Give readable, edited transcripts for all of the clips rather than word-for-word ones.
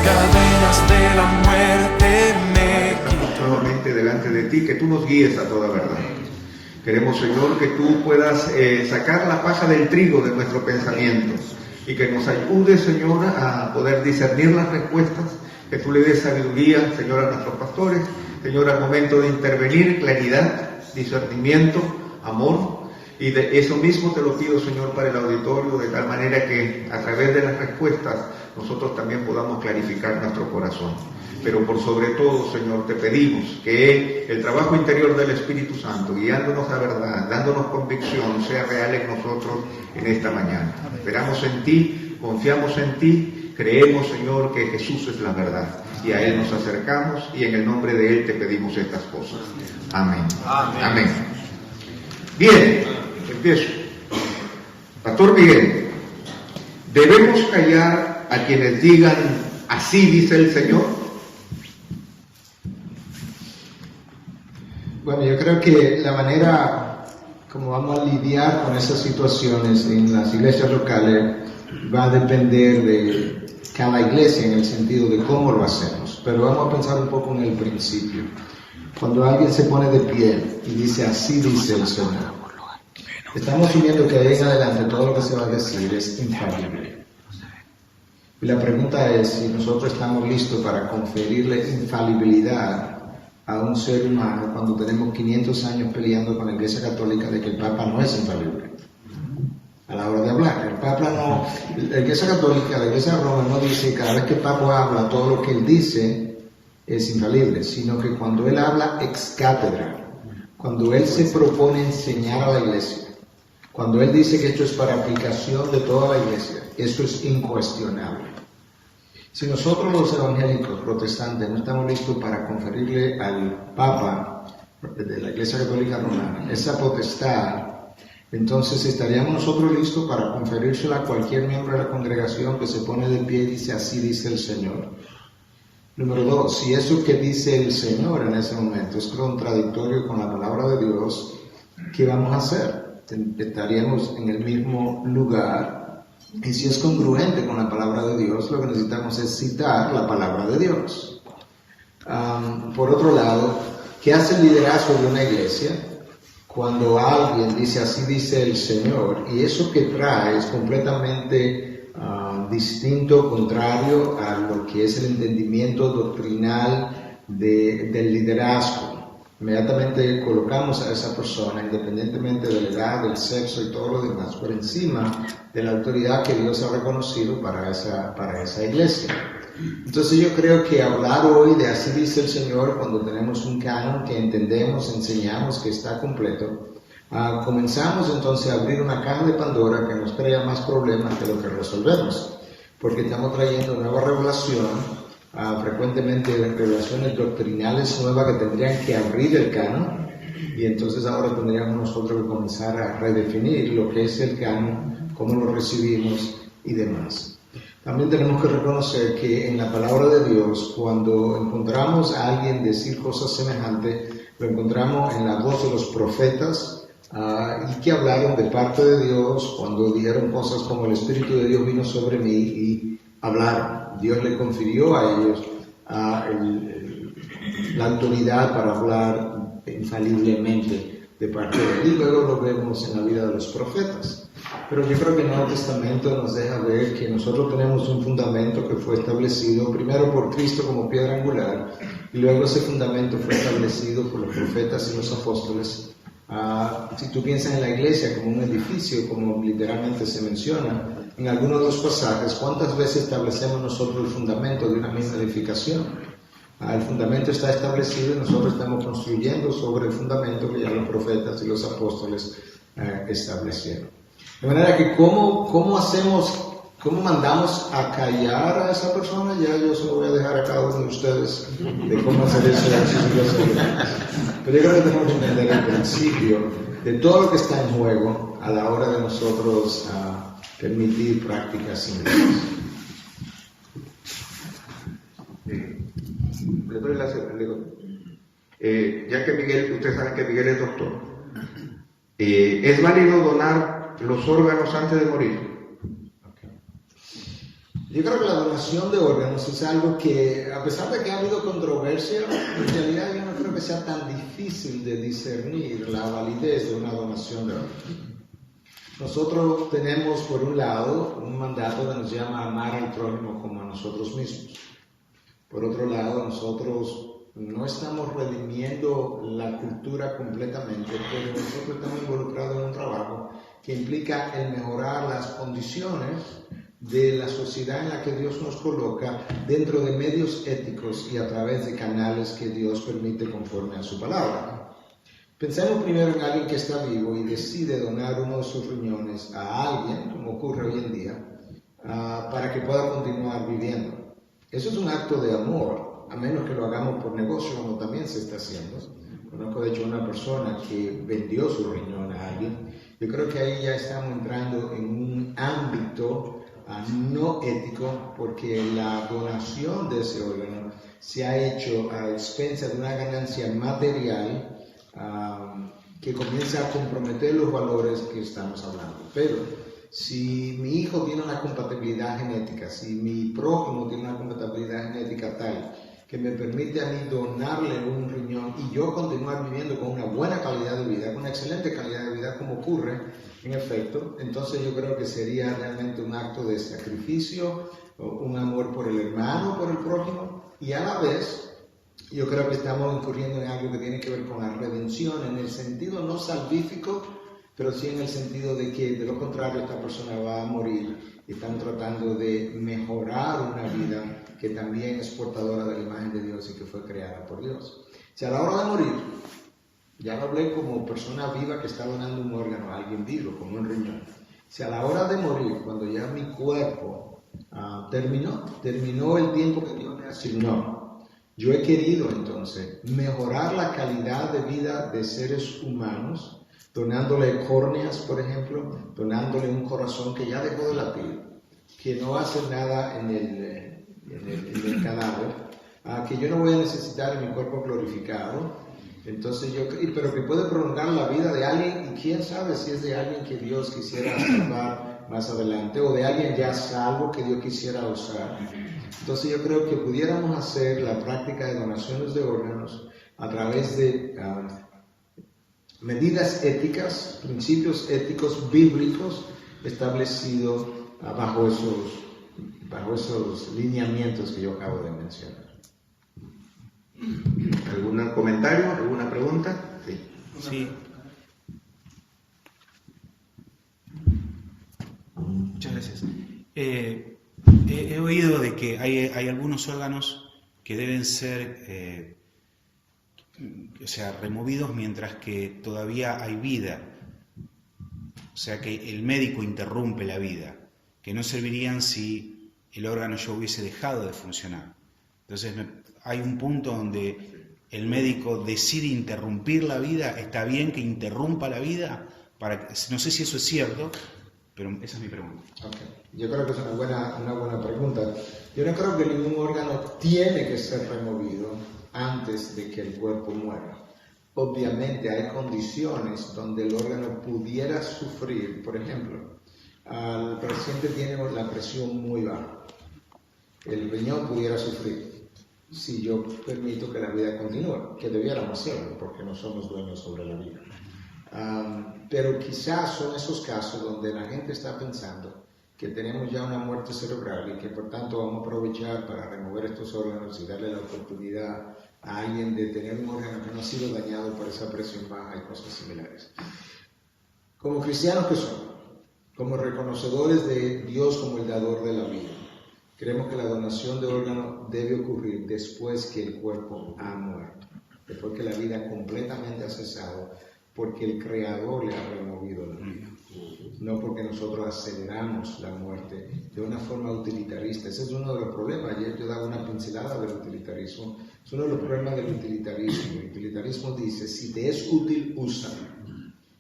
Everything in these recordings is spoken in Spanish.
cadenas de la muerte me Estamos nuevamente delante de ti, que tú nos guíes a toda verdad. Queremos, Señor, que tú puedas sacar la paja del trigo de nuestro pensamiento y que nos ayudes, Señor, a poder discernir las respuestas, que tú le des sabiduría, Señor, a nuestros pastores, Señor, al momento de intervenir, claridad, discernimiento, amor, y de eso mismo te lo pido, Señor, para el auditorio, de tal manera que a través de las respuestas nosotros también podamos clarificar nuestro corazón. Pero por sobre todo, Señor, te pedimos que el trabajo interior del Espíritu Santo, guiándonos a verdad, dándonos convicción, sea real en nosotros en esta mañana. Esperamos en ti, confiamos en ti, creemos, Señor, que Jesús es la verdad. Y a Él nos acercamos y en el nombre de Él te pedimos estas cosas. Amén. Amén. Amén. Bien, empiezo. Pastor Miguel, ¿debemos callar a quienes digan así dice el Señor? Bueno, yo creo que la manera como vamos a lidiar con esas situaciones en las iglesias locales va a depender de cada iglesia en el sentido de cómo lo hacemos. Pero vamos a pensar un poco en el principio. Cuando alguien se pone de pie y dice así dice el Señor, estamos asumiendo que de ahí en adelante todo lo que se va a decir es infalible. Y la pregunta es si nosotros estamos listos para conferirle infalibilidad a un ser humano cuando tenemos 500 años peleando con la Iglesia Católica de que el Papa no es infalible a la hora de hablar. El Papa no, la Iglesia Católica, la Iglesia de Roma no dice cada vez que el Papa habla todo lo que él dice es infalible, sino que cuando él habla ex cátedra, cuando él se propone enseñar a la Iglesia, cuando él dice que esto es para aplicación de toda la Iglesia, eso es incuestionable. Si nosotros los evangélicos protestantes no estamos listos para conferirle al Papa de la Iglesia Católica Romana esa potestad, entonces estaríamos nosotros listos para conferírsela a cualquier miembro de la congregación que se pone de pie y dice así dice el Señor. Número 2, si eso que dice el Señor en ese momento es contradictorio con la palabra de Dios, ¿qué vamos a hacer? Estaríamos en el mismo lugar. Y si es congruente con la palabra de Dios, lo que necesitamos es citar la palabra de Dios. Por otro lado, ¿qué hace el liderazgo de una iglesia cuando alguien dice así dice el Señor y eso que trae es completamente distinto, contrario a lo que es el entendimiento doctrinal del liderazgo? Inmediatamente colocamos a esa persona, independientemente de la edad, del sexo y todo lo demás, por encima de la autoridad que Dios ha reconocido para esa iglesia. Entonces yo creo que hablar hoy de así dice el Señor, cuando tenemos un canon que entendemos, enseñamos que está completo, comenzamos entonces a abrir una caja de Pandora que nos crea más problemas que lo que resolvemos, porque estamos trayendo nueva revelación, frecuentemente revelaciones doctrinales nuevas que tendrían que abrir el canon, y entonces ahora tendríamos nosotros que comenzar a redefinir lo que es el canon, cómo lo recibimos y demás. También tenemos que reconocer que en la palabra de Dios, cuando encontramos a alguien decir cosas semejantes, lo encontramos en la voz de los profetas, y que hablaron de parte de Dios cuando dijeron cosas como el Espíritu de Dios vino sobre mí y hablaron. Dios le confirió a ellos la autoridad para hablar infaliblemente de parte de él. Y luego lo vemos en la vida de los profetas. Pero yo creo que el Nuevo Testamento nos deja ver que nosotros tenemos un fundamento que fue establecido primero por Cristo como piedra angular y luego ese fundamento fue establecido por los profetas y los apóstoles. Si tú piensas en la iglesia como un edificio, como literalmente se menciona en algunos de los pasajes, ¿cuántas veces establecemos nosotros el fundamento de una misma edificación? El fundamento está establecido y nosotros estamos construyendo sobre el fundamento que ya los profetas y los apóstoles establecieron. De manera que, ¿cómo mandamos a callar a esa persona? Ya yo se lo voy a dejar a cada uno de ustedes de cómo hacer eso. Pero yo creo que tenemos que entender el principio de todo lo que está en juego a la hora de nosotros permitir prácticas similares. Le doy la segunda. Ya que Miguel, ustedes saben que Miguel es doctor, ¿es válido donar los órganos antes de morir? Yo creo que la donación de órganos es algo que, a pesar de que ha habido controversia, en realidad yo no creo que sea tan difícil de discernir la validez de una donación de órganos. Nosotros tenemos, por un lado, un mandato que nos llama a amar al prójimo como a nosotros mismos. Por otro lado, nosotros no estamos redimiendo la cultura completamente, pero nosotros estamos involucrados en un trabajo que implica el mejorar las condiciones de la sociedad en la que Dios nos coloca dentro de medios éticos y a través de canales que Dios permite conforme a su palabra. Pensemos primero en alguien que está vivo y decide donar uno de sus riñones a alguien, como ocurre hoy en día, para que pueda continuar viviendo. Eso es un acto de amor, a menos que lo hagamos por negocio, como también se está haciendo. Conozco de hecho una persona que vendió su riñón a alguien. Yo creo que ahí ya estamos entrando en un ámbito no ético, porque la donación de ese órgano se ha hecho a expensas de una ganancia material que comienza a comprometer los valores que estamos hablando. Pero si mi hijo tiene una compatibilidad genética, si mi prójimo tiene una compatibilidad genética tal que me permite a mí donarle un riñón y yo continuar viviendo con una buena calidad de vida, con una excelente calidad de vida, como ocurre en efecto, entonces yo creo que sería realmente un acto de sacrificio, un amor por el hermano, por el prójimo, y a la vez yo creo que estamos incurriendo en algo que tiene que ver con la redención, en el sentido no salvífico, pero sí en el sentido de que de lo contrario esta persona va a morir y estamos tratando de mejorar una vida que también es portadora de la imagen de Dios y que fue creada por Dios. Si a la hora de morir, ya lo hablé como persona viva que está donando un órgano a alguien vivo, como un riñón, si a la hora de morir, cuando ya mi cuerpo terminó el tiempo que Dios me asignó, yo he querido entonces mejorar la calidad de vida de seres humanos, donándole córneas, por ejemplo, donándole un corazón que ya dejó de latir, que no hace nada en el cadáver, que yo no voy a necesitar en mi cuerpo glorificado, entonces pero que puede prolongar la vida de alguien, y quién sabe si es de alguien que Dios quisiera salvar más adelante, o de alguien ya salvo que Dios quisiera usar. Entonces yo creo que pudiéramos hacer la práctica de donaciones de órganos a través de medidas éticas, principios éticos bíblicos establecidos bajo esos lineamientos que yo acabo de mencionar. ¿Algún comentario? ¿Alguna pregunta? Sí. Sí. Muchas gracias. He oído de que hay algunos órganos que deben ser removidos mientras que todavía hay vida. O sea, que el médico interrumpe la vida, que no servirían si el órgano ya hubiese dejado de funcionar. Entonces hay un punto donde el médico decide interrumpir la vida. ¿Está bien que interrumpa la vida? No sé si eso es cierto, pero esa es mi pregunta. Okay. Yo creo que es una buena pregunta. Yo no creo que ningún órgano tiene que ser removido antes de que el cuerpo muera. Obviamente hay condiciones donde el órgano pudiera sufrir. Por ejemplo, el paciente tiene la presión muy baja. El riñón pudiera sufrir si yo permito que la vida continúe, que debiéramos hacerlo porque no somos dueños sobre la vida. Pero quizás son esos casos donde la gente está pensando que tenemos ya una muerte cerebral y que por tanto vamos a aprovechar para remover estos órganos y darle la oportunidad a alguien de tener un órgano que no ha sido dañado por esa presión baja y cosas similares. Como cristianos que somos, como reconocedores de Dios como el dador de la vida, creemos que la donación de órganos debe ocurrir después que el cuerpo ha muerto, después que la vida completamente ha cesado, porque el Creador le ha removido la vida, no porque nosotros aceleramos la muerte de una forma utilitarista. Ese es uno de los problemas. Ayer yo daba una pincelada del utilitarismo. Es uno de los problemas del utilitarismo. El utilitarismo dice, si te es útil, úsalo.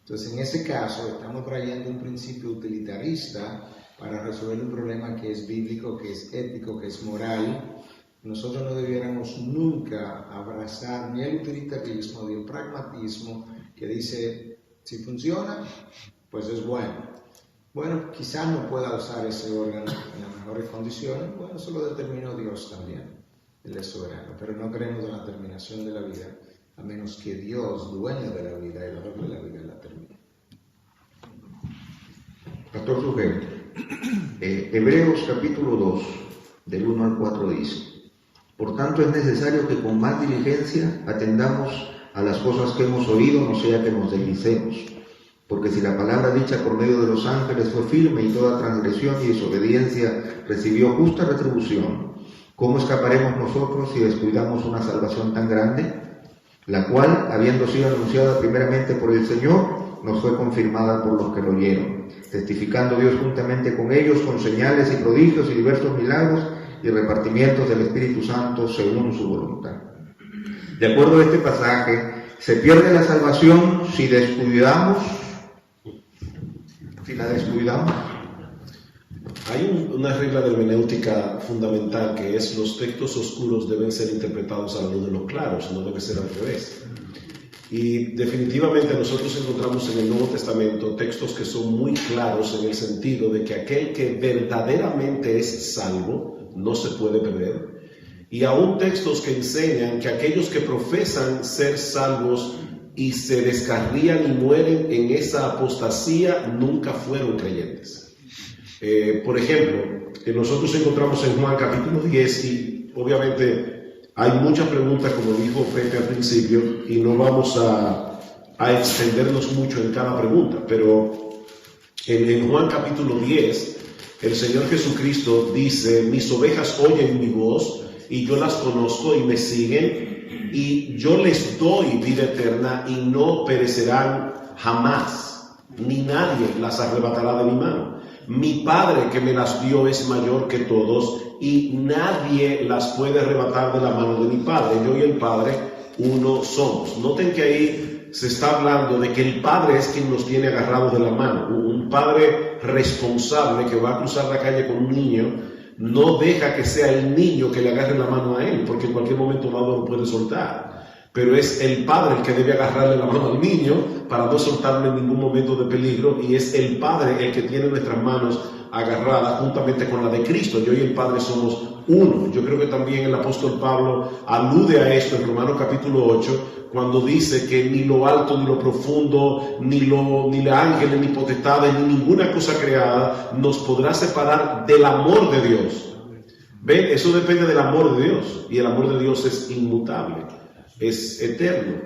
Entonces, en ese caso, estamos trayendo un principio utilitarista para resolver un problema que es bíblico, que es ético, que es moral. Nosotros no debiéramos nunca abrazar ni el utilitarismo ni el pragmatismo que dice, si funciona, pues es bueno. bueno, quizás no pueda usar ese órgano en las mejores condiciones. Bueno, eso lo determinó Dios también. Él es soberano. Pero no creemos en la terminación de la vida, a menos que Dios, dueño de la vida y dador de la vida, la termine. Pastor Sujel, Hebreos capítulo 2, del 1 al 4 dice: por tanto es necesario que con más diligencia atendamos a las cosas que hemos oído, no sea que nos deslicemos. Porque si la palabra dicha por medio de los ángeles fue firme y toda transgresión y desobediencia recibió justa retribución, ¿cómo escaparemos nosotros si descuidamos una salvación tan grande? La cual, habiendo sido anunciada primeramente por el Señor, nos fue confirmada por los que lo oyeron, testificando Dios juntamente con ellos con señales y prodigios y diversos milagros y repartimientos del Espíritu Santo según su voluntad. De acuerdo a este pasaje, se pierde la salvación si la descuidamos. Hay una regla de hermenéutica fundamental, que es: los textos oscuros deben ser interpretados a la luz de los claros, no debe ser al revés. Y definitivamente nosotros encontramos en el Nuevo Testamento textos que son muy claros en el sentido de que aquel que verdaderamente es salvo no se puede perder. Y aún textos que enseñan que aquellos que profesan ser salvos y se descarrían y mueren en esa apostasía nunca fueron creyentes. Por ejemplo, nosotros encontramos en Juan capítulo 10, y obviamente hay muchas preguntas, como dijo Pepe al principio, y no vamos a extendernos mucho en cada pregunta, pero en Juan capítulo 10, el Señor Jesucristo dice: mis ovejas oyen mi voz, y yo las conozco y me siguen, y yo les doy vida eterna y no perecerán jamás, ni nadie las arrebatará de mi mano. Mi Padre que me las dio es mayor que todos, y nadie las puede arrebatar de la mano de mi Padre. Yo y el Padre uno somos. Noten que ahí se está hablando de que el Padre es quien nos tiene agarrados de la mano. Un padre responsable que va a cruzar la calle con un niño no deja que sea el niño que le agarre la mano a él, porque en cualquier momento dado lo puede soltar. Pero es el padre el que debe agarrarle la mano al niño para no soltarlo en ningún momento de peligro, y es el Padre el que tiene nuestras manos agarradas juntamente con la de Cristo. Yo y el Padre somos uno. Yo creo que también el apóstol Pablo alude a esto en Romanos capítulo 8, cuando dice que ni lo alto, ni lo profundo, ni los ángeles, ni potestades, ni ninguna cosa creada nos podrá separar del amor de Dios. ¿Ven? Eso depende del amor de Dios, y el amor de Dios es inmutable, es eterno.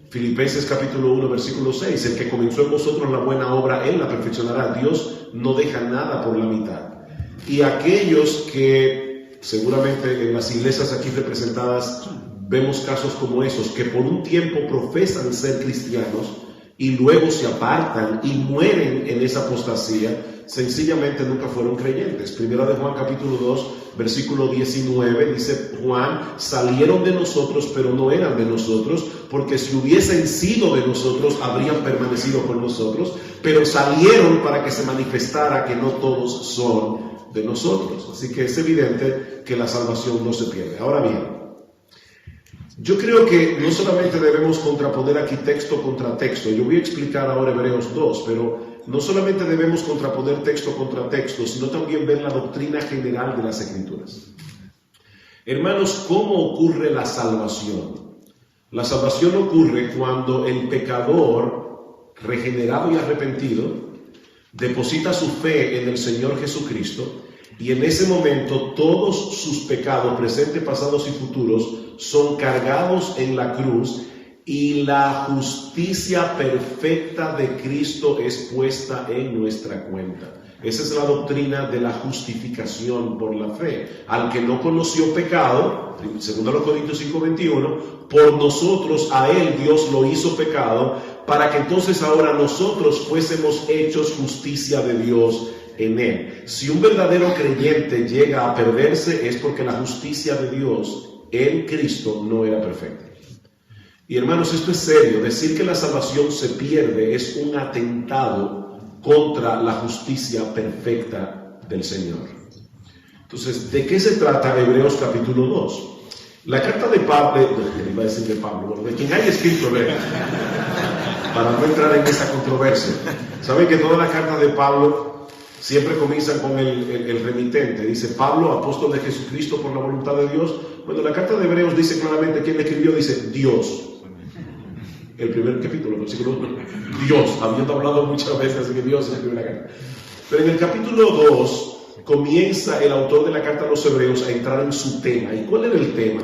Filipenses capítulo 1, versículo 6: el que comenzó en vosotros la buena obra, Él la perfeccionará. Dios no deja nada por la mitad. Y aquellos que seguramente en las iglesias aquí representadas vemos casos como esos, que por un tiempo profesan ser cristianos y luego se apartan y mueren en esa apostasía, sencillamente nunca fueron creyentes. Primera de Juan capítulo 2, versículo 19, dice Juan: salieron de nosotros, pero no eran de nosotros, porque si hubiesen sido de nosotros, habrían permanecido con nosotros, pero salieron para que se manifestara que no todos son de nosotros. Así que es evidente que la salvación no se pierde. Ahora bien, yo creo que no solamente debemos contraponer aquí texto contra texto. Yo voy a explicar ahora Hebreos 2, pero no solamente debemos contraponer texto contra texto, sino también ver la doctrina general de las Escrituras. Hermanos, ¿cómo ocurre la salvación? La salvación ocurre cuando el pecador, regenerado y arrepentido, deposita su fe en el Señor Jesucristo, y en ese momento todos sus pecados, presentes, pasados y futuros, son cargados en la cruz, y la justicia perfecta de Cristo es puesta en nuestra cuenta. Esa es la doctrina de la justificación por la fe. Al que no conoció pecado, según Corintios 5:21, por nosotros a él Dios lo hizo pecado, para que entonces ahora nosotros fuésemos hechos justicia de Dios en él. Si un verdadero creyente llega a perderse, es porque la justicia de Dios en Cristo no era perfecta. Y hermanos, esto es serio. Decir que la salvación se pierde es un atentado contra la justicia perfecta del Señor. Entonces, ¿de qué se trata Hebreos capítulo 2? La carta de Pablo, iba a decir de Pablo, de quien haya escrito Hebreos, para no entrar en esa controversia. Saben que toda la carta de Pablo siempre comienzan con el remitente. Dice Pablo, apóstol de Jesucristo por la voluntad de Dios. Bueno, la carta de Hebreos dice claramente quién le escribió, dice Dios. El primer capítulo, versículo 1. Dios, habiendo hablado muchas veces de que Dios escribió la carta. Pero en el capítulo 2 comienza el autor de la carta a los Hebreos a entrar en su tema. ¿Y cuál era el tema?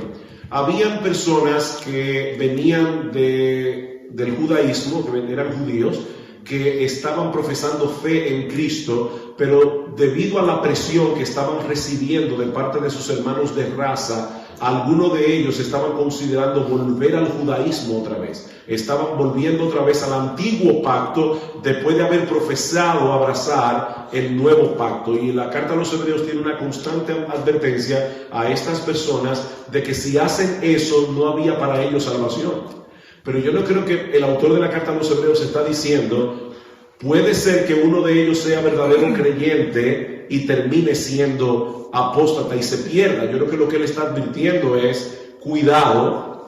Habían personas que venían del judaísmo, que eran judíos, que estaban profesando fe en Cristo, pero debido a la presión que estaban recibiendo de parte de sus hermanos de raza, algunos de ellos estaban considerando volver al judaísmo otra vez. Estaban volviendo otra vez al antiguo pacto después de haber profesado abrazar el nuevo pacto. Y la carta a los Hebreos tiene una constante advertencia a estas personas de que si hacen eso no había para ellos salvación. Pero yo no creo que el autor de la carta a los Hebreos está diciendo, puede ser que uno de ellos sea verdadero creyente y termine siendo apóstata y se pierda. Yo creo que lo que él está advirtiendo es, cuidado,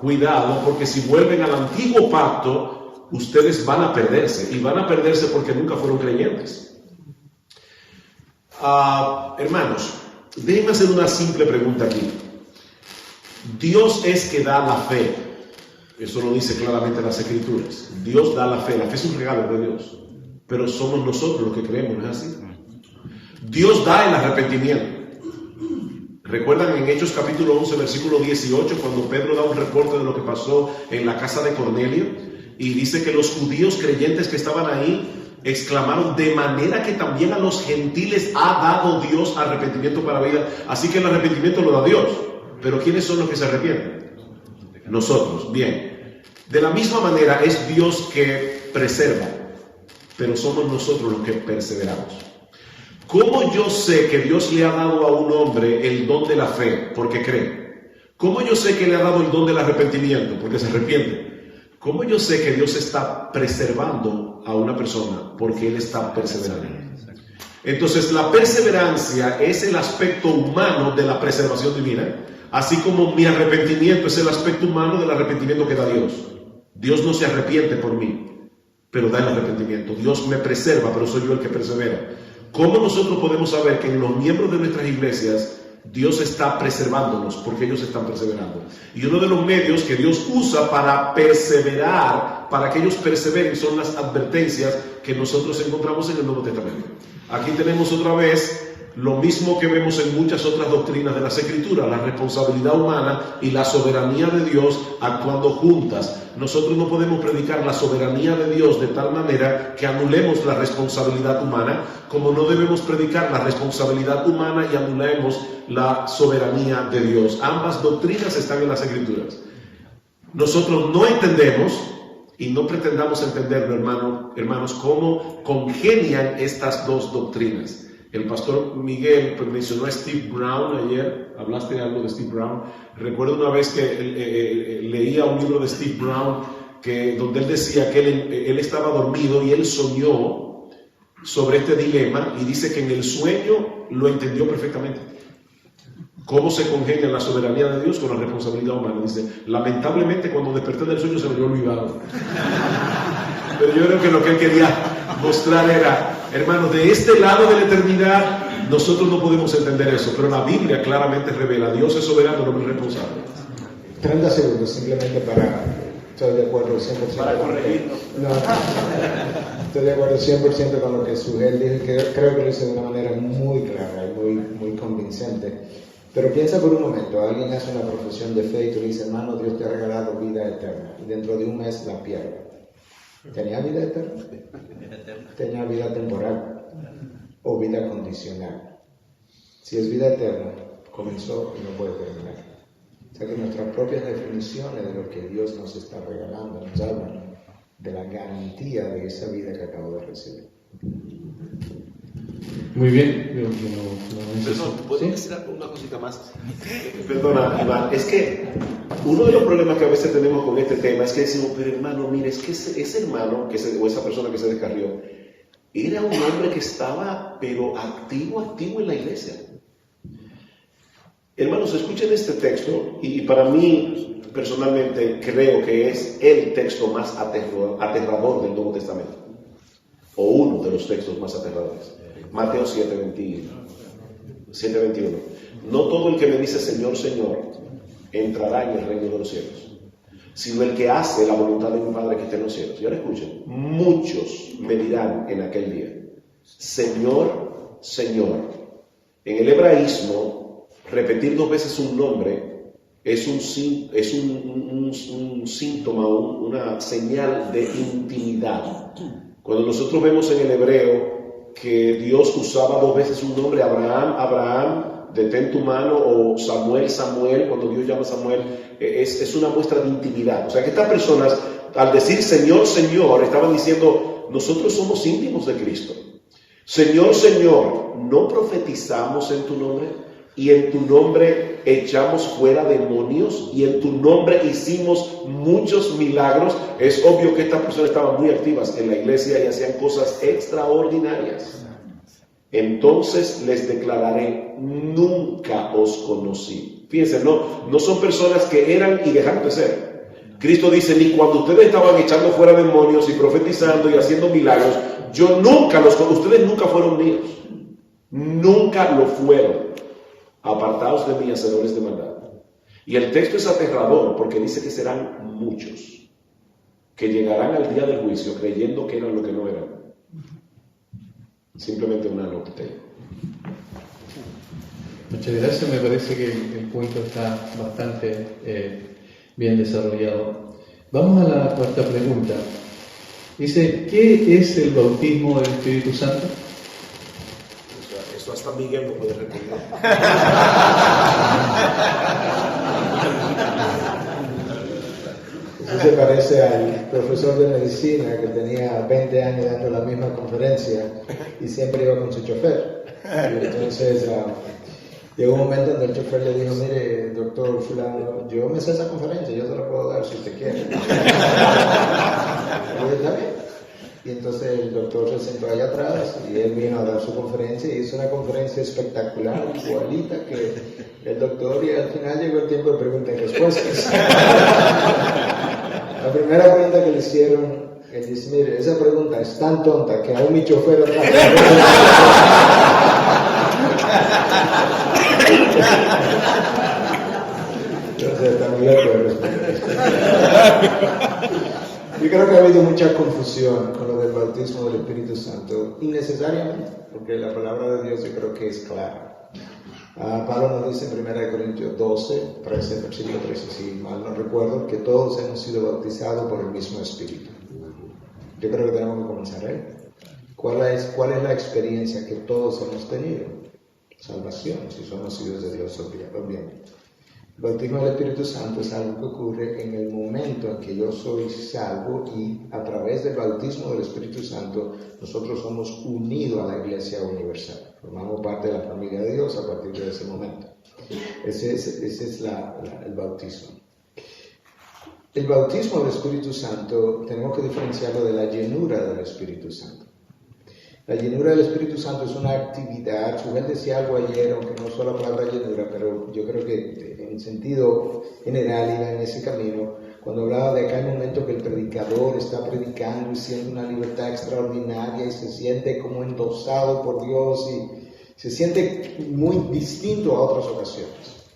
porque si vuelven al antiguo pacto, ustedes van a perderse, y van a perderse porque nunca fueron creyentes. Hermanos, déjenme hacer una simple pregunta aquí. Dios es que da la fe. Eso lo dice claramente las Escrituras. Dios da la fe es un regalo de Dios, pero somos nosotros los que creemos, ¿no es así? Dios da el arrepentimiento. ¿Recuerdan en Hechos capítulo 11, versículo 18, cuando Pedro da un reporte de lo que pasó en la casa de Cornelio? Y dice que los judíos creyentes que estaban ahí exclamaron, de manera que también a los gentiles ha dado Dios arrepentimiento para vida. Así que el arrepentimiento lo da Dios. Pero ¿quiénes son los que se arrepienten? Nosotros. Bien. De la misma manera es Dios que preserva, pero somos nosotros los que perseveramos. ¿Cómo yo sé que Dios le ha dado a un hombre el don de la fe? Porque cree. ¿Cómo yo sé que le ha dado el don del arrepentimiento? Porque se arrepiente. ¿Cómo yo sé que Dios está preservando a una persona? Porque Él está perseverando. Entonces, la perseverancia es el aspecto humano de la preservación divina, así como mi arrepentimiento es el aspecto humano del arrepentimiento que da Dios. Dios no se arrepiente por mí, pero da el arrepentimiento. Dios me preserva, pero soy yo el que persevera. ¿Cómo nosotros podemos saber que en los miembros de nuestras iglesias Dios está preservándonos? Porque ellos están perseverando. Y uno de los medios que Dios usa para perseverar, para que ellos perseveren, son las advertencias que nosotros encontramos en el Nuevo Testamento. Aquí tenemos otra vez lo mismo que vemos en muchas otras doctrinas de las Escrituras, la responsabilidad humana y la soberanía de Dios actuando juntas. Nosotros no podemos predicar la soberanía de Dios de tal manera que anulemos la responsabilidad humana, como no debemos predicar la responsabilidad humana y anulemos la soberanía de Dios. Ambas doctrinas están en las Escrituras. Nosotros no entendemos, y no pretendamos entenderlo, hermanos, cómo congenian estas dos doctrinas. El pastor Miguel mencionó a Steve Brown ayer. ¿Hablaste algo de Steve Brown? Recuerdo una vez que leía un libro de Steve Brown donde él decía que él estaba dormido y él soñó sobre este dilema, y dice que en el sueño lo entendió perfectamente. ¿Cómo se congenia la soberanía de Dios con la responsabilidad humana? Dice, lamentablemente cuando desperté del sueño se me había olvidado. Pero yo creo que lo que él quería mostrar era, hermanos, de este lado de la eternidad nosotros no podemos entender eso, pero la Biblia claramente revela, Dios es soberano, no es responsable. 30 segundos simplemente para... Estoy de acuerdo 100%. Para corregirlo. No, estoy de acuerdo 100% con lo que Sugel dijo, que creo que lo hizo de una manera muy clara y muy convincente. Pero piensa por un momento, alguien hace una profesión de fe y tú le dices, hermano, Dios te ha regalado vida eterna, y dentro de un mes la pierde. ¿Tenía vida eterna? ¿Tenía vida temporal? ¿O vida condicional? Si es vida eterna, comenzó y no puede terminar. O sea que nuestras propias definiciones de lo que Dios nos está regalando nos hablan de la garantía de esa vida que acabo de recibir. Muy bien. Perdón, ¿puedo decir una cosita más? Perdona, Iván, es que uno de los problemas que a veces tenemos con este tema es que decimos, pero hermano, mire, es que ese hermano o esa persona que se descarrió era un hombre que estaba, pero activo en la iglesia. Hermanos, escuchen este texto, y para mí, personalmente, creo que es el texto más aterrador del Nuevo Testamento, o uno de los textos más aterradores. Mateo 7:21. No todo el que me dice Señor, Señor, entrará en el reino de los cielos, sino el que hace la voluntad de mi Padre que está en los cielos. Y ahora escuchen, muchos me dirán en aquel día, Señor, Señor. En el hebraísmo, repetir 2 veces un nombre es un síntoma, una señal de intimidad. Cuando nosotros vemos en el hebreo que Dios usaba 2 veces un nombre, Abraham, Abraham, detén tu mano, o Samuel, Samuel, cuando Dios llama a Samuel, es una muestra de intimidad. O sea que estas personas, al decir Señor, Señor, estaban diciendo, nosotros somos íntimos de Cristo. Señor, Señor, ¿no profetizamos en tu nombre? Y en tu nombre echamos fuera demonios, y en tu nombre hicimos muchos milagros. Es obvio que estas personas estaban muy activas en la iglesia y hacían cosas extraordinarias. Entonces les declararé, nunca os conocí. Fíjense, no son personas que eran y dejaron de ser. Cristo dice, ni cuando ustedes estaban echando fuera demonios y profetizando y haciendo milagros, yo nunca los conocí, ustedes nunca fueron míos. Nunca lo fueron. Apartaos de mí, hacedores de maldad. Y el texto es aterrador porque dice que serán muchos que llegarán al día del juicio creyendo que eran lo que no eran. Simplemente una nota. Muchas gracias, me parece que el punto está bastante bien desarrollado. Vamos a la cuarta pregunta. Dice, ¿qué es el bautismo del Espíritu Santo? Eso hasta Miguel no puede responder. Eso se parece al profesor de medicina que tenía 20 años dando la misma conferencia y siempre iba con su chofer. Y entonces llegó un momento donde el chofer le dijo, mire, doctor fulano, yo me sé esa conferencia, yo te la puedo dar si usted quiere. Y le dije, está bien. Y entonces el doctor se sentó allá atrás y él vino a dar su conferencia y hizo una conferencia espectacular, igualita que el doctor, y al final llegó el tiempo de preguntas y respuestas. La primera pregunta que le hicieron, él dice, mire, esa pregunta es tan tonta que aún mi chofer atrás. Entonces también le puedo responder. Yo creo que ha habido mucha confusión con lo del bautismo del Espíritu Santo, innecesariamente, porque la palabra de Dios yo creo que es clara. Pablo nos dice en 1 Corintios 12, 13, versículo 13, si mal no recuerdo, que todos hemos sido bautizados por el mismo Espíritu. Yo creo que tenemos que comenzar ahí. ¿Cuál es la experiencia que todos hemos tenido? Salvación, si somos hijos de Dios, obviamente. El bautismo del Espíritu Santo es algo que ocurre en el momento en que yo soy salvo, y a través del bautismo del Espíritu Santo nosotros somos unidos a la Iglesia Universal. Formamos parte de la familia de Dios a partir de ese momento. Ese es el bautismo. El bautismo del Espíritu Santo tenemos que diferenciarlo de la llenura del Espíritu Santo. La llenura del Espíritu Santo es una actividad, Sujel decía algo ayer, aunque no usó la palabra llenura, pero yo creo que en sentido general iba en ese camino, cuando hablaba de acá el momento que el predicador está predicando y siente una libertad extraordinaria y se siente como endosado por Dios y se siente muy distinto a otras ocasiones.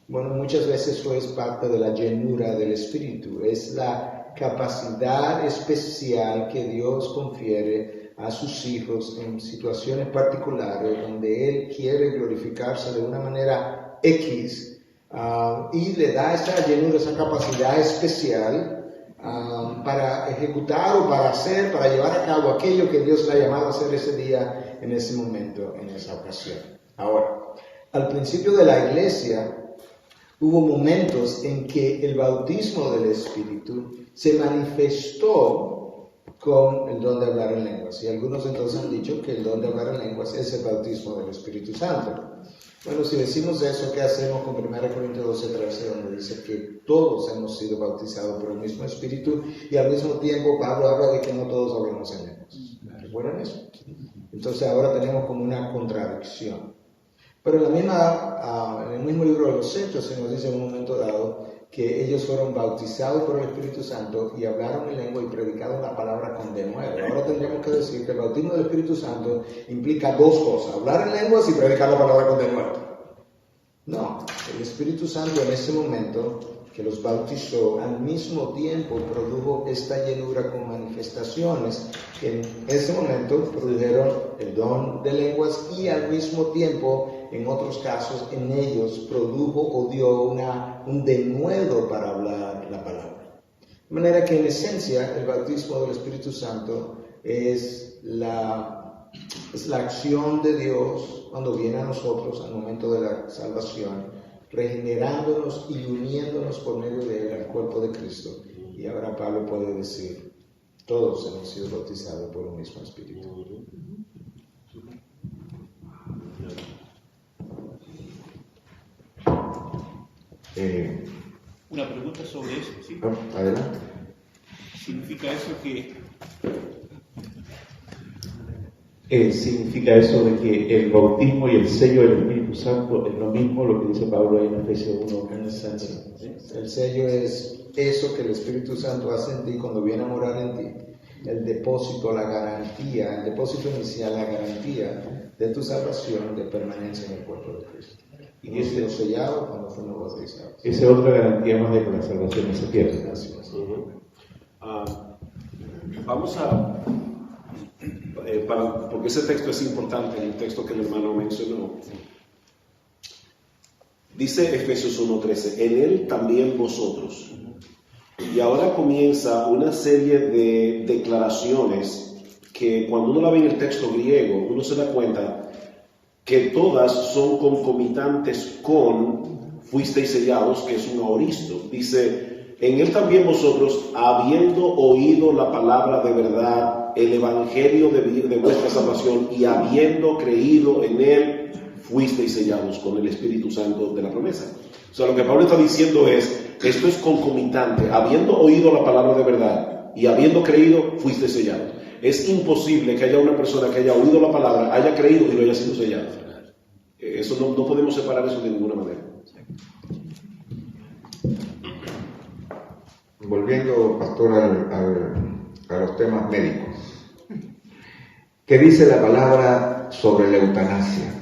Bueno, muchas veces eso es parte de la llenura del Espíritu, es la capacidad especial que Dios confiere a sus hijos en situaciones particulares donde Él quiere glorificarse de una manera X y le da esa llenura, esa capacidad especial para ejecutar o para hacer, para llevar a cabo aquello que Dios le ha llamado a hacer ese día, en ese momento, en esa ocasión. Ahora, al principio de la iglesia hubo momentos en que el bautismo del Espíritu se manifestó con el don de hablar en lenguas. Y algunos entonces han dicho que el don de hablar en lenguas es el bautismo del Espíritu Santo. Bueno, si decimos eso, ¿qué hacemos con 1 Corintios 12, 13, donde dice que todos hemos sido bautizados por el mismo Espíritu, y al mismo tiempo Pablo habla de que no todos hablamos en lenguas? ¿Recuerdan eso? Entonces ahora tenemos como una contradicción. Pero en el mismo libro de los Hechos se nos dice en un momento dado que ellos fueron bautizados por el Espíritu Santo y hablaron en lengua y predicaron la palabra con denuedo. Ahora tendríamos que decir que el bautismo del Espíritu Santo implica dos cosas: hablar en lenguas y predicar la palabra con denuedo. No, el Espíritu Santo en ese momento que los bautizó, al mismo tiempo produjo esta llenura con manifestaciones que en ese momento produjeron el don de lenguas, y al mismo tiempo, en otros casos, en ellos produjo o dio un denuedo para hablar la palabra. De manera que en esencia el bautismo del Espíritu Santo es la acción de Dios cuando viene a nosotros al momento de la salvación, regenerándonos y uniéndonos por medio de él al cuerpo de Cristo. Y ahora Pablo puede decir, todos hemos sido bautizados por un mismo Espíritu. Una pregunta sobre eso, ¿sí? Adelante. ¿Significa eso que significa eso de que el bautismo y el sello del Espíritu Santo es lo mismo lo que dice Pablo ahí en Efesios 1? En esencia, el sello es eso que el Espíritu Santo hace en ti cuando viene a morar en ti. El depósito, la garantía, el depósito inicial, la garantía de tu salvación, de permanencia en el cuerpo de Cristo. Y hemos sido sellados cuando fuimos bautizados. Esa es otra garantía más de que la salvación no se pierde. Gracias. Vamos a... porque ese texto es importante, el texto que el hermano mencionó. Dice Efesios 1:13, en él también vosotros. Y ahora comienza una serie de declaraciones que cuando uno la ve en el texto griego, uno se da cuenta que todas son concomitantes con fuisteis sellados, que es un aoristo. Dice, en él también vosotros, habiendo oído la palabra de verdad, el evangelio de vuestra salvación, y habiendo creído en él, fuisteis sellados con el Espíritu Santo de la promesa. O sea, lo que Pablo está diciendo es, esto es concomitante. Habiendo oído la palabra de verdad y habiendo creído, fuisteis sellados. Es imposible que haya una persona que haya oído la palabra, haya creído y no haya sido sellado. Eso no podemos separar eso de ninguna manera. Volviendo, pastor, a los temas médicos. ¿Qué dice la palabra sobre la eutanasia?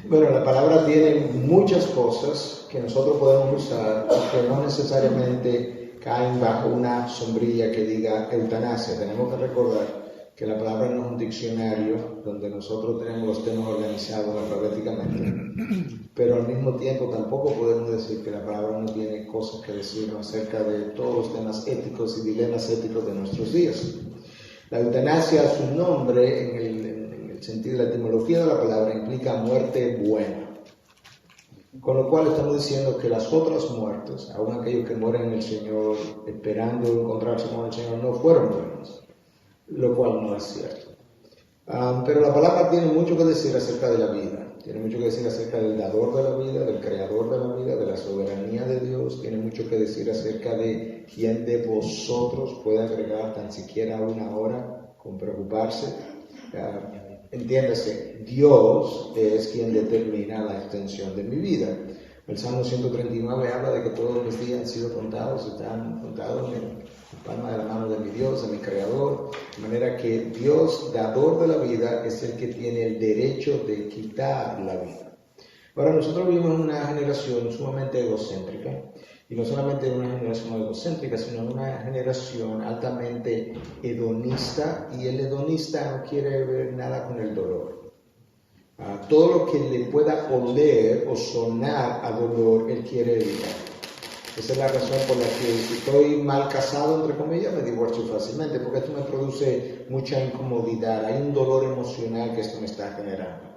Bueno, la palabra tiene muchas cosas que nosotros podemos usar y que no necesariamente caen bajo una sombrilla que diga eutanasia. Tenemos que recordar que la palabra no es un diccionario donde nosotros tenemos los temas organizados alfabéticamente, pero al mismo tiempo tampoco podemos decir que la palabra no tiene cosas que decirnos acerca de todos los temas éticos y dilemas éticos de nuestros días. La eutanasia, su nombre, en el sentido de la etimología de la palabra, implica muerte buena. Con lo cual estamos diciendo que las otras muertes, aun aquellos que mueren en el Señor esperando encontrarse con el Señor, no fueron buenas, lo cual no es cierto. Pero la palabra tiene mucho que decir acerca de la vida, tiene mucho que decir acerca del dador de la vida, del creador de la vida, de la soberanía de Dios, tiene mucho que decir acerca de quién de vosotros puede agregar tan siquiera una hora con preocuparse. Entiéndase, Dios es quien determina la extensión de mi vida. El Salmo 139 habla de que todos mis días han sido contados, están contados en la palma de la mano de mi Dios, de mi Creador. De manera que Dios, dador de la vida, es el que tiene el derecho de quitar la vida. Ahora, nosotros vivimos en una generación sumamente egocéntrica, y no solamente en una generación egocéntrica, sino en una generación altamente hedonista, y el hedonista no quiere ver nada con el dolor. Todo lo que le pueda oler o sonar a dolor, él quiere evitar. Esa es la razón por la que si estoy mal casado, entre comillas, me divorcio fácilmente, porque esto me produce mucha incomodidad, hay un dolor emocional que esto me está generando.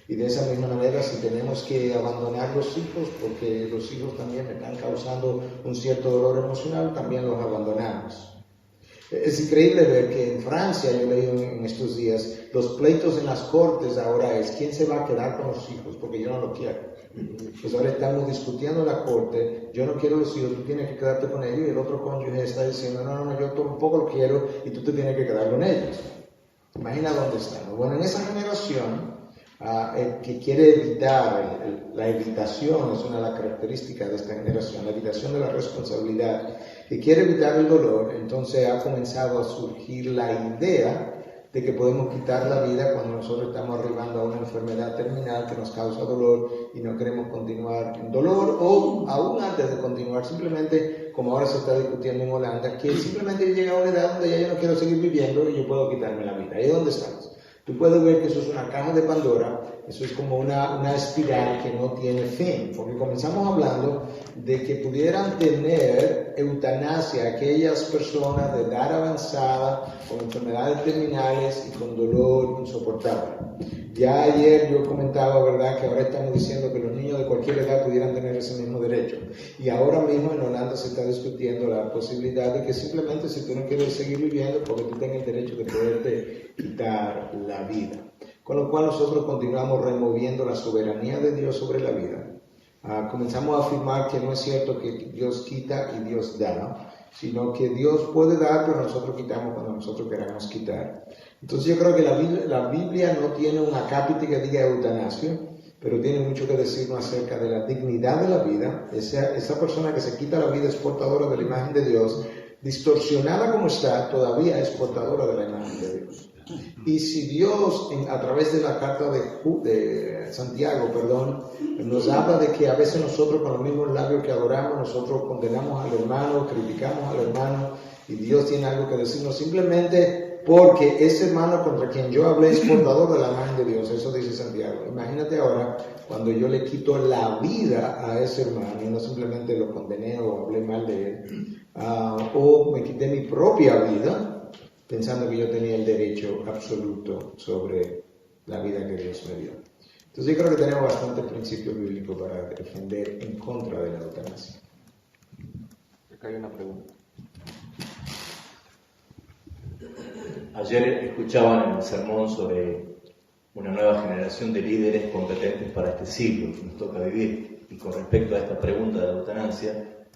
Y de esa misma manera, si tenemos que abandonar los hijos, porque los hijos también me están causando un cierto dolor emocional, también los abandonamos. Es increíble ver que en Francia, yo leí en estos días, los pleitos en las cortes ahora es quién se va a quedar con los hijos, porque yo no lo quiero. Pues ahora estamos discutiendo en la corte, yo no quiero los hijos, tú tienes que quedarte con ellos, y el otro cónyuge está diciendo, no, yo tampoco lo quiero, y tú te tienes que quedar con ellos. Imagina dónde estamos. Bueno, en esa generación, El que quiere evitar, la evitación es una de las características de esta generación, la evitación de la responsabilidad, que quiere evitar el dolor, entonces ha comenzado a surgir la idea de que podemos quitar la vida cuando nosotros estamos arribando a una enfermedad terminal que nos causa dolor y no queremos continuar en dolor, o aún antes de continuar, simplemente, como ahora se está discutiendo en Holanda, que simplemente llega a una edad donde ya yo no quiero seguir viviendo y yo puedo quitarme la vida. Ahí es donde estamos. Tú puedes ver que eso es una caja de Pandora, eso es como una espiral que no tiene fin, porque comenzamos hablando de que pudieran tener eutanasia aquellas personas de edad avanzada, con enfermedades terminales y con dolor insoportable. Ya ayer yo comentaba, ¿verdad?, que ahora estamos diciendo que los niños de cualquier edad pudieran tener ese mismo derecho. Y ahora mismo en Holanda se está discutiendo la posibilidad de que simplemente si tú no quieres seguir viviendo, porque tú tengas el derecho de poderte quitar la vida. Con lo cual nosotros continuamos removiendo la soberanía de Dios sobre la vida. Comenzamos a afirmar que no es cierto que Dios quita y Dios da, sino que Dios puede dar, pero nosotros quitamos cuando nosotros queramos quitar. Entonces yo creo que la Biblia no tiene un acápite que diga eutanasia, pero tiene mucho que decirnos acerca de la dignidad de la vida. Esa persona que se quita la vida es portadora de la imagen de Dios, distorsionada como está, todavía es portadora de la imagen de Dios. Y si Dios, a través de la carta de Santiago, nos habla de que a veces nosotros con los mismos labios que adoramos, nosotros condenamos al hermano, criticamos al hermano, y Dios tiene algo que decirnos simplemente porque ese hermano contra quien yo hablé es portador de la imagen de Dios. Eso dice Santiago. Imagínate ahora cuando yo le quito la vida a ese hermano y no simplemente lo condené o hablé mal de él, o me quité mi propia vida pensando que yo tenía el derecho absoluto sobre la vida que Dios me dio. Entonces yo creo que tenemos bastantes principios bíblicos para defender en contra de la eutanasia. Acá hay una pregunta. Ayer escuchaban en el sermón sobre una nueva generación de líderes competentes para este siglo que nos toca vivir. Y con respecto a esta pregunta de la eutanasia,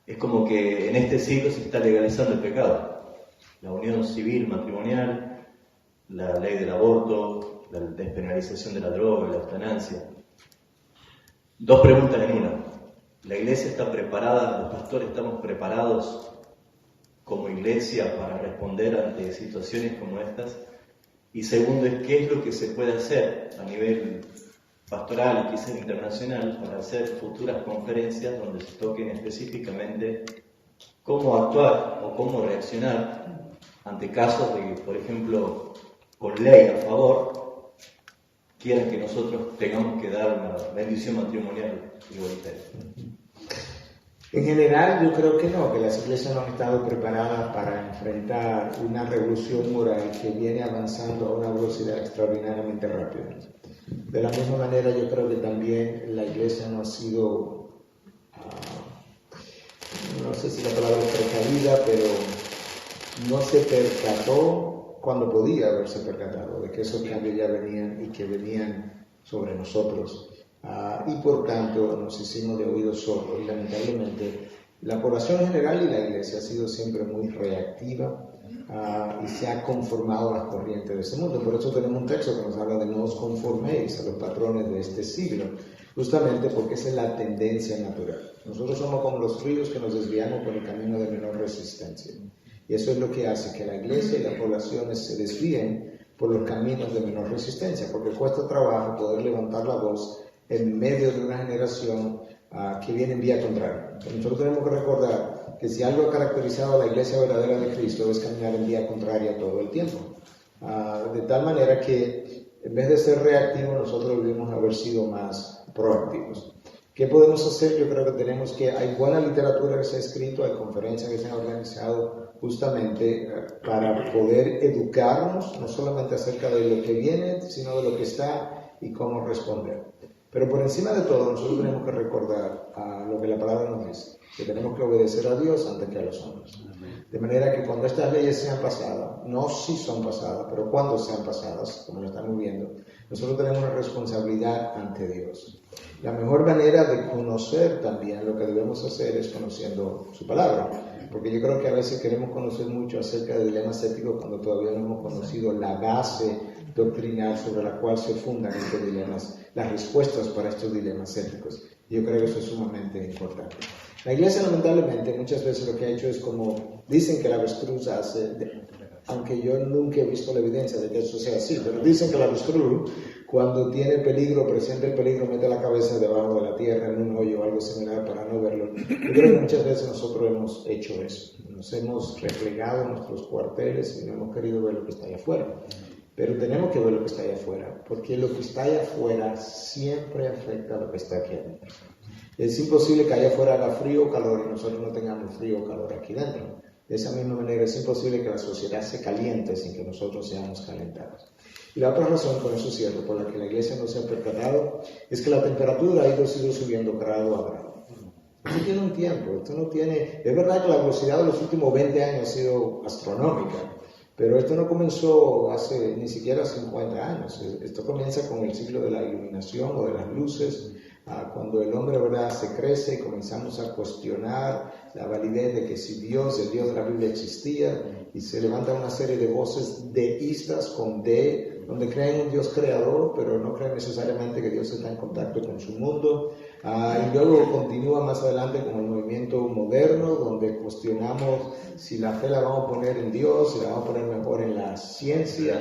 es como que en este siglo se está legalizando el pecado. La unión civil matrimonial, la ley del aborto, la despenalización de la droga, la eutanasia. Dos preguntas en una. ¿La iglesia está preparada, los pastores estamos preparados como iglesia para responder ante situaciones como estas? Y segundo es, ¿qué es lo que se puede hacer a nivel pastoral y quizás internacional para hacer futuras conferencias donde se toquen específicamente cómo actuar o cómo reaccionar ante casos de que, por ejemplo, con ley a favor, quieran que nosotros tengamos que dar una bendición matrimonial igualitaria? En general, yo creo que no, que las iglesias no han estado preparadas para enfrentar una revolución moral que viene avanzando a una velocidad extraordinariamente rápida. De la misma manera, yo creo que también la iglesia no ha sido, no sé si la palabra es precavida, pero no se percató cuando podía haberse percatado de que esos cambios ya venían y que venían sobre nosotros. Y por tanto nos hicimos de oídos sordos y lamentablemente la población en general y la iglesia ha sido siempre muy reactiva y se ha conformado a las corrientes de este mundo. Por eso tenemos un texto que nos habla de no os conforméis a los patrones de este siglo, justamente porque esa es la tendencia natural. Nosotros somos como los ríos que nos desviamos por el camino de menor resistencia. Y eso es lo que hace que la iglesia y las poblaciones se desvíen por los caminos de menor resistencia, porque cuesta trabajo poder levantar la voz en medio de una generación que viene en vía contraria. Pero nosotros tenemos que recordar que si algo ha caracterizado a la iglesia verdadera de Cristo es caminar en vía contraria todo el tiempo. De tal manera que en vez de ser reactivos, nosotros debemos haber sido más proactivos. ¿Qué podemos hacer? Yo creo que hay buena literatura que se ha escrito, hay conferencias que se han organizado justamente para poder educarnos, no solamente acerca de lo que viene, sino de lo que está y cómo responder. Pero por encima de todo, nosotros tenemos que recordar lo que la palabra nos dice, que tenemos que obedecer a Dios antes que a los hombres. De manera que cuando estas leyes sean pasadas, no si son pasadas, pero cuando sean pasadas, como lo estamos viendo, nosotros tenemos una responsabilidad ante Dios. La mejor manera de conocer también lo que debemos hacer es conociendo su palabra, porque yo creo que a veces queremos conocer mucho acerca de dilemas éticos cuando todavía no hemos conocido la base doctrinal sobre la cual se fundan estos dilemas, las respuestas para estos dilemas éticos. Yo creo que eso es sumamente importante. La iglesia lamentablemente muchas veces lo que ha hecho es como, dicen que la avestruz hace, aunque yo nunca he visto la evidencia de que eso sea así, pero dicen que la avestruz cuando tiene peligro, presiente el peligro, mete la cabeza debajo de la tierra en un hoyo o algo similar para no verlo. Yo creo que muchas veces nosotros hemos hecho eso, nos hemos replegado en nuestros cuarteles y no hemos querido ver lo que está allá afuera. Pero tenemos que ver lo que está allá afuera, porque lo que está allá afuera siempre afecta a lo que está aquí adentro. Es imposible que allá afuera haga frío o calor y nosotros no tengamos frío o calor aquí dentro. De esa misma manera es imposible que la sociedad se caliente sin que nosotros seamos calentados. Y la otra razón, con eso cierro, por la que la iglesia no se ha percatado, es que la temperatura ha ido subiendo grado a grado. Esto tiene un tiempo, esto no tiene... Es verdad que la velocidad de los últimos 20 años ha sido astronómica, pero esto no comenzó hace ni siquiera 50 años. Esto comienza con el siglo de la iluminación o de las luces, cuando el hombre, ¿verdad?, se crece y comenzamos a cuestionar la validez de que si Dios, el Dios de la Biblia, existía, y se levanta una serie de voces deístas con D, donde creen un Dios creador, pero no creen necesariamente que Dios está en contacto con su mundo. Y luego continúa más adelante con el movimiento moderno, donde cuestionamos si la fe la vamos a poner en Dios, si la vamos a poner mejor en la ciencia.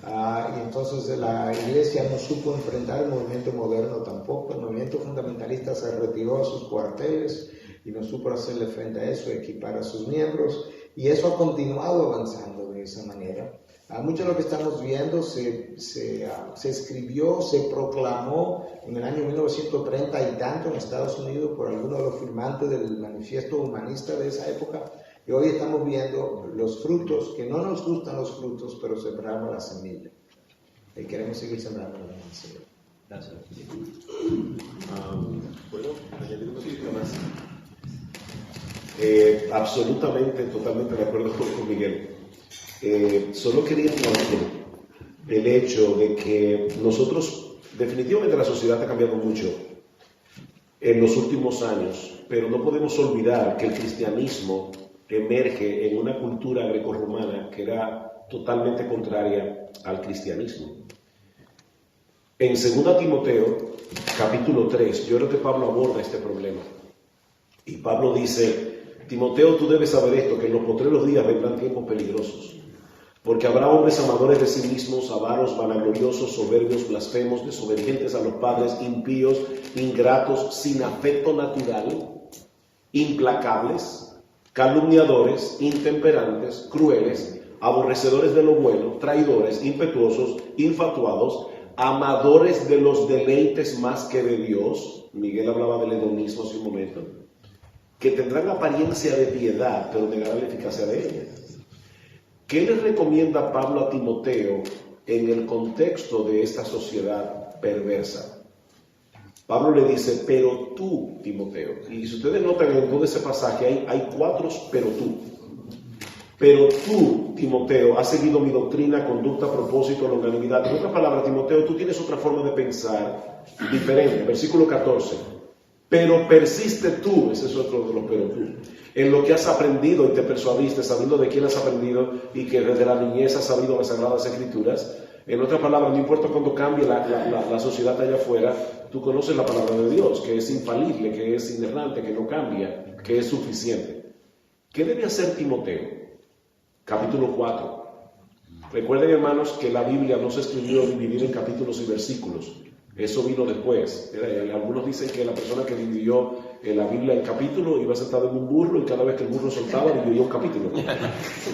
Y entonces la iglesia no supo enfrentar el movimiento moderno tampoco. El movimiento fundamentalista se retiró a sus cuarteles y no supo hacerle frente a eso, equipar a sus miembros. Y eso ha continuado avanzando de esa manera. Mucho de lo que estamos viendo se escribió, se proclamó en el año 1930 y tanto en Estados Unidos por algunos de los firmantes del manifiesto humanista de esa época. Y hoy estamos viendo los frutos, que no nos gustan los frutos, pero sembramos la semilla. Y queremos seguir sembrando la semilla. Gracias. Bueno, añadir una cosita más. Absolutamente, totalmente de acuerdo con Miguel. Solo quería añadir el hecho de que nosotros, definitivamente la sociedad ha cambiado mucho en los últimos años, pero no podemos olvidar que el cristianismo emerge en una cultura grecorromana que era totalmente contraria al cristianismo. En 2 Timoteo, capítulo 3, yo creo que Pablo aborda este problema. Y Pablo dice, Timoteo, tú debes saber esto, que en los postreros días vendrán tiempos peligrosos, porque habrá hombres amadores de sí mismos, avaros, vanagloriosos, soberbios, blasfemos, desobedientes a los padres, impíos, ingratos, sin afecto natural, implacables, calumniadores, intemperantes, crueles, aborrecedores de lo bueno, traidores, impetuosos, infatuados, amadores de los deleites más que de Dios. Miguel hablaba del hedonismo hace un momento. Que tendrán apariencia de piedad, pero negarán la eficacia de ella. ¿Qué le recomienda Pablo a Timoteo en el contexto de esta sociedad perversa? Pablo le dice, pero tú, Timoteo, y si ustedes notan en todo ese pasaje hay 4 pero tú. Pero tú, Timoteo, has seguido mi doctrina, conducta, propósito, longanimidad. En otras palabras, Timoteo, tú tienes otra forma de pensar diferente. Versículo 14. Pero persiste tú, ese es otro de los pero tú, en lo que has aprendido y te persuadiste, sabiendo de quién has aprendido y que desde la niñez has sabido las Sagradas Escrituras. En otras palabras, no importa cuando cambie la sociedad allá afuera, tú conoces la palabra de Dios, que es infalible, que es inerrante, que no cambia, que es suficiente. ¿Qué debe hacer Timoteo? Capítulo 4. Recuerden, hermanos, que la Biblia no se escribió dividida en capítulos y versículos. Eso vino después. Algunos dicen que la persona que dividió la Biblia en capítulo iba sentado en un burro y cada vez que el burro soltaba dividía un capítulo.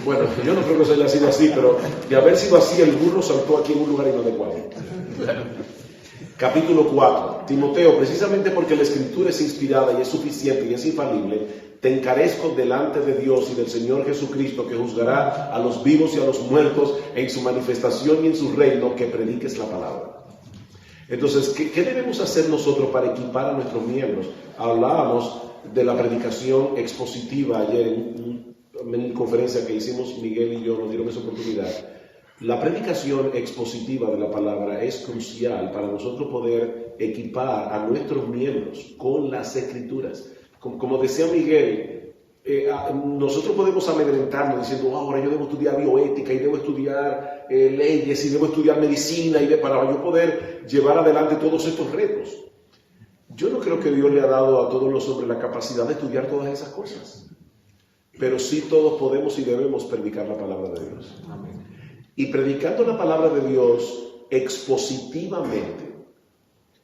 Bueno, yo no creo que eso haya sido así, pero de haber sido así, el burro saltó aquí en un lugar inadecuado. Capítulo 4. Timoteo, precisamente porque la Escritura es inspirada y es suficiente y es infalible, te encarezco delante de Dios y del Señor Jesucristo, que juzgará a los vivos y a los muertos en su manifestación y en su reino, que prediques la palabra. Entonces, ¿qué debemos hacer nosotros para equipar a nuestros miembros? Hablábamos de la predicación expositiva ayer en una conferencia que hicimos, Miguel y yo nos dieron esa oportunidad. La predicación expositiva de la palabra es crucial para nosotros poder equipar a nuestros miembros con las Escrituras. Como decía Miguel, nosotros podemos amedrentarnos diciendo, ahora yo debo estudiar bioética y debo estudiar leyes y debo estudiar medicina para yo poder llevar adelante todos estos retos. Yo no creo que Dios le ha dado a todos los hombres la capacidad de estudiar todas esas cosas, pero sí todos podemos y debemos predicar la palabra de Dios. Amén. Y predicando la palabra de Dios expositivamente,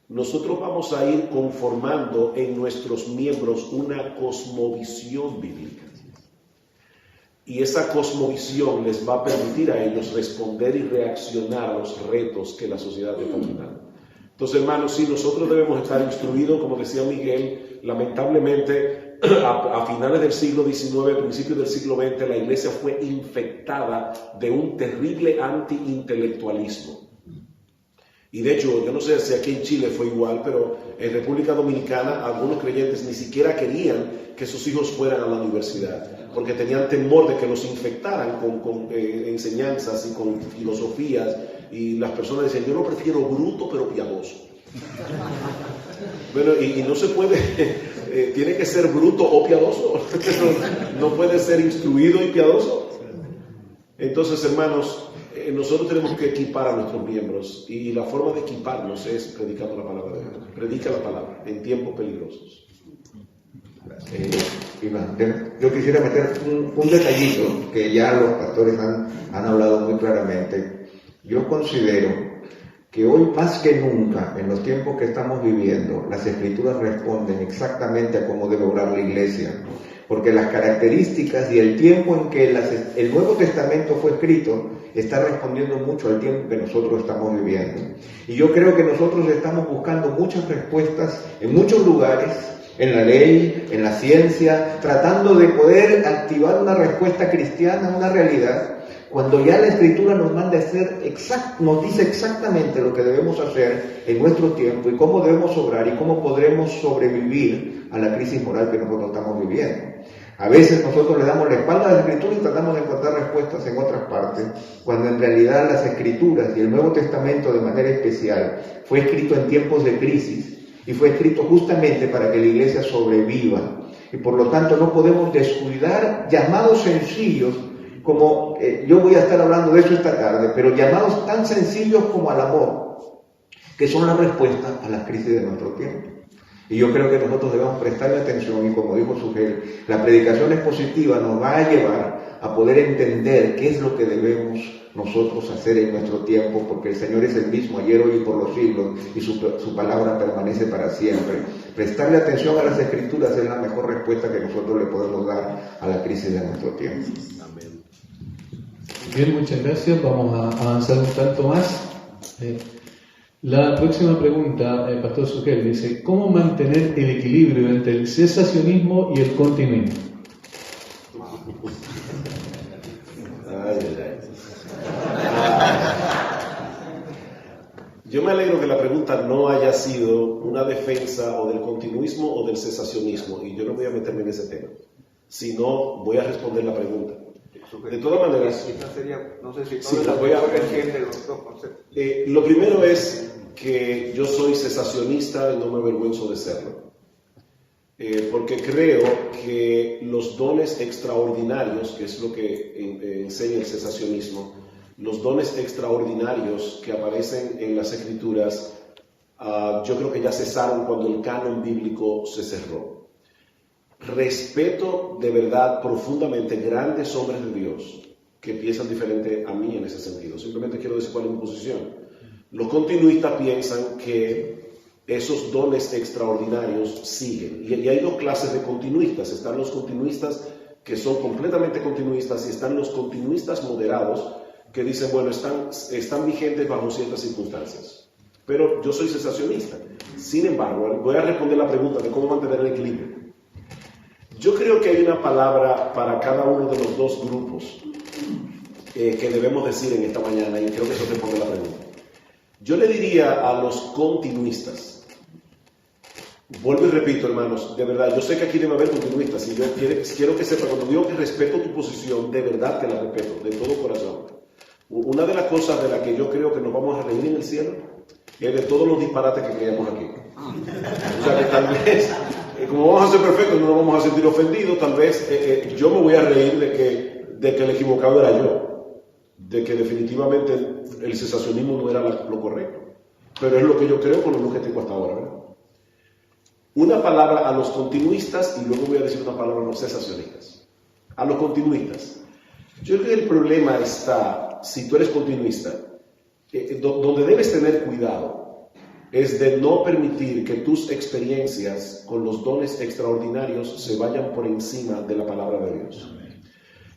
nosotros vamos a ir conformando en nuestros miembros una cosmovisión bíblica. Y esa cosmovisión les va a permitir a ellos responder y reaccionar a los retos que la sociedad está dando. Entonces, hermanos, sí, nosotros debemos estar instruidos, como decía Miguel, lamentablemente, a finales del siglo XIX, principios del siglo XX, la iglesia fue infectada de un terrible anti-intelectualismo. Y de hecho, yo no sé si aquí en Chile fue igual, pero en República Dominicana algunos creyentes ni siquiera querían que sus hijos fueran a la universidad, porque tenían temor de que los infectaran con enseñanzas y con filosofías, y las personas decían, yo lo prefiero bruto pero piadoso. Bueno, y no se puede, tiene que ser bruto o piadoso, no puede ser instruido y piadoso. Entonces, hermanos, nosotros tenemos que equipar a nuestros miembros, y la forma de equiparnos es predicando la palabra de Dios. Predica la palabra en tiempos peligrosos. Iván, yo quisiera meter un detallito que ya los pastores han hablado muy claramente. Yo considero que hoy más que nunca, en los tiempos que estamos viviendo, las Escrituras responden exactamente a cómo debe obrar la iglesia, porque las características y el tiempo en que el Nuevo Testamento fue escrito está respondiendo mucho al tiempo que nosotros estamos viviendo. Y yo creo que nosotros estamos buscando muchas respuestas en muchos lugares, en la ley, en la ciencia, tratando de poder activar una respuesta cristiana a una realidad, cuando ya la Escritura nos manda a hacer nos dice exactamente lo que debemos hacer en nuestro tiempo y cómo debemos obrar y cómo podremos sobrevivir a la crisis moral que nosotros estamos viviendo. A veces nosotros le damos la espalda a la Escritura y tratamos de encontrar respuestas en otras partes, cuando en realidad las Escrituras y el Nuevo Testamento de manera especial fue escrito en tiempos de crisis y fue escrito justamente para que la iglesia sobreviva. Y por lo tanto no podemos descuidar llamados sencillos, como yo voy a estar hablando de eso esta tarde, pero llamados tan sencillos como al amor, que son la respuesta a las crisis de nuestro tiempo. Y yo creo que nosotros debemos prestarle atención, y como dijo Sugel, la predicación expositiva nos va a llevar a poder entender qué es lo que debemos nosotros hacer en nuestro tiempo, porque el Señor es el mismo ayer, hoy y por los siglos, y su palabra permanece para siempre. Prestarle atención a las Escrituras es la mejor respuesta que nosotros le podemos dar a la crisis de nuestro tiempo. Amén. Bien, muchas gracias. Vamos a avanzar un tanto más. La próxima pregunta, Pastor Sugel, dice, ¿cómo mantener el equilibrio entre el cesacionismo y el continuismo? Yo me alegro que la pregunta no haya sido una defensa o del continuismo o del cesacionismo, y yo no voy a meterme en ese tema, sino voy a responder la pregunta. De todas maneras, no sé si sí, lo primero es que yo soy cesacionista y no me avergüenzo de serlo, porque creo que los dones extraordinarios, que es lo que enseña el cesacionismo, los dones extraordinarios que aparecen en las Escrituras, yo creo que ya cesaron cuando el canon bíblico se cerró. Respeto de verdad profundamente grandes hombres de Dios que piensan diferente a mí en ese sentido. Simplemente quiero decir cuál es mi posición. Los continuistas piensan que esos dones extraordinarios siguen. Y hay dos clases de continuistas. Están los continuistas que son completamente continuistas y están los continuistas moderados que dicen, bueno, están vigentes bajo ciertas circunstancias. Pero yo soy cesacionista. Sin embargo, voy a responder la pregunta de cómo mantener el equilibrio. Yo creo que hay una palabra para cada uno de los dos grupos que debemos decir en esta mañana, y creo que eso responde la pregunta. Yo le diría a los continuistas, vuelvo y repito, hermanos, de verdad, yo sé que aquí debe haber continuistas, y yo quiero que sepa, cuando digo que respeto tu posición, de verdad que la respeto, de todo corazón. Una de las cosas de las que yo creo que nos vamos a reír en el cielo es de todos los disparates que creamos aquí. O sea que tal vez, como vamos a ser perfectos, no nos vamos a sentir ofendidos, tal vez yo me voy a reír de que el equivocado era yo, de que definitivamente el cesacionismo no era lo correcto. Pero es lo que yo creo con lo que tengo hasta ahora, ¿verdad? Una palabra a los continuistas y luego voy a decir una palabra a los cesacionistas. A los continuistas. Yo creo que el problema está, si tú eres continuista, donde debes tener cuidado es de no permitir que tus experiencias con los dones extraordinarios se vayan por encima de la palabra de Dios.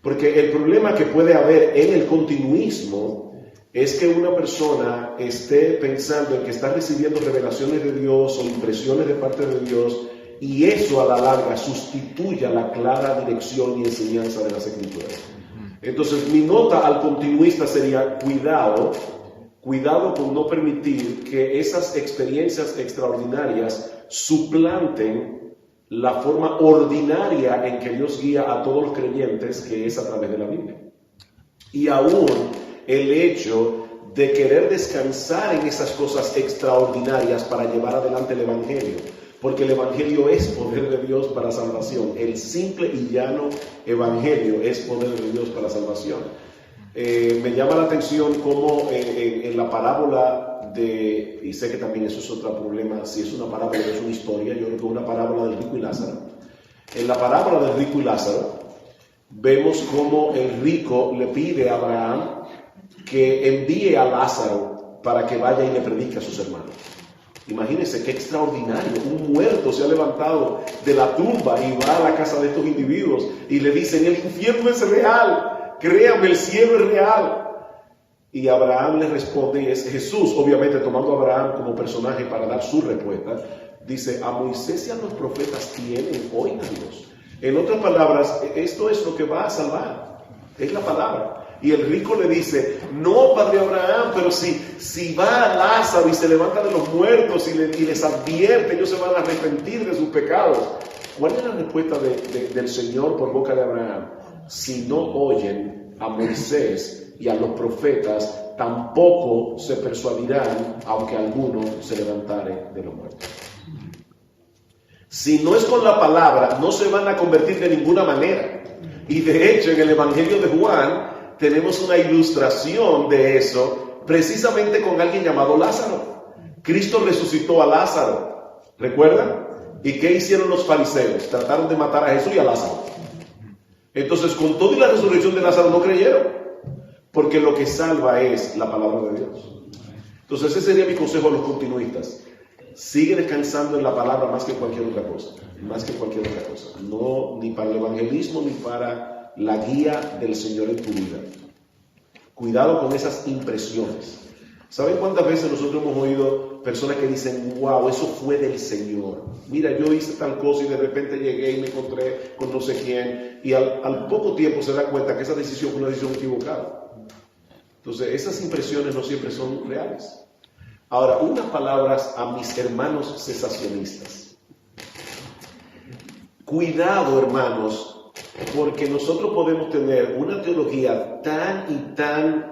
Porque el problema que puede haber en el continuismo es que una persona esté pensando en que está recibiendo revelaciones de Dios o impresiones de parte de Dios y eso a la larga sustituya la clara dirección y enseñanza de las Escrituras. Entonces mi nota al continuista sería cuidado con no permitir que esas experiencias extraordinarias suplanten la forma ordinaria en que Dios guía a todos los creyentes, que es a través de la Biblia. Y aún el hecho de querer descansar en esas cosas extraordinarias para llevar adelante el Evangelio, porque el Evangelio es poder de Dios para salvación. El simple y llano Evangelio es poder de Dios para salvación. Me llama la atención cómo en la parábola de, y sé que también eso es otro problema, si es una parábola o es una historia, yo creo que es una parábola del rico y Lázaro. En la parábola del rico y Lázaro, vemos cómo el rico le pide a Abraham que envíe a Lázaro para que vaya y le predique a sus hermanos. Imagínense qué extraordinario, un muerto se ha levantado de la tumba y va a la casa de estos individuos y le dicen, el infierno es real, créame, el cielo es real. Y Abraham le responde, y es Jesús, obviamente tomando a Abraham como personaje para dar su respuesta, dice, a Moisés y a los profetas tienen, oigan Dios. En otras palabras, esto es lo que va a salvar, es la palabra. Y el rico le dice, no, padre Abraham, pero si va a Lázaro y se levanta de los muertos y les advierte, ellos se van a arrepentir de sus pecados. ¿Cuál es la respuesta del Señor por boca de Abraham? Si no oyen a Moisés y a los profetas, tampoco se persuadirán, aunque alguno se levantare de los muertos. Si no es con la palabra, no se van a convertir de ninguna manera. Y de hecho, en el Evangelio de Juan, tenemos una ilustración de eso, precisamente con alguien llamado Lázaro. Cristo resucitó a Lázaro, ¿recuerdan? ¿Y qué hicieron los fariseos? Trataron de matar a Jesús y a Lázaro. Entonces, con todo y la resurrección de Lázaro no creyeron, porque lo que salva es la palabra de Dios. Entonces, ese sería mi consejo a los continuistas. Sigue descansando en la palabra más que cualquier otra cosa, más que cualquier otra cosa. No, ni para el evangelismo, ni para la guía del Señor en tu vida. Cuidado con esas impresiones. ¿Saben cuántas veces nosotros hemos oído personas que dicen, wow, eso fue del Señor? Mira, yo hice tal cosa y de repente llegué y me encontré con no sé quién. Y al poco tiempo se da cuenta que esa decisión fue una decisión equivocada. Entonces, esas impresiones no siempre son reales. Ahora, unas palabras a mis hermanos cesacionistas. Cuidado, hermanos, porque nosotros podemos tener una teología tan y tan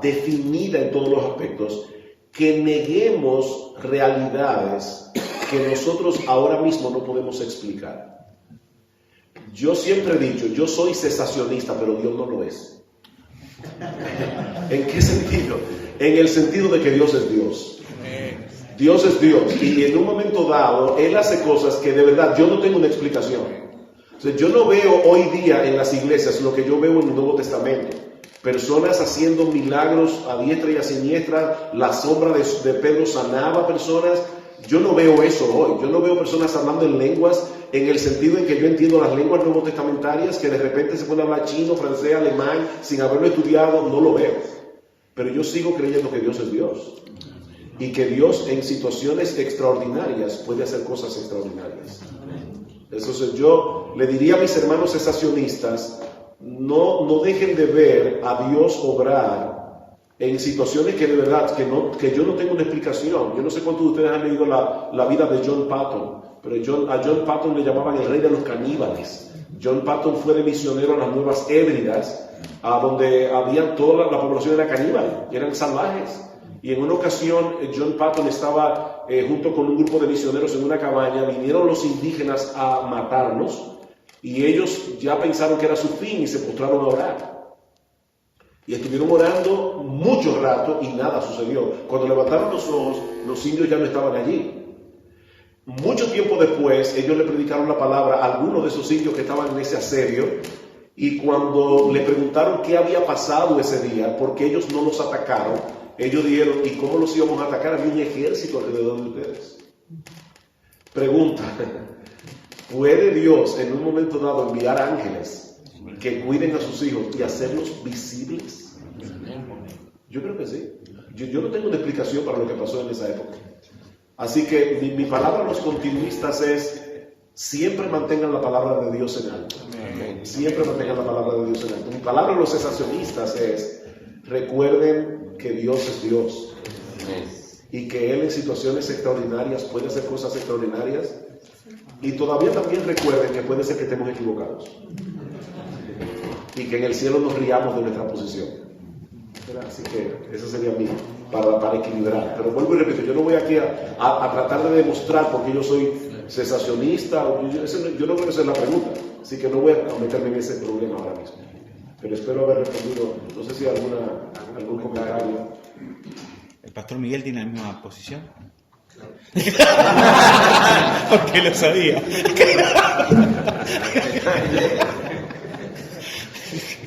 definida en todos los aspectos que neguemos realidades que nosotros ahora mismo no podemos explicar. Yo siempre he dicho, yo soy cesacionista, pero Dios no lo es. ¿En qué sentido? En el sentido de que Dios es Dios. Dios es Dios y en un momento dado Él hace cosas que de verdad yo no tengo una explicación. O sea, yo no veo hoy día en las iglesias lo que yo veo en el Nuevo Testamento. Personas haciendo milagros a diestra y a siniestra, la sombra de Pedro sanaba personas. Yo no veo eso hoy. Yo no veo personas hablando en lenguas en el sentido en que yo entiendo las lenguas nuevotestamentarias, que de repente se puede hablar chino, francés, alemán, sin haberlo estudiado, no lo veo. Pero yo sigo creyendo que Dios es Dios. Y que Dios en situaciones extraordinarias puede hacer cosas extraordinarias. Entonces yo le diría a mis hermanos cesacionistas, no dejen de ver a Dios obrar en situaciones que de verdad, que yo no tengo una explicación. Yo no sé cuántos de ustedes han leído la vida de John Patton, pero a John Patton le llamaban el rey de los caníbales. John Patton fue de misionero a las Nuevas Hébridas, a donde había toda la población era caníbal, eran salvajes. Y en una ocasión John Patton estaba junto con un grupo de misioneros en una cabaña, vinieron los indígenas a matarlos y ellos ya pensaron que era su fin y se postraron a orar. Y estuvieron orando mucho rato y nada sucedió. Cuando levantaron los ojos, los indios ya no estaban allí. Mucho tiempo después, ellos le predicaron la palabra a algunos de esos indios que estaban en ese asedio, y cuando le preguntaron qué había pasado ese día, porque ellos no los atacaron, ellos dijeron, ¿y cómo los íbamos a atacar? Había un ejército alrededor de ustedes. Pregunta, ¿puede Dios en un momento dado enviar ángeles que cuiden a sus hijos y hacerlos visibles? Yo creo que sí. Yo no tengo una explicación para lo que pasó en esa época. Así que mi palabra a los continuistas es, siempre mantengan la palabra de Dios en alto. Siempre mantengan la palabra de Dios en alto. Mi palabra a los cesacionistas es, recuerden que Dios es Dios. Y que Él en situaciones extraordinarias puede hacer cosas extraordinarias. Y todavía también recuerden que puede ser que estemos equivocados. Y que en el cielo nos riamos de nuestra posición. Así que eso sería mío, para equilibrar. Pero vuelvo y repito, yo no voy aquí a tratar de demostrar porque yo soy cesacionista. Yo no creo que esa es la pregunta. Así que no voy a meterme en ese problema ahora mismo. Pero espero haber respondido. No sé si hay algún comentario. ¿El pastor Miguel tiene la misma posición? Porque lo sabía.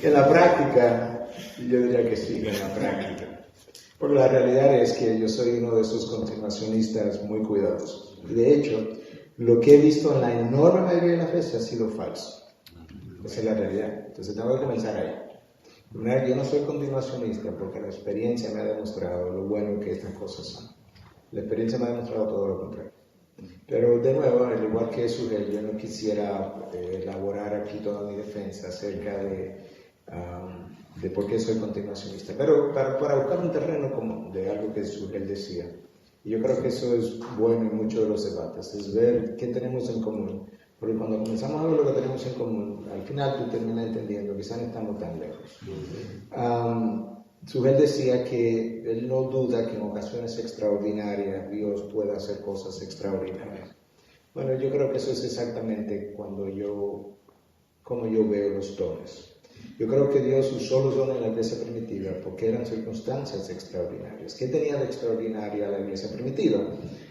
En la práctica, yo diría que sí, en la práctica. Porque la realidad es que yo soy uno de esos continuacionistas muy cuidadosos. De hecho, lo que he visto en la enorme mayoría de las veces ha sido falso. Esa es la realidad. Entonces tengo que comenzar ahí. Primero, yo no soy continuacionista porque la experiencia me ha demostrado lo bueno que estas cosas son. La experiencia me ha demostrado todo lo contrario. Pero de nuevo, al igual que Sugel, yo no quisiera elaborar aquí toda mi defensa acerca de por qué soy continuacionista. Pero para buscar un terreno común de algo que Sugel decía, y yo creo que eso es bueno en muchos de los debates, es ver qué tenemos en común. Porque cuando comenzamos a ver lo que tenemos en común, al final tú terminas entendiendo, quizás no estamos tan lejos. Sugel decía que él no duda que en ocasiones extraordinarias Dios pueda hacer cosas extraordinarias. Bueno, yo creo que eso es exactamente como yo veo los dones. Yo creo que Dios usó los dones en la iglesia primitiva porque eran circunstancias extraordinarias. ¿Qué tenía de extraordinaria la iglesia primitiva?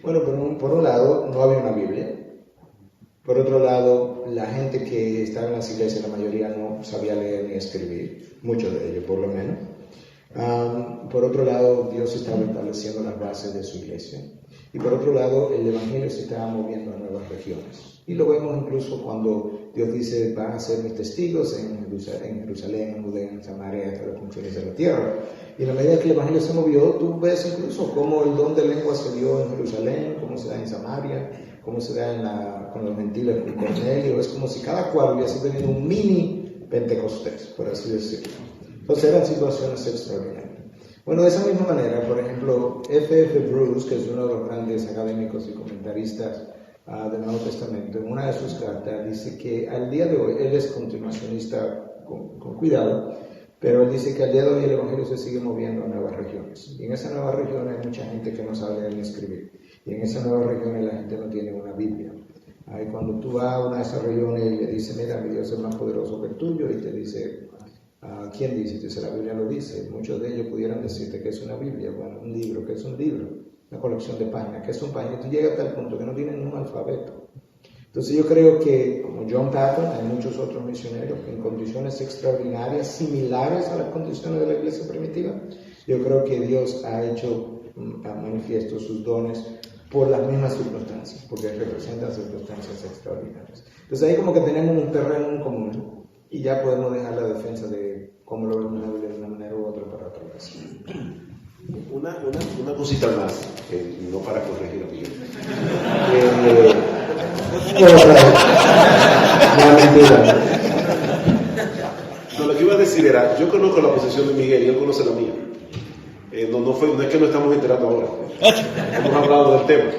Bueno, por un lado, no había una Biblia. Por otro lado, la gente que estaba en las iglesias, la mayoría no sabía leer ni escribir, muchos de ellos por lo menos. Por otro lado, Dios estaba estableciendo las bases de su iglesia. Y por otro lado, el evangelio se estaba moviendo a nuevas regiones. Y lo vemos incluso cuando Dios dice, van a ser mis testigos en Jerusalén, en Judea, en Samaria, hasta las confines de la tierra. Y en la medida que el evangelio se movió, tú ves incluso cómo el don de lengua se dio en Jerusalén, cómo se da en Samaria, cómo se da con los gentiles, con Cornelio. Es como si cada cual hubiese tenido un mini Pentecostés, por así decirlo. Entonces eran situaciones extraordinarias. Bueno, de esa misma manera, por ejemplo, F.F. Bruce, que es uno de los grandes académicos y comentaristas del Nuevo Testamento, en una de sus cartas dice que al día de hoy, él es continuacionista con cuidado, pero él dice que al día de hoy el Evangelio se sigue moviendo a nuevas regiones. Y en esas nuevas regiones hay mucha gente que no sabe leer ni escribir. Y en esas nuevas regiones la gente no tiene una Biblia. Ahí cuando tú vas a una de esas regiones y le dices, mira, mi Dios es más poderoso que el tuyo, y te dice, ¿quién dice? Dice, la Biblia lo dice. Muchos de ellos pudieran decirte que es una Biblia, bueno, un libro, que es un libro, una colección de páginas, que es un página. Tú llegas hasta el punto que no tienen un alfabeto. Entonces yo creo que, como John Patton, hay muchos otros misioneros que en condiciones extraordinarias, similares a las condiciones de la iglesia primitiva, yo creo que Dios ha hecho manifiesto sus dones por las mismas circunstancias, porque representan circunstancias extraordinarias. Entonces ahí como que tenemos un terreno en común y ya podemos dejar la defensa de cómo lo vemos en la Biblia de una manera u otra para otra ocasión. Una cosita más, no para corregir a Miguel. No, lo que iba a decir era, yo conozco la posición de Miguel y él conoce la mía. No es que nos estamos enterando ahora. Hemos hablado del tema.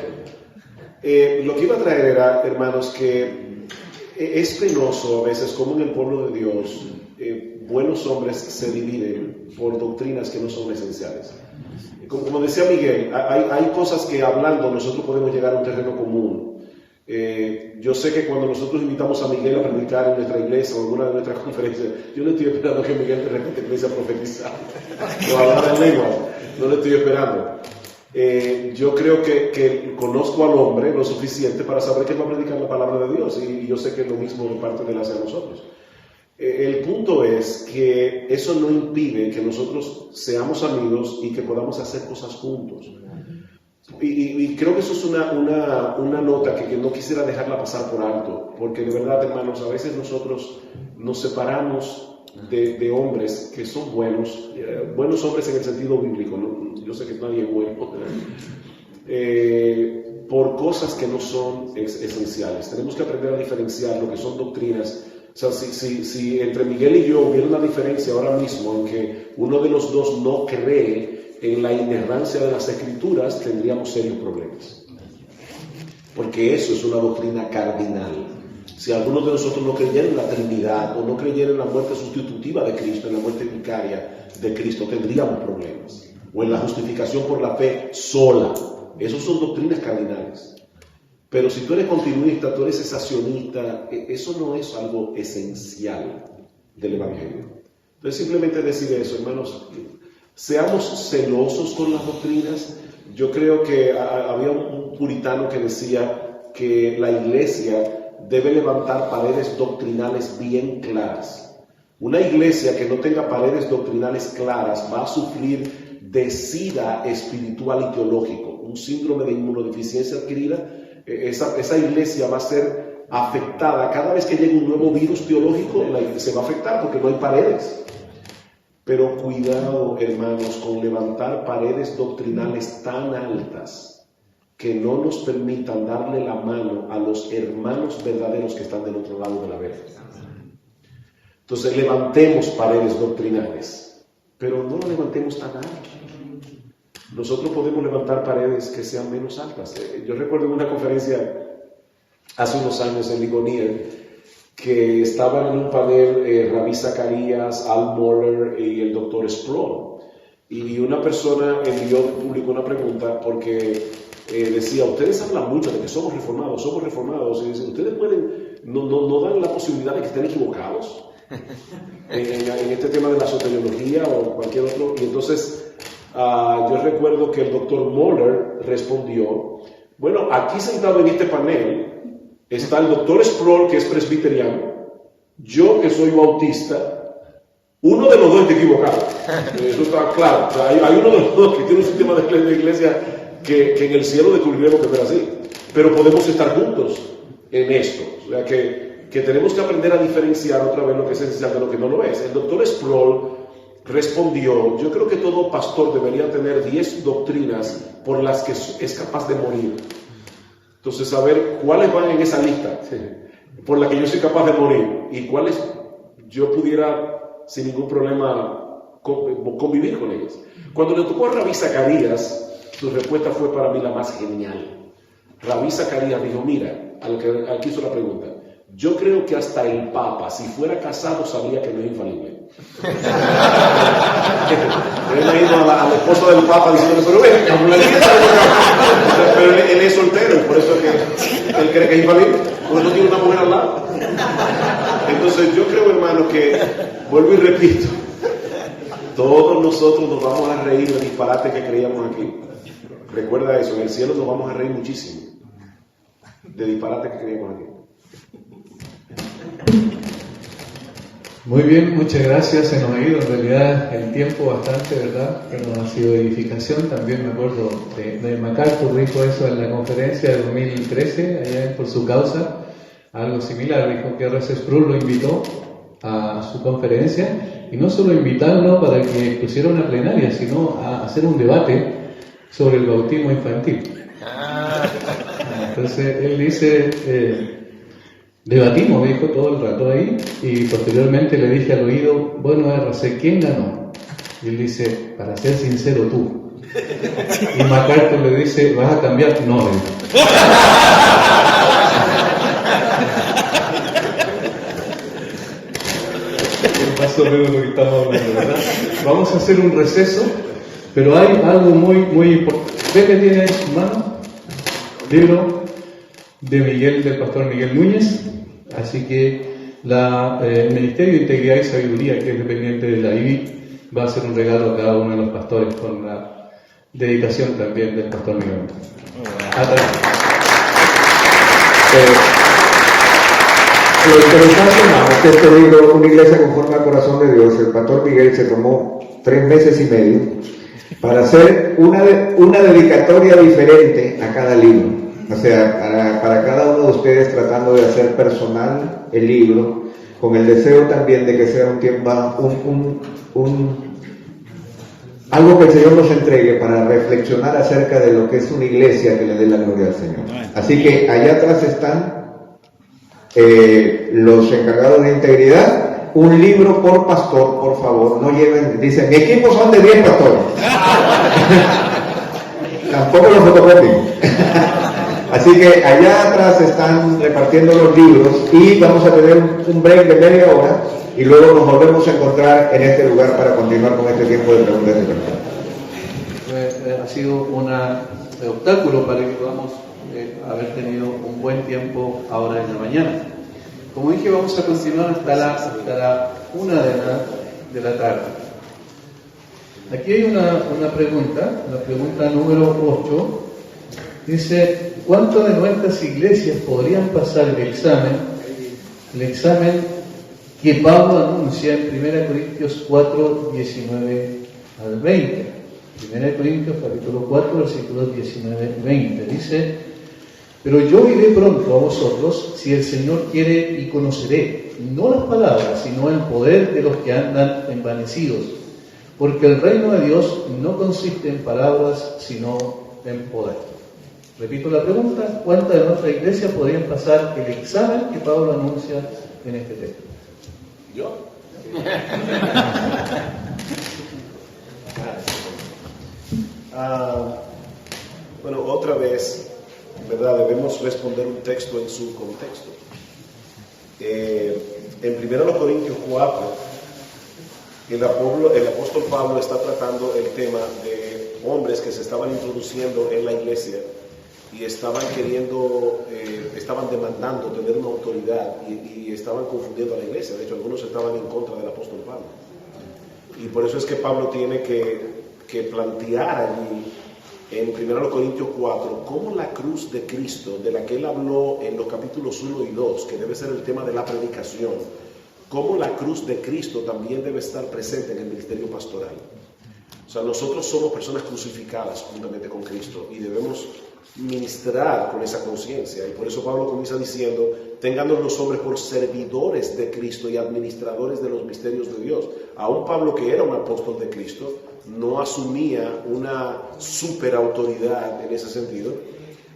Lo que iba a traer era, hermanos, que Es penoso a veces como en el pueblo de Dios buenos hombres se dividen por doctrinas que no son esenciales. Como decía Miguel, hay cosas que hablando nosotros podemos llegar a un terreno común. Yo sé que cuando nosotros invitamos a Miguel a predicar en nuestra iglesia o en alguna de nuestras conferencias, yo no estoy esperando que Miguel de repente empiece a profetizar o a hablar en lenguas, no lo estoy esperando. Yo creo que conozco al hombre lo suficiente para saber que va a predicar la palabra de Dios, y yo sé que es lo mismo de parte de él hacia nosotros. El punto es que eso no impide que nosotros seamos amigos y que podamos hacer cosas juntos. Y creo que eso es una nota que no quisiera dejarla pasar por alto, porque de verdad, hermanos, a veces nosotros nos separamos de hombres que son buenos hombres en el sentido bíblico, ¿no? Yo sé que nadie es bueno, por cosas que no son esenciales. Tenemos que aprender a diferenciar lo que son doctrinas. O sea, si entre Miguel y yo hubiera una diferencia ahora mismo en que uno de los dos no cree en la inerrancia de las Escrituras, tendríamos serios problemas. Porque eso es una doctrina cardinal. Si alguno de nosotros no creyera en la Trinidad o no creyera en la muerte sustitutiva de Cristo, en la muerte vicaria de Cristo, tendríamos problemas. O en la justificación por la fe sola. Esas son doctrinas cardinales. Pero si tú eres continuista, tú eres cesacionista, eso no es algo esencial del Evangelio. Entonces simplemente decir eso, hermanos, seamos celosos con las doctrinas. Yo creo que había un puritano que decía que la iglesia debe levantar paredes doctrinales bien claras. Una iglesia que no tenga paredes doctrinales claras va a sufrir de sida espiritual y teológico, un síndrome de inmunodeficiencia adquirida. Esa iglesia va a ser afectada. Cada vez que llegue un nuevo virus teológico, se va a afectar porque no hay paredes. Pero cuidado, hermanos, con levantar paredes doctrinales tan altas que no nos permitan darle la mano a los hermanos verdaderos que están del otro lado de la verja. Entonces levantemos paredes doctrinales, pero no lo levantemos tan alto. Nosotros podemos levantar paredes que sean menos altas. Yo recuerdo en una conferencia hace unos años en Ligonier que estaban en un panel Rabí Zacarías, Al Mohler y el Dr. Sproul. Y una persona publicó una pregunta porque decía, ustedes hablan mucho de que somos reformados, y dicen, ustedes no dan la posibilidad de que estén equivocados en este tema de la soteriología o cualquier otro. Y entonces yo recuerdo que el Dr. Mohler respondió, bueno, aquí sentado en este panel está el Dr. Sproul, que es presbiteriano, yo que soy bautista, uno de los dos está equivocado. Eso está claro. O sea, hay uno de los dos que tiene un sistema de iglesia que en el cielo descubriremos que no es así. Pero podemos estar juntos en esto. O sea, que tenemos que aprender a diferenciar otra vez lo que es esencial de lo que no lo es. El Dr. Sproul respondió, yo creo que todo pastor debería tener 10 doctrinas por las que es capaz de morir. Entonces, saber cuáles van en esa lista por la que yo soy capaz de morir y cuáles yo pudiera sin ningún problema convivir con ellas. Cuando le tocó a Rabí Zacarías, su respuesta fue para mí la más genial. Rabí Zacarías dijo, mira, al que hizo la pregunta, yo creo que hasta el Papa, si fuera casado, sabría que no es infalible. Yo me he ido a la esposa del Papa diciendo, pero él es soltero, por eso es que él cree que es infalible, porque no tiene una mujer al lado. Entonces yo creo, hermano, que, vuelvo y repito, todos nosotros nos vamos a reír del disparate que creíamos aquí. Recuerda eso, en el cielo nos vamos a reír muchísimo de disparate que creíamos aquí. Muy bien, muchas gracias. Se nos ha ido en realidad el tiempo bastante, ¿verdad? Que nos ha sido de edificación. También me acuerdo de MacArthur, dijo eso en la conferencia de 2013, allá por su causa, algo similar. Dijo que R.C. Sproul lo invitó a su conferencia, y no solo invitarlo para que pusiera una plenaria, sino a hacer un debate sobre el bautismo infantil. Entonces él dice... debatimos, dijo, todo el rato ahí, y posteriormente le dije al oído, bueno, RC, ¿quién ganó? Y él dice, para ser sincero, tú. Y MacArthur le dice, ¿vas a cambiar? No, más o menos lo que estamos hablando, ¿verdad? Vamos a hacer un receso, pero hay algo muy importante. ¿Ve que tiene en su mano? Libro del pastor Miguel Núñez. Así que el Ministerio de Integridad y Sabiduría, que es dependiente de la IBI, va a hacer un regalo a cada uno de los pastores con la dedicación también del pastor Miguel Núñez. Lo interesante, hermano, que este libro, Una iglesia conforme al corazón de Dios, el pastor Miguel se tomó 3 meses y medio para hacer una dedicatoria diferente a cada libro. O sea, para cada uno de ustedes, tratando de hacer personal el libro, con el deseo también de que sea un tiempo, algo que el Señor nos entregue para reflexionar acerca de lo que es una iglesia que le dé la gloria al Señor. Así que allá atrás están los encargados de integridad. Un libro por pastor, por favor, no lleven, dicen, mi equipo son de 10 pastores. Tampoco los fotocopien. Así que allá atrás están repartiendo los libros y vamos a tener un break de media hora y luego nos volvemos a encontrar en este lugar para continuar con este tiempo de preguntas y respuestas. Ha sido un obstáculo para que podamos haber tenido un buen tiempo ahora en la mañana. Como dije, vamos a continuar hasta la 1 de la tarde. Aquí hay una pregunta, la pregunta número 8. Dice, ¿cuántas de nuestras iglesias podrían pasar el examen que Pablo anuncia en 1 Corintios 4, 19 al 20? 1 Corintios capítulo 4, versículos 19 y 20. Dice, pero yo iré pronto a vosotros, si el Señor quiere, y conoceré, no las palabras, sino el poder de los que andan envanecidos. Porque el reino de Dios no consiste en palabras, sino en poder. Repito la pregunta, ¿cuántas de nuestra iglesia podrían pasar el examen que Pablo anuncia en este texto? ¿Yo? Bueno, otra vez, ¿verdad? Debemos responder un texto en su contexto. En 1 Corintios 4, el apóstol Pablo está tratando el tema de hombres que se estaban introduciendo en la iglesia y estaban demandando tener una autoridad y estaban confundiendo a la iglesia. De hecho, algunos estaban en contra del apóstol Pablo. Y por eso es que Pablo tiene que plantear allí en 1 Corintios 4 cómo la cruz de Cristo, de la que él habló en los capítulos 1 y 2, que debe ser el tema de la predicación, cómo la cruz de Cristo también debe estar presente en el ministerio pastoral. O sea, nosotros somos personas crucificadas juntamente con Cristo y debemos ministrar con esa conciencia. Y por eso Pablo comienza diciendo, tengamos los hombres por servidores de Cristo y administradores de los misterios de Dios. Aún Pablo, que era un apóstol de Cristo, no asumía una superautoridad en ese sentido.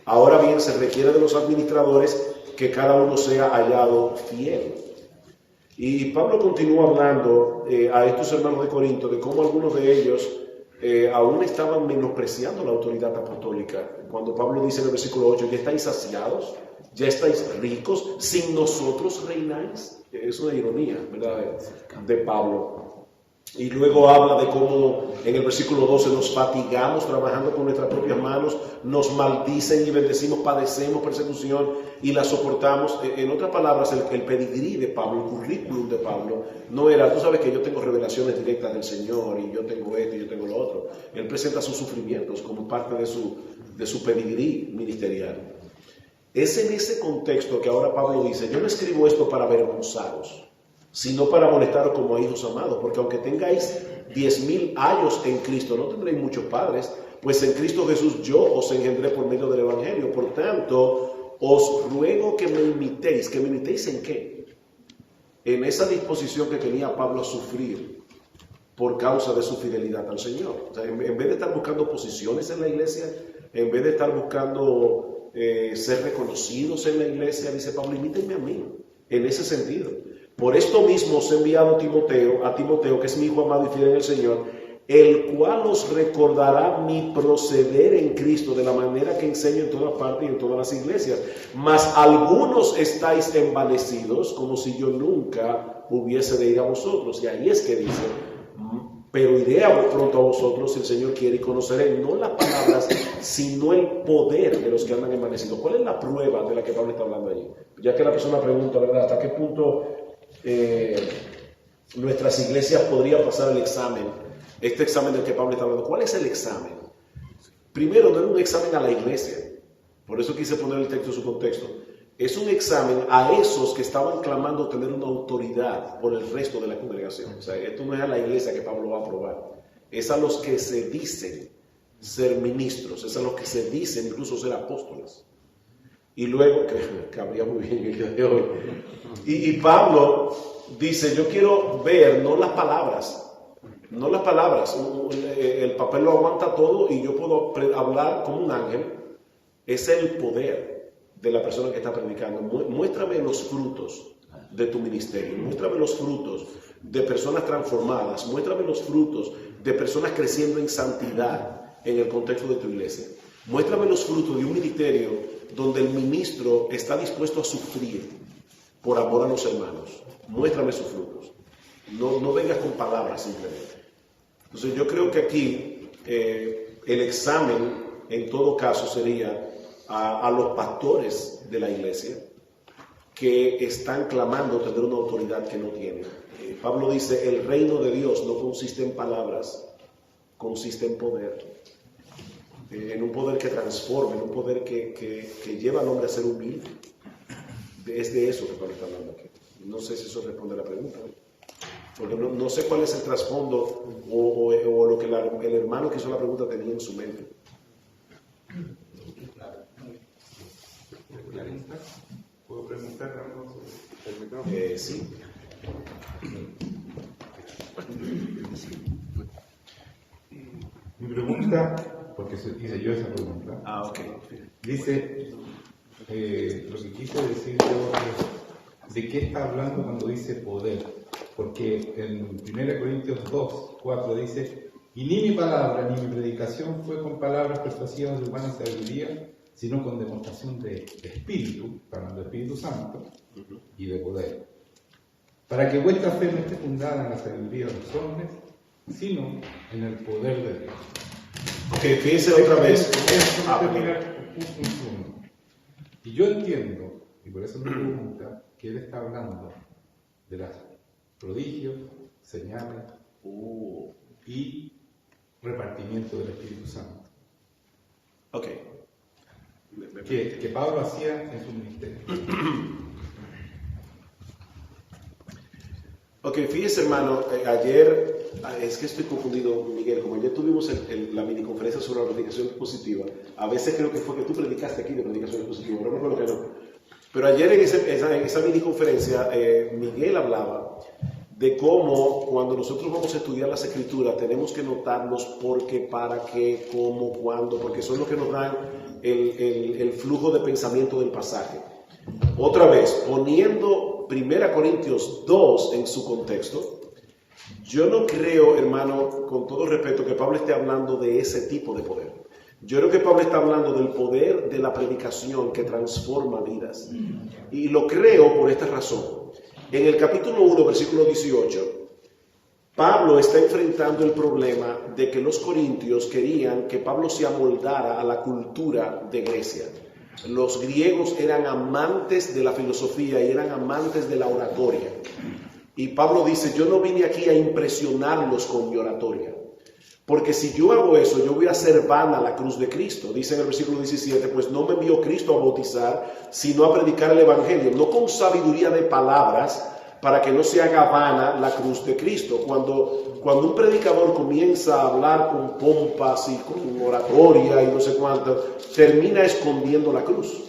Ahora bien, se requiere de los administradores que cada uno sea hallado fiel. Y Pablo continúa hablando a estos hermanos de Corinto de cómo algunos de ellos aún estaban menospreciando la autoridad apostólica. Cuando Pablo dice en el versículo 8, ¿ya estáis saciados? ¿Ya estáis ricos? ¿Sin nosotros reináis? Es una ironía, ¿verdad?, de Pablo. Y luego habla de cómo en el versículo 12 nos fatigamos trabajando con nuestras propias manos, nos maldicen y bendecimos, padecemos persecución y la soportamos. En otras palabras, el pedigrí de Pablo, el currículum de Pablo, no era, tú sabes que yo tengo revelaciones directas del Señor y yo tengo esto y yo tengo lo otro. Él presenta sus sufrimientos como parte de su pedigrí ministerial. Es en ese contexto que ahora Pablo dice, yo no escribo esto para avergonzaros, sino para molestaros como a hijos amados, porque aunque tengáis 10,000 años en Cristo, no tendréis muchos padres, pues en Cristo Jesús yo os engendré por medio del Evangelio. Por tanto, os ruego que me imitéis. ¿Que me imitéis en qué? En esa disposición que tenía Pablo a sufrir por causa de su fidelidad al Señor. O sea, en vez de estar buscando posiciones en la iglesia, en vez de estar buscando ser reconocidos en la iglesia, dice Pablo, imítenme a mí, en ese sentido. Por esto mismo os he enviado a Timoteo, que es mi hijo amado y fiel en el Señor, el cual os recordará mi proceder en Cristo de la manera que enseño en toda parte y en todas las iglesias. Mas algunos estáis envanecidos, como si yo nunca hubiese de ir a vosotros. Y ahí es que dice, pero iré pronto a vosotros si el Señor quiere, y conoceré no las palabras, sino el poder de los que andan envanecidos. ¿Cuál es la prueba de la que Pablo está hablando allí? Ya que la persona pregunta, ¿verdad? ¿Hasta qué punto nuestras iglesias podrían pasar el examen? Este examen del que Pablo está hablando. ¿Cuál es el examen? Primero, no es un examen a la iglesia. Por eso quise poner el texto en su contexto. Es un examen a esos que estaban clamando tener una autoridad por el resto de la congregación. O sea, esto no es a la iglesia que Pablo va a aprobar. Es a los que se dicen ser ministros. Es a los que se dicen incluso ser apóstoles. Y luego, que cabría muy bien el día de hoy. Y Pablo dice, yo quiero ver, no las palabras. No las palabras, el papel lo aguanta todo y yo puedo hablar como un ángel. Es el poder de la persona que está predicando. Muéstrame los frutos de tu ministerio, muéstrame los frutos de personas transformadas, muéstrame los frutos de personas creciendo en santidad en el contexto de tu iglesia. Muéstrame los frutos de un ministerio donde el ministro está dispuesto a sufrir por amor a los hermanos. Muéstrame sus frutos. No vengas con palabras simplemente. Entonces yo creo que aquí el examen en todo caso sería a los pastores de la iglesia que están clamando tener una autoridad que no tienen. Pablo dice, el reino de Dios no consiste en palabras, consiste en poder. En un poder que transforma, en un poder que lleva al hombre a ser humilde. Es de eso que Pablo está hablando aquí. No sé si eso responde a la pregunta. Porque no sé cuál es el trasfondo o lo que el hermano que hizo la pregunta tenía en su mente. ¿Puedo preguntar algo sobre el micrófono? Sí. Mi pregunta, porque hice yo esa pregunta. Ok. Dice, lo que quise decir yo es, ¿de qué está hablando cuando dice poder? Porque en 1 Corintios 2, 4 dice, y ni mi palabra ni mi predicación fue con palabras persuasivas de humana sabiduría, sino con demostración de espíritu, hablando de Espíritu Santo, y de poder. Para que vuestra fe no esté fundada en la sabiduría de los hombres, sino en el poder de Dios. Ok, fíjense otra vez. Y yo entiendo, y por eso me pregunta, que él está hablando de los prodigios, señales y repartimiento del Espíritu Santo. Ok. Que Pablo hacía en su ministerio. Ok, fíjese hermano, ayer, es que estoy confundido, Miguel, como ayer tuvimos la miniconferencia sobre la predicación expositiva, a veces creo que fue que tú predicaste aquí de predicación expositiva, no me acuerdo que no. Pero ayer en esa miniconferencia, Miguel hablaba de cómo cuando nosotros vamos a estudiar las escrituras tenemos que notarlos porque, para qué, cómo, cuándo, porque son los que nos dan el flujo de pensamiento del pasaje. Otra vez, poniendo 1 Corintios 2 en su contexto, yo no creo, hermano, con todo respeto, que Pablo esté hablando de ese tipo de poder. Yo creo que Pablo está hablando del poder de la predicación que transforma vidas. Y lo creo por esta razón. En el capítulo 1, versículo 18, Pablo está enfrentando el problema de que los corintios querían que Pablo se amoldara a la cultura de Grecia. Los griegos eran amantes de la filosofía y eran amantes de la oratoria. Y Pablo dice, yo no vine aquí a impresionarlos con mi oratoria. Porque si yo hago eso, yo voy a hacer vana la cruz de Cristo. Dice en el versículo 17, pues no me envió Cristo a bautizar, sino a predicar el Evangelio, no con sabiduría de palabras, para que no se haga vana la cruz de Cristo. Cuando un predicador comienza a hablar con pompas y con oratoria y no sé cuánto, termina escondiendo la cruz.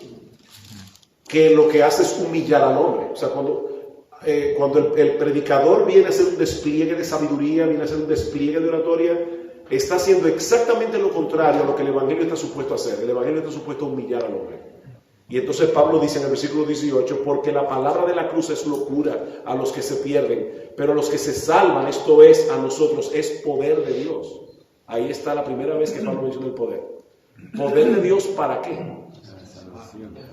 Que lo que hace es humillar al hombre. O sea, cuando el predicador viene a hacer un despliegue de sabiduría, viene a hacer un despliegue de oratoria, está haciendo exactamente lo contrario a lo que el Evangelio está supuesto a hacer. El Evangelio está supuesto a humillar al hombre. Y entonces Pablo dice en el versículo 18, porque la palabra de la cruz es locura a los que se pierden, pero a los que se salvan, esto es, a nosotros, es poder de Dios. Ahí está la primera vez que Pablo menciona el poder. ¿Poder de Dios para qué?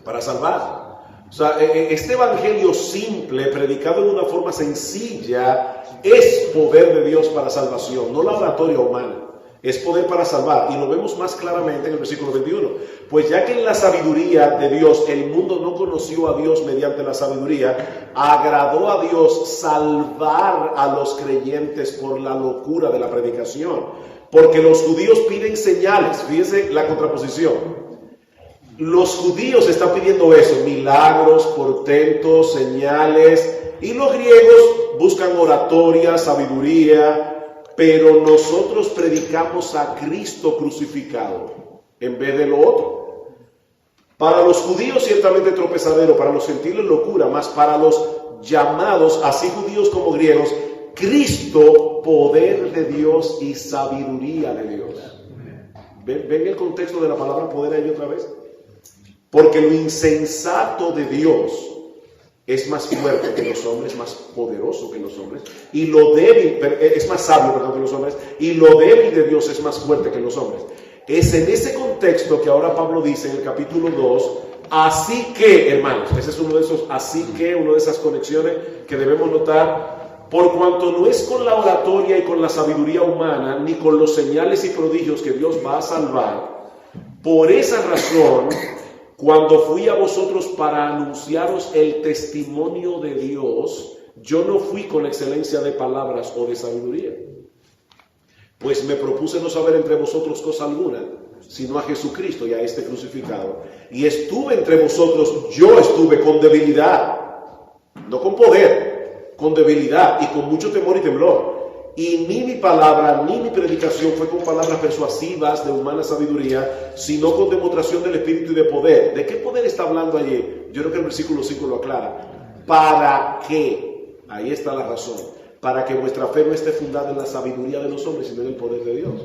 Para salvar. O sea, este evangelio simple, predicado de una forma sencilla, es poder de Dios para salvación, no la oratoria humana. Es poder para salvar, y lo vemos más claramente en el versículo 21. Pues ya que en la sabiduría de Dios el mundo no conoció a Dios mediante la sabiduría, agradó a Dios salvar a los creyentes por la locura de la predicación. Porque los judíos piden señales, fíjense la contraposición. Los judíos están pidiendo eso, milagros, portentos, señales, y los griegos buscan oratoria, sabiduría. Pero nosotros predicamos a Cristo crucificado en vez de lo otro. Para los judíos ciertamente tropezadero, para los gentiles locura, mas para los llamados, así judíos como griegos, Cristo, poder de Dios y sabiduría de Dios. ¿Ven el contexto de la palabra poder ahí otra vez? Porque lo insensato de Dios es más fuerte que los hombres, más poderoso que los hombres, y lo débil, es más sabio, que los hombres, y lo débil de Dios es más fuerte que los hombres. Es en ese contexto que ahora Pablo dice en el capítulo 2, así que, hermanos, ese es uno de esos, así que, una de esas conexiones que debemos notar, por cuanto no es con la oratoria y con la sabiduría humana, ni con los señales y prodigios que Dios va a salvar, por esa razón, cuando fui a vosotros para anunciaros el testimonio de Dios, yo no fui con excelencia de palabras o de sabiduría. Pues me propuse no saber entre vosotros cosa alguna, sino a Jesucristo y a este crucificado. Y estuve entre vosotros, yo estuve con debilidad, no con poder, con debilidad y con mucho temor y temblor. Y ni mi palabra, ni mi predicación fue con palabras persuasivas de humana sabiduría, sino con demostración del Espíritu y de poder. ¿De qué poder está hablando allí? Yo creo que el versículo 5 lo aclara. ¿Para qué? Ahí está la razón. Para que vuestra fe no esté fundada en la sabiduría de los hombres, sino en el poder de Dios.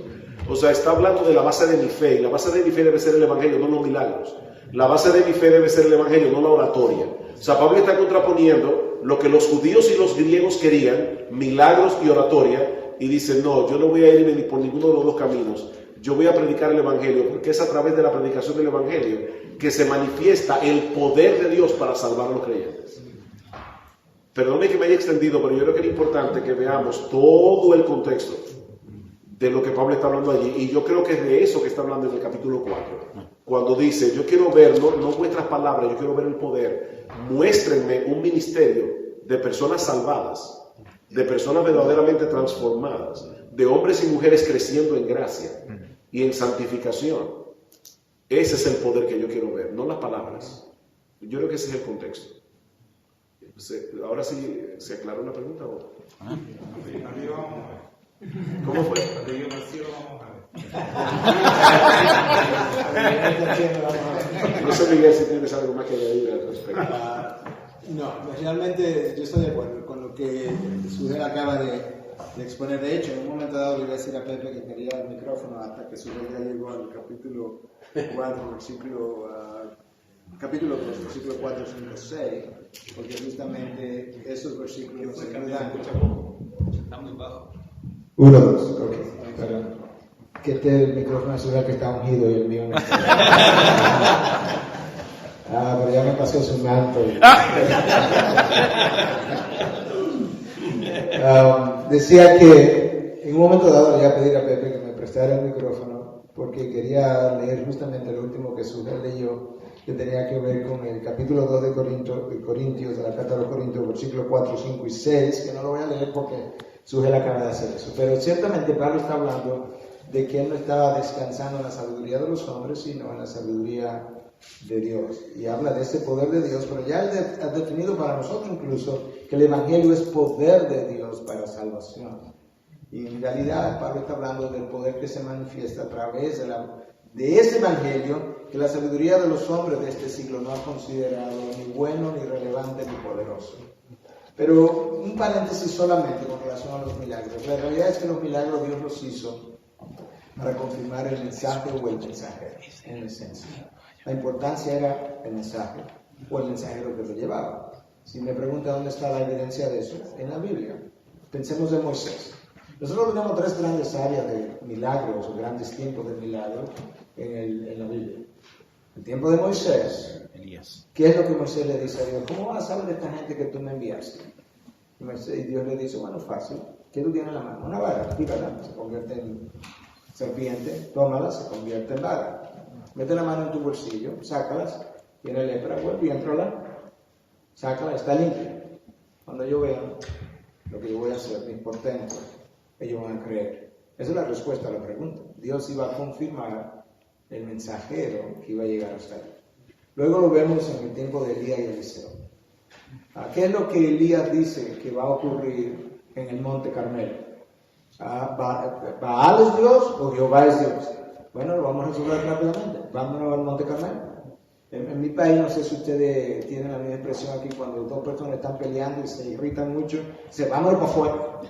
O sea, está hablando de la base de mi fe. Y la base de mi fe debe ser el Evangelio, no los milagros. La base de mi fe debe ser el Evangelio, no la oratoria. O sea, Pablo está contraponiendo lo que los judíos y los griegos querían, milagros y oratoria, y dice, no, yo no voy a irme ni por ninguno de los dos caminos. Yo voy a predicar el Evangelio, porque es a través de la predicación del Evangelio que se manifiesta el poder de Dios para salvar a los creyentes. Perdone que me haya extendido, pero yo creo que es importante que veamos todo el contexto de lo que Pablo está hablando allí, y yo creo que es de eso que está hablando en el capítulo 4, cuando dice, yo quiero ver, no vuestras palabras, yo quiero ver el poder, muéstrenme un ministerio de personas salvadas, de personas verdaderamente transformadas, de hombres y mujeres creciendo en gracia y en santificación. Ese es el poder que yo quiero ver, no las palabras. Yo creo que ese es el contexto. Ahora sí, ¿se aclaró la pregunta? ¿O? ¿Cómo fue? No sé, Miguel, si tienes algo más que añadir al respecto. No, realmente yo estoy de acuerdo con lo que Sujel acaba de exponer. De hecho, en un momento dado le iba a decir a Pepe que quería el micrófono hasta que Sujel ya llegó al capítulo 4, capítulo 2, versículo 4, 5, 6, porque justamente esos versículos nos ayudan. Está muy bajo. 1, 2, ok, perdón. Que el micrófono es que está ungido y el mío no está. Pero ya me pasó su manto. Decía que en un momento dado le iba a pedir a Pepe que me prestara el micrófono porque quería leer justamente lo último que Sujel leyó, que tenía que ver con el capítulo 2 de Corintios, de la carta a los Corintios, versículos 4, 5 y 6, que no lo voy a leer porque Sujel acaba de hacer eso. Pero ciertamente Pablo está hablando de que él no estaba descansando en la sabiduría de los hombres, sino en la sabiduría de Dios. Y habla de ese poder de Dios, pero ya él ha definido para nosotros incluso que el Evangelio es poder de Dios para salvación. Y en realidad Pablo está hablando del poder que se manifiesta a través de ese Evangelio que la sabiduría de los hombres de este siglo no ha considerado ni bueno, ni relevante, ni poderoso. Pero un paréntesis solamente con relación a los milagros. La realidad es que los milagros Dios los hizo para confirmar el mensaje o el mensajero, en esencia. La importancia era el mensaje o el mensajero que lo llevaba. Si me pregunta dónde está la evidencia de eso, en la Biblia. Pensemos en Moisés. Nosotros tenemos 3 grandes áreas de milagros o grandes tiempos de milagros en la Biblia. El tiempo de Moisés. Elías. ¿Qué es lo que Moisés le dice a Dios? ¿Cómo vas a saber de esta gente que tú me enviaste? Y Dios le dice, bueno, fácil. ¿Qué tú tienes en la mano? Una vara, pícala, se convierte en serpiente, tómala, se convierte en vara. Mete la mano en tu bolsillo, sácalas, tiene lepra, vuelve y entrala, sácala, está limpia. Cuando yo vea lo que yo voy a hacer, mis portentos, ellos van a creer. Esa es la respuesta a la pregunta. Dios iba a confirmar el mensajero que iba a llegar hasta él. Luego lo vemos en el tiempo de Elías y Eliseo. ¿Qué es lo que Elías dice que va a ocurrir en el monte Carmelo? ¿Baal es Dios o Jehová es Dios? Bueno, lo vamos a resolver rápidamente. Vámonos al monte Carmelo. En mi país, no sé si ustedes tienen la misma expresión aquí, cuando 2 personas están peleando y se irritan mucho, dicen, vámonos para afuera.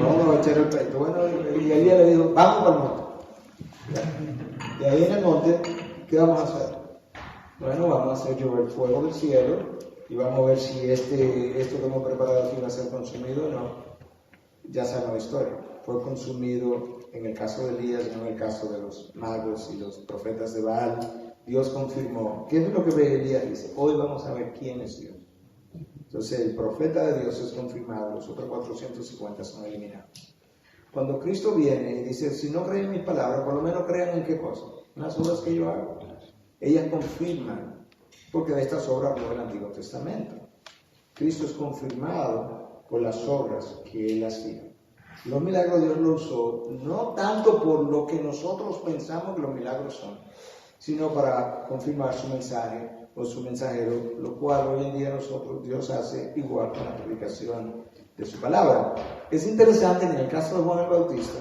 Vamos a echar el pleito. Bueno, y Elías le dijo, vamos para el monte. Y ahí en el monte, ¿qué vamos a hacer? Bueno, vamos a hacer llover fuego del cielo y vamos a ver si esto que hemos preparado aquí va a ser consumido o no. Ya sabemos la historia. Fue consumido en el caso de Elías, no en el caso de los magos y los profetas de Baal. Dios confirmó. ¿Qué es lo que ve Elías? Dice, hoy vamos a ver quién es Dios. Entonces el profeta de Dios es confirmado, los otros 450 son eliminados. Cuando Cristo viene y dice, si no creen en mis palabras, por lo menos crean en qué cosa, en las obras que yo hago. Ellas confirman, porque de estas obras habló el Antiguo Testamento. Cristo es confirmado por las obras que Él hacía. Los milagros Dios los usó, no tanto por lo que nosotros pensamos que los milagros son, sino para confirmar su mensaje o su mensajero, lo cual hoy en día Dios hace igual con la predicación de su palabra. Es interesante que en el caso de Juan el Bautista,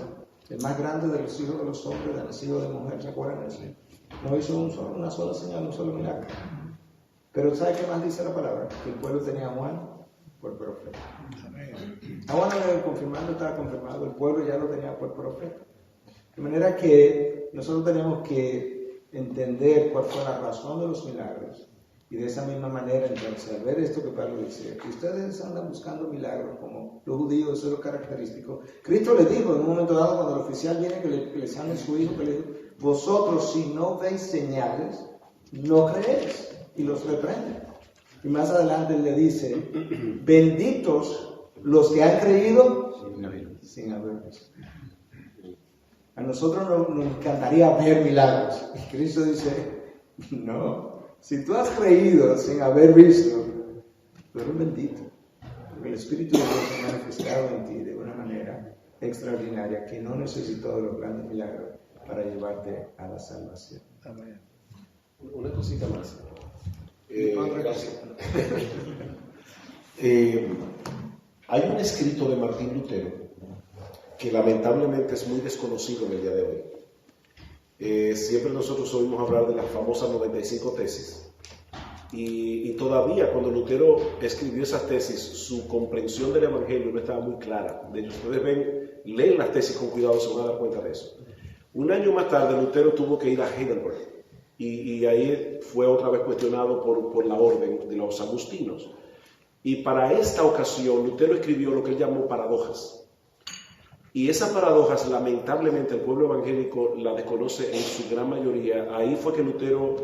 el más grande de los hijos de los hombres, de nacido de mujer, ¿se acuerdan de eso? No hizo una sola señal, un solo milagro. Pero ¿sabe qué más dice la palabra? Que el pueblo tenía a Juan por profeta. A Juan estaba confirmado, el pueblo ya lo tenía por profeta. De manera que nosotros tenemos que entender cuál fue la razón de los milagros. Y de esa misma manera, entonces, al ver esto que Pablo dice, que ustedes andan buscando milagros como los judíos, eso es lo característico. Cristo les dijo en un momento dado, cuando el oficial viene que le sane su hijo, que le dijo, vosotros si no veis señales, no creéis. Y los reprende. Y más adelante le dice, benditos los que han creído sin haber visto. A nosotros nos encantaría ver milagros. Y Cristo dice, no, si tú has creído sin haber visto, tú eres bendito. Porque el Espíritu de Dios se ha manifestado en ti de una manera extraordinaria que no necesitó de los grandes milagros para llevarte a la salvación. Amén. Una cosita más. Gracias. Hay un escrito de Martín Lutero que lamentablemente es muy desconocido en el día de hoy. Siempre nosotros oímos hablar de las famosas 95 tesis. Y todavía cuando Lutero escribió esas tesis, su comprensión del Evangelio no estaba muy clara. De hecho, ustedes leen las tesis con cuidado, se van a dar cuenta de eso. Un año más tarde, Lutero tuvo que ir a Heidelberg. Y ahí fue otra vez cuestionado por la orden de los agustinos. Y para esta ocasión, Lutero escribió lo que él llamó paradojas. Y esas paradojas, lamentablemente, el pueblo evangélico la desconoce en su gran mayoría. Ahí fue que Lutero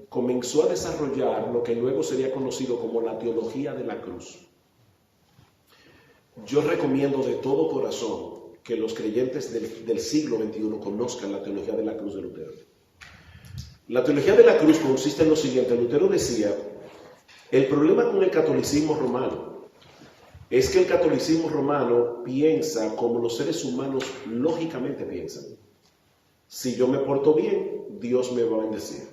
comenzó a desarrollar lo que luego sería conocido como la teología de la cruz. Yo recomiendo de todo corazón que los creyentes del siglo XXI conozcan la teología de la cruz de Lutero. La teología de la cruz consiste en lo siguiente. Lutero decía, el problema con el catolicismo romano es que el catolicismo romano piensa como los seres humanos lógicamente piensan. Si yo me porto bien, Dios me va a bendecir.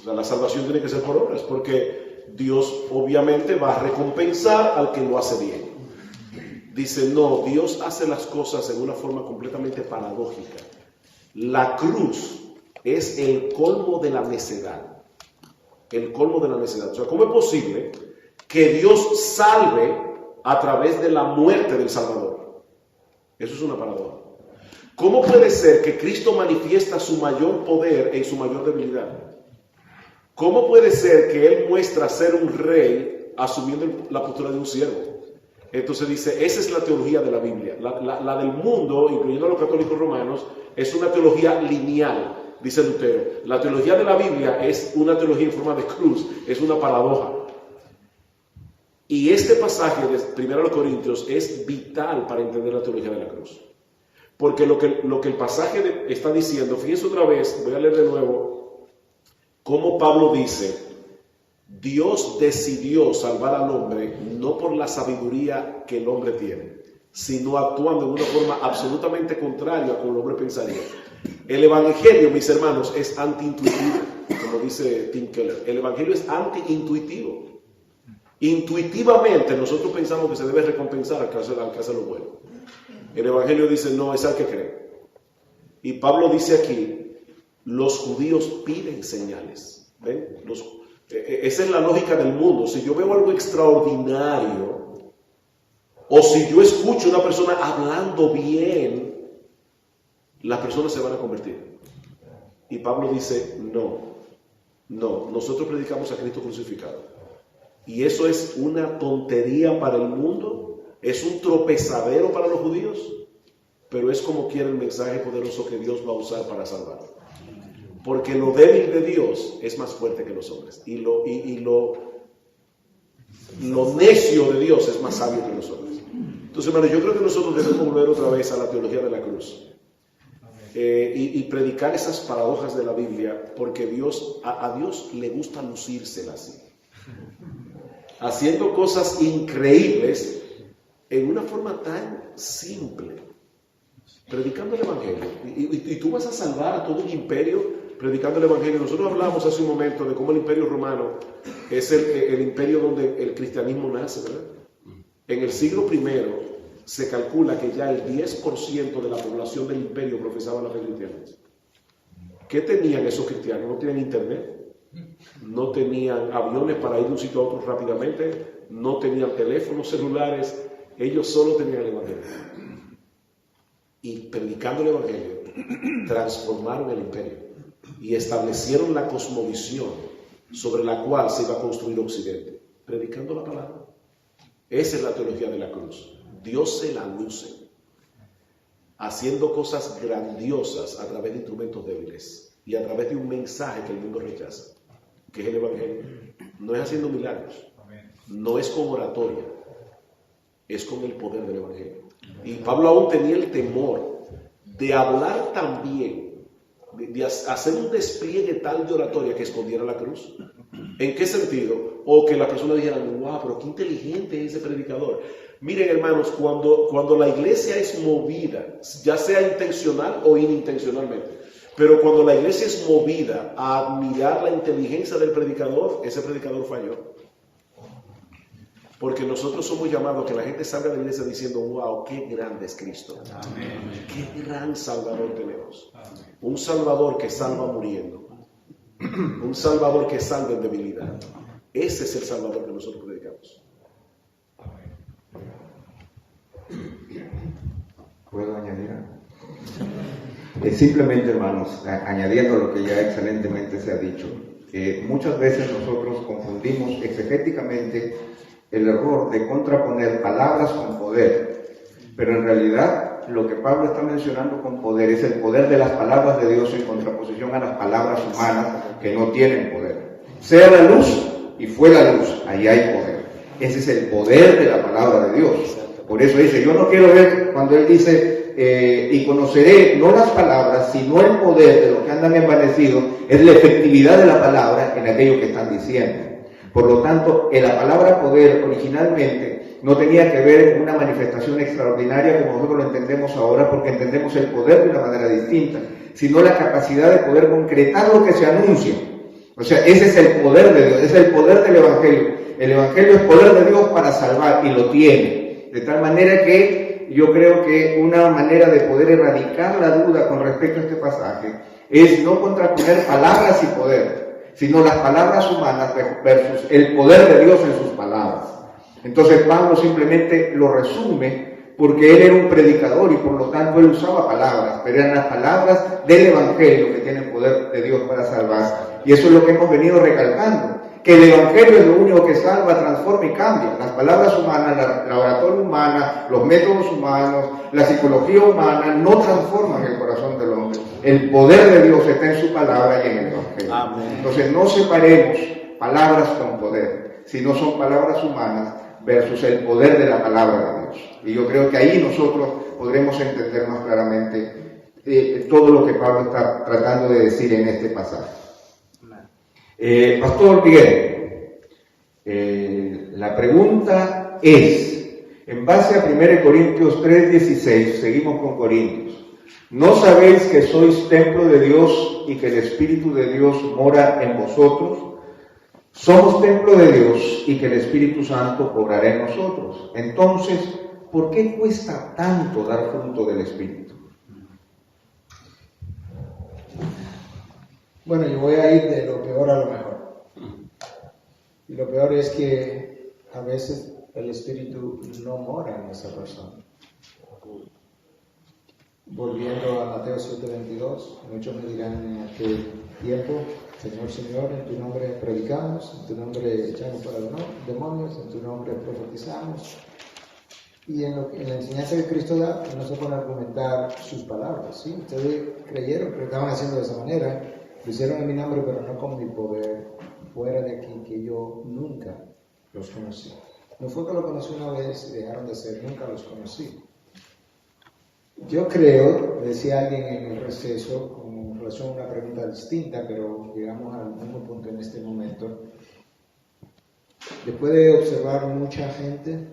O sea, la salvación tiene que ser por obras, porque Dios obviamente va a recompensar al que lo hace bien. Dice, no, Dios hace las cosas en una forma completamente paradójica. La cruz es el colmo de la necedad. El colmo de la necedad. O sea, ¿cómo es posible que Dios salve a través de la muerte del Salvador? Eso es una paradoja. ¿Cómo puede ser que Cristo manifiesta su mayor poder en su mayor debilidad? ¿Cómo puede ser que él muestra ser un rey asumiendo la postura de un siervo? Entonces dice, esa es la teología de la Biblia. La del mundo, incluyendo a los católicos romanos, es una teología lineal, dice Lutero. La teología de la Biblia es una teología en forma de cruz, es una paradoja. Y este pasaje de 1 Corintios es vital para entender la teología de la cruz. Porque lo que el pasaje está diciendo, fíjense otra vez, voy a leer de nuevo, cómo Pablo dice, Dios decidió salvar al hombre no por la sabiduría que el hombre tiene, sino actuando de una forma absolutamente contraria a como el hombre pensaría. El evangelio, mis hermanos, es antiintuitivo, como dice Tim Keller. El evangelio es antiintuitivo. Intuitivamente nosotros pensamos que se debe recompensar al que hace lo bueno. El evangelio dice, no, es al que cree. Y Pablo dice aquí, los judíos piden señales. ¿Ven? Esa es la lógica del mundo. Si yo veo algo extraordinario, o si yo escucho a una persona hablando bien, las personas se van a convertir. Y Pablo dice, no, nosotros predicamos a Cristo crucificado. Y eso es una tontería para el mundo, es un tropezadero para los judíos, pero es como quiera el mensaje poderoso que Dios va a usar para salvar. Porque lo débil de Dios es más fuerte que los hombres. Y lo necio de Dios es más sabio que los hombres. Entonces, hermano, yo creo que nosotros debemos volver otra vez a la teología de la cruz. Y predicar esas paradojas de la Biblia, porque a Dios le gusta lucírsela así. Haciendo cosas increíbles en una forma tan simple. Predicando el Evangelio. Y tú vas a salvar a todo un imperio predicando el Evangelio. Nosotros hablamos hace un momento de cómo el Imperio Romano es el imperio donde el cristianismo nace, ¿verdad? En el siglo I se calcula que ya el 10% de la población del imperio profesaba la fe cristiana. ¿Qué tenían esos cristianos? No tenían internet, no tenían aviones para ir de un sitio a otro rápidamente, no tenían teléfonos celulares, ellos solo tenían el Evangelio. Y predicando el Evangelio, transformaron el imperio y establecieron la cosmovisión sobre la cual se iba a construir Occidente, predicando la palabra. Esa es la teología de la cruz. Dios se la luce, haciendo cosas grandiosas a través de instrumentos débiles y a través de un mensaje que el mundo rechaza, que es el Evangelio. No es haciendo milagros, no es con oratoria, es con el poder del Evangelio. Y Pablo aún tenía el temor de hablar tan bien, de hacer un despliegue tal de oratoria que escondiera la cruz. ¿En qué sentido? O que las personas dijeran, wow, pero qué inteligente es ese predicador. Miren, hermanos, cuando la iglesia es movida, ya sea intencional o inintencionalmente, pero cuando la iglesia es movida a admirar la inteligencia del predicador, ese predicador falló. Porque nosotros somos llamados a que la gente salga de la iglesia diciendo, wow, qué grande es Cristo. Amén. Qué gran Salvador tenemos. Amén. Un Salvador que salva muriendo. Un Salvador que salva en debilidad. Ese es el Salvador que nosotros predicamos. ¿Puedo añadir algo? Simplemente, hermanos, añadiendo lo que ya excelentemente se ha dicho, muchas veces nosotros confundimos exegéticamente el error de contraponer palabras con poder, pero en realidad lo que Pablo está mencionando con poder es el poder de las palabras de Dios en contraposición a las palabras humanas que no tienen poder. Sea la luz y fue la luz, ahí hay poder. Ese es el poder de la palabra de Dios. Por eso dice, yo no quiero ver cuando él dice, y conoceré no las palabras, sino el poder de los que andan envanecidos, es la efectividad de la palabra en aquello que están diciendo. Por lo tanto, la palabra poder originalmente no tenía que ver con una manifestación extraordinaria como nosotros lo entendemos ahora, porque entendemos el poder de una manera distinta, sino la capacidad de poder concretar lo que se anuncia. O sea, ese es el poder de Dios, ese es el poder del Evangelio. El Evangelio es poder de Dios para salvar y lo tiene. De tal manera que yo creo que una manera de poder erradicar la duda con respecto a este pasaje es no contraponer palabras y poder, sino las palabras humanas versus el poder de Dios en sus palabras. Entonces Pablo simplemente lo resume porque él era un predicador y por lo tanto él usaba palabras, pero eran las palabras del Evangelio que tienen poder de Dios para salvar. Y eso es lo que hemos venido recalcando, que el Evangelio es lo único que salva, transforma y cambia. Las palabras humanas, la oratoria humana, los métodos humanos, la psicología humana no transforman el corazón del hombre. El poder de Dios está en su palabra y en el Evangelio. Amén. Entonces no separemos palabras con poder, sino son palabras humanas versus el poder de la palabra de Dios. Y yo creo que ahí nosotros podremos entender más claramente todo lo que Pablo está tratando de decir en este pasaje. Pastor Miguel, la pregunta es, en base a 1 Corintios 3:16, seguimos con Corintios, ¿no sabéis que sois templo de Dios y que el Espíritu de Dios mora en vosotros? Somos templo de Dios y que el Espíritu Santo obrará en nosotros. Entonces, ¿por qué cuesta tanto dar fruto del Espíritu? Bueno, yo voy a ir de lo peor a lo mejor. Y lo peor es que a veces el Espíritu no mora en esa persona. Volviendo a Mateo 7:22, muchos me dirán en aquel tiempo, Señor, Señor, en tu nombre predicamos, en tu nombre echamos fuera demonios, en tu nombre profetizamos. Y en la enseñanza que Cristo da, no se pueden argumentar sus palabras. ¿Sí? Ustedes creyeron que estaban haciendo de esa manera, lo hicieron en mi nombre, pero no con mi poder, fuera de aquí, que yo nunca los conocí. No fue que lo conocí una vez y dejaron de ser, nunca los conocí. Yo creo, decía alguien en el receso, con relación a una pregunta distinta, pero llegamos al mismo punto en este momento. Después de observar mucha gente,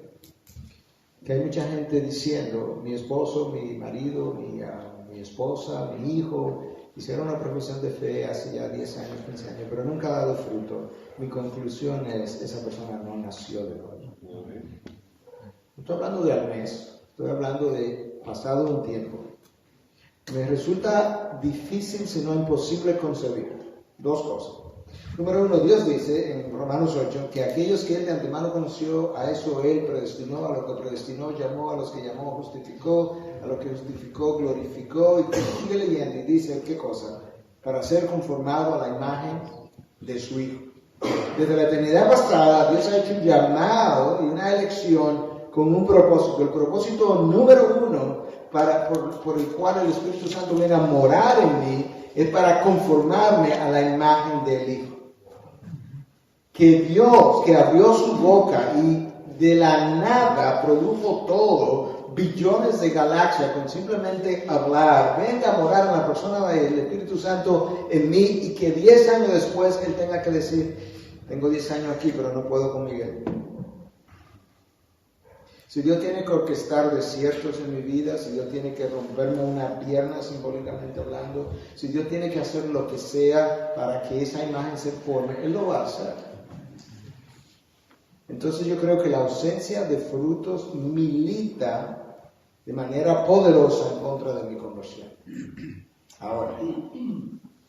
que hay mucha gente diciendo, mi esposo, mi marido, mi esposa, mi hijo, hicieron una profesión de fe hace ya 10 años, 15 años, pero nunca ha dado fruto. Mi conclusión es, esa persona no nació de nuevo. No estoy hablando de al mes, estoy hablando de pasado un tiempo. Me resulta difícil, si no imposible, concebir dos cosas. Número uno, Dios dice en Romanos 8 que aquellos que Él de antemano conoció, a eso Él predestinó, a lo que predestinó llamó, a los que llamó justificó, a lo que justificó glorificó, y sigue leyendo y dice, ¿qué cosa? Para ser conformado a la imagen de su Hijo. Desde la eternidad pasada, Dios ha hecho un llamado y una elección con un propósito. El propósito número uno por el cual el Espíritu Santo viene a morar en mí es para conformarme a la imagen del Hijo. Que Dios, que abrió su boca y de la nada produjo todo, billones de galaxias con simplemente hablar, venga a morar en la persona del Espíritu Santo en mí, y que 10 años después Él tenga que decir, tengo 10 años aquí pero no puedo con Miguel. Si Dios tiene que orquestar desiertos en mi vida, si Dios tiene que romperme una pierna simbólicamente hablando, si Dios tiene que hacer lo que sea para que esa imagen se forme, Él lo va a hacer. Entonces yo creo que la ausencia de frutos milita de manera poderosa en contra de mi conversión. Ahora,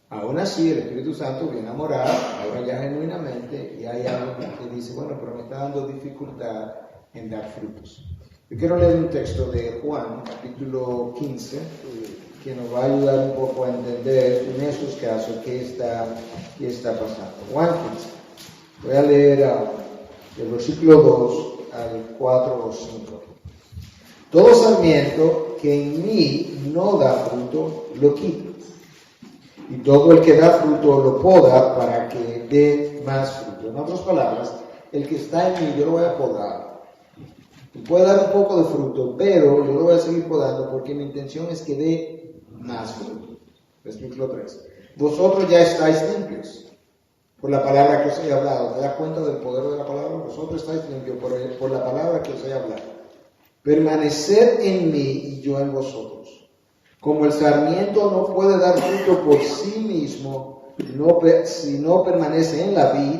aún así el Espíritu Santo viene a morar, ahora ya genuinamente, y hay algo que dice, bueno, pero me está dando dificultad en dar frutos. Yo quiero leer un texto de Juan, capítulo 15, que nos va a ayudar un poco a entender en estos casos qué está pasando. Juan 15. Voy a leer del versículo 2 al 4 o 5. Todo sarmiento que en mí no da fruto, lo quito. Y todo el que da fruto lo poda para que dé más fruto. En otras palabras, el que está en mí yo lo voy a podar. Y puede dar un poco de fruto, pero yo lo voy a seguir podando porque mi intención es que dé más fruto. Versículo 3. Vosotros ya estáis limpios por la palabra que os he hablado. ¿Te das cuenta del poder de la palabra? Vosotros estáis limpios por la palabra que os he hablado. Permaneced en mí y yo en vosotros. Como el sarmiento no puede dar fruto por sí mismo si no permanece en la vid,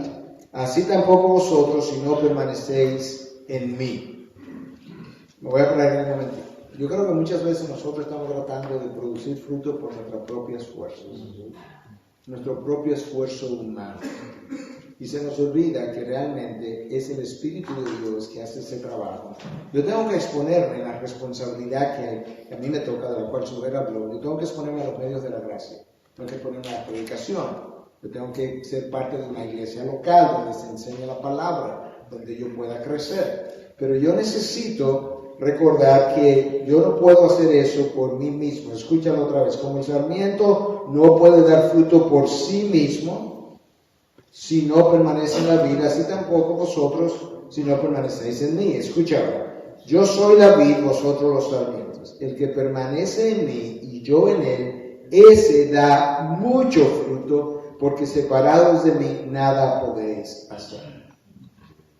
así tampoco vosotros si no permanecéis en mí. Me voy a parar en un momentito. Yo creo que muchas veces nosotros estamos tratando de producir fruto por nuestras propias fuerzas, nuestro propio esfuerzo humano. y se nos olvida que realmente es el Espíritu de Dios que hace ese trabajo. Yo tengo que exponerme a la responsabilidad que a mí me toca, de la cual Suber habló. Yo tengo que exponerme a los medios de la gracia. Tengo que ponerme a la predicación. Yo tengo que ser parte de una iglesia local donde se enseñe la palabra, donde yo pueda crecer. Pero yo necesito recordar que yo no puedo hacer eso por mí mismo. Escúchalo otra vez. Como el sarmiento no puede dar fruto por sí mismo si no permanece en la vida, así tampoco vosotros si no permanecéis en mí. Escúchalo. Yo soy la vid, vosotros los sarmientos. El que permanece en mí y yo en él, ese da mucho fruto, porque separados de mí nada podéis hacer.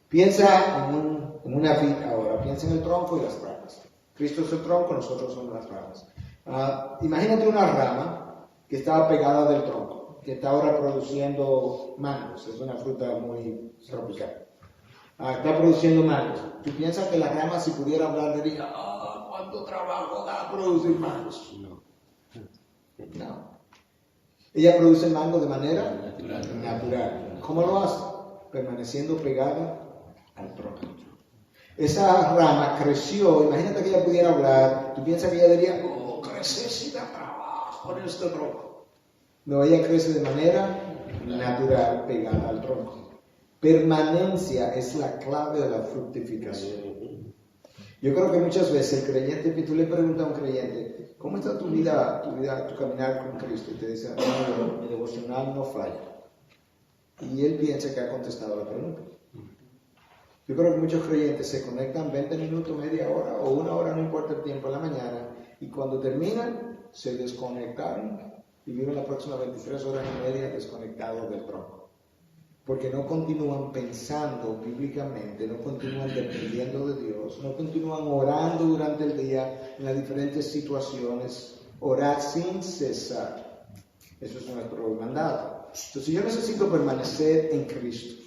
Piensa en una vid ahora, piensa en el tronco y las ramas. Cristo es el tronco, nosotros somos las ramas. Imagínate una rama que estaba pegada del tronco, que está ahora produciendo mangos, es una fruta muy tropical. Está produciendo mangos. ¿Tú piensas que la rama, si pudiera hablar, diría, cuánto trabajo da producir mangos? No. Ella produce mango de manera natural. ¿Cómo lo hace? Permaneciendo pegada al tronco. Esa rama creció, imagínate que ella pudiera hablar, tú piensas que ella diría, crecer si da trabajo en este tronco. No, ella crece de manera natural, pegada al tronco. Permanencia es la clave de la fructificación. Yo creo que muchas veces el creyente, tú le preguntas a un creyente, ¿cómo está tu vida, tu caminar con Cristo? Y te dice, no, mi devocional no falla. Y él piensa que ha contestado la pregunta. Yo creo que muchos creyentes se conectan 20 minutos, media hora o una hora, no importa el tiempo, en la mañana, y cuando terminan, se desconectaron y viven las próximas 23 horas y media desconectados del tronco. Porque no continúan pensando bíblicamente, no continúan dependiendo de Dios, no continúan orando durante el día en las diferentes situaciones, orar sin cesar. Eso es nuestro mandato. Entonces yo necesito permanecer en Cristo.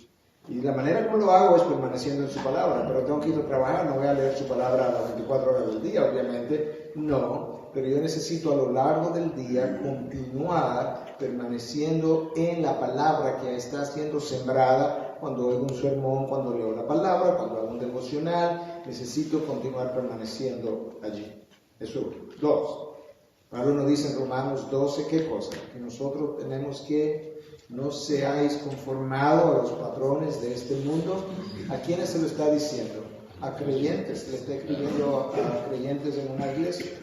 Y la manera como lo hago es permaneciendo en su palabra, pero tengo que ir a trabajar, no voy a leer su palabra a las 24 horas del día, obviamente, no, pero yo necesito a lo largo del día continuar permaneciendo en la palabra que está siendo sembrada. Cuando oigo un sermón, cuando leo la palabra, cuando hago un devocional, necesito continuar permaneciendo allí. Eso. 2. Pablo nos dice en Romanos 12, ¿qué cosa? Que nosotros tenemos que no seáis conformados a los patrones de este mundo. ¿A quiénes se lo está diciendo? A creyentes, le está escribiendo a creyentes en una iglesia.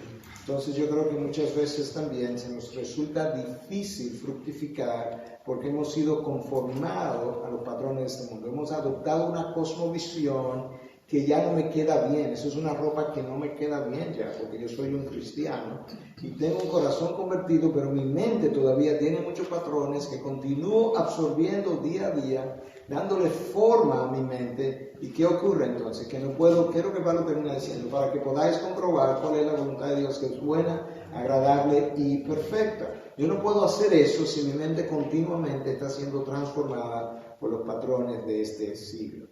Entonces yo creo que muchas veces también se nos resulta difícil fructificar porque hemos sido conformados a los patrones de este mundo. Hemos adoptado una cosmovisión que ya no me queda bien. Eso es una ropa que no me queda bien ya, porque yo soy un cristiano y tengo un corazón convertido, pero mi mente todavía tiene muchos patrones que continúo absorbiendo día a día, dándole forma a mi mente. ¿Y qué ocurre entonces? Que no puedo, quiero que Pablo termine diciendo, para que podáis comprobar cuál es la voluntad de Dios, que es buena, agradable y perfecta. Yo no puedo hacer eso si mi mente continuamente está siendo transformada por los patrones de este siglo.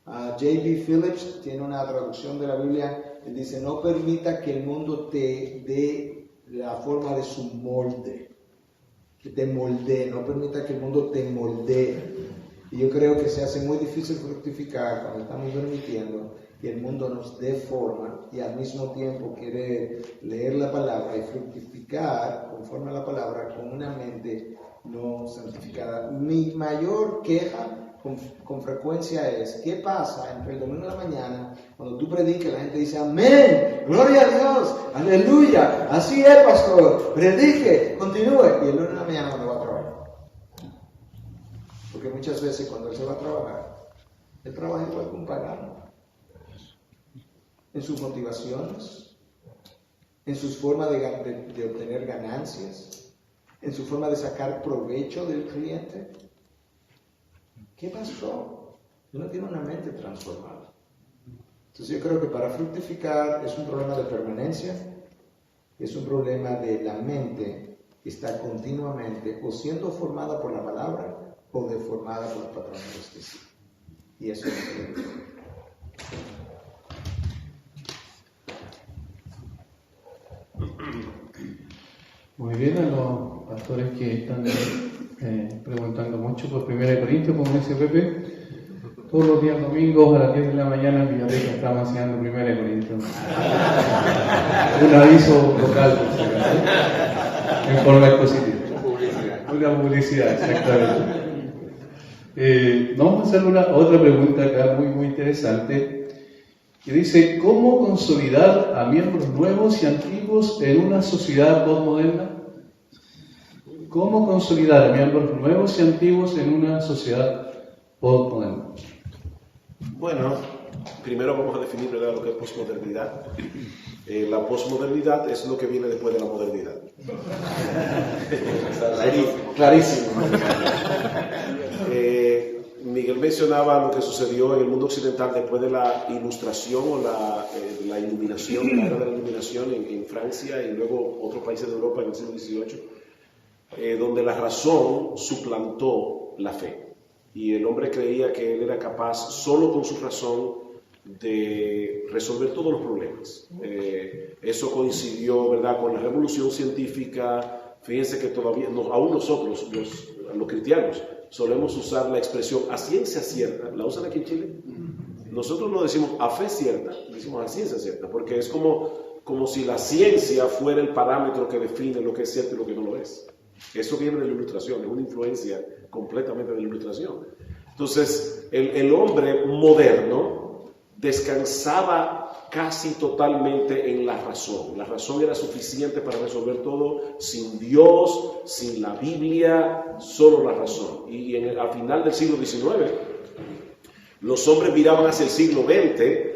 J.B. Phillips tiene una traducción de la Biblia, él dice, no permita que el mundo te dé la forma de su molde, que te moldee, no permita que el mundo te moldee. Y yo creo que se hace muy difícil fructificar cuando estamos permitiendo que el mundo nos dé forma y al mismo tiempo querer leer la palabra y fructificar conforme a la palabra con una mente no santificada. Mi mayor queja con frecuencia es, ¿qué pasa entre el domingo de la mañana cuando tú predicas la gente dice amén, gloria a Dios, aleluya, así es pastor, predique, continúe, y el lunes de la mañana cuando va a trabajar? Porque muchas veces cuando él se va a trabajar, él trabaja igual que un pagano, en sus motivaciones, en sus formas de obtener ganancias, en su forma de sacar provecho del cliente. ¿Qué pasó? Él no tiene una mente transformada. Entonces yo creo que para fructificar es un problema de permanencia, es un problema de la mente que está continuamente o siendo formada por la palabra o deformada por los patrones de este siglo. Y eso es lo que Muy bien, a los pastores que están preguntando mucho por 1 Corintios, como dice Pepe. Todos los días domingos a las 10 de la mañana en Villarreal estamos enseñando 1 Corintios. Un aviso local, por si acaso, en forma expositiva. Una publicidad, exactamente. Vamos a hacer otra pregunta acá muy interesante, que dice: ¿cómo consolidar a miembros nuevos y antiguos en una sociedad postmoderna? ¿Cómo consolidar a miembros nuevos y antiguos en una sociedad postmoderna? Bueno, primero vamos a definir, ¿verdad?, lo que es posmodernidad. La posmodernidad es lo que viene después de la modernidad. Clarísimo. Miguel mencionaba lo que sucedió en el mundo occidental después de la ilustración o la iluminación, la era de la iluminación en Francia y luego otros países de Europa en el siglo XVIII, donde la razón suplantó la fe. Y el hombre creía que él era capaz, solo con su razón, de resolver todos los problemas. Eso coincidió, ¿verdad?, con la revolución científica. Fíjense que todavía, aún nosotros, los cristianos, solemos usar la expresión a ciencia cierta. ¿La usan aquí en Chile? Nosotros no decimos a fe cierta, decimos a ciencia cierta, porque es como si la ciencia fuera el parámetro que define lo que es cierto y lo que no lo es. Eso viene de la ilustración, es una influencia completamente de la ilustración. Entonces, el hombre moderno descansaba casi totalmente en la razón. La razón era suficiente para resolver todo, sin Dios, sin la Biblia, solo la razón. Y al final del siglo XIX, los hombres miraban hacia el siglo XX,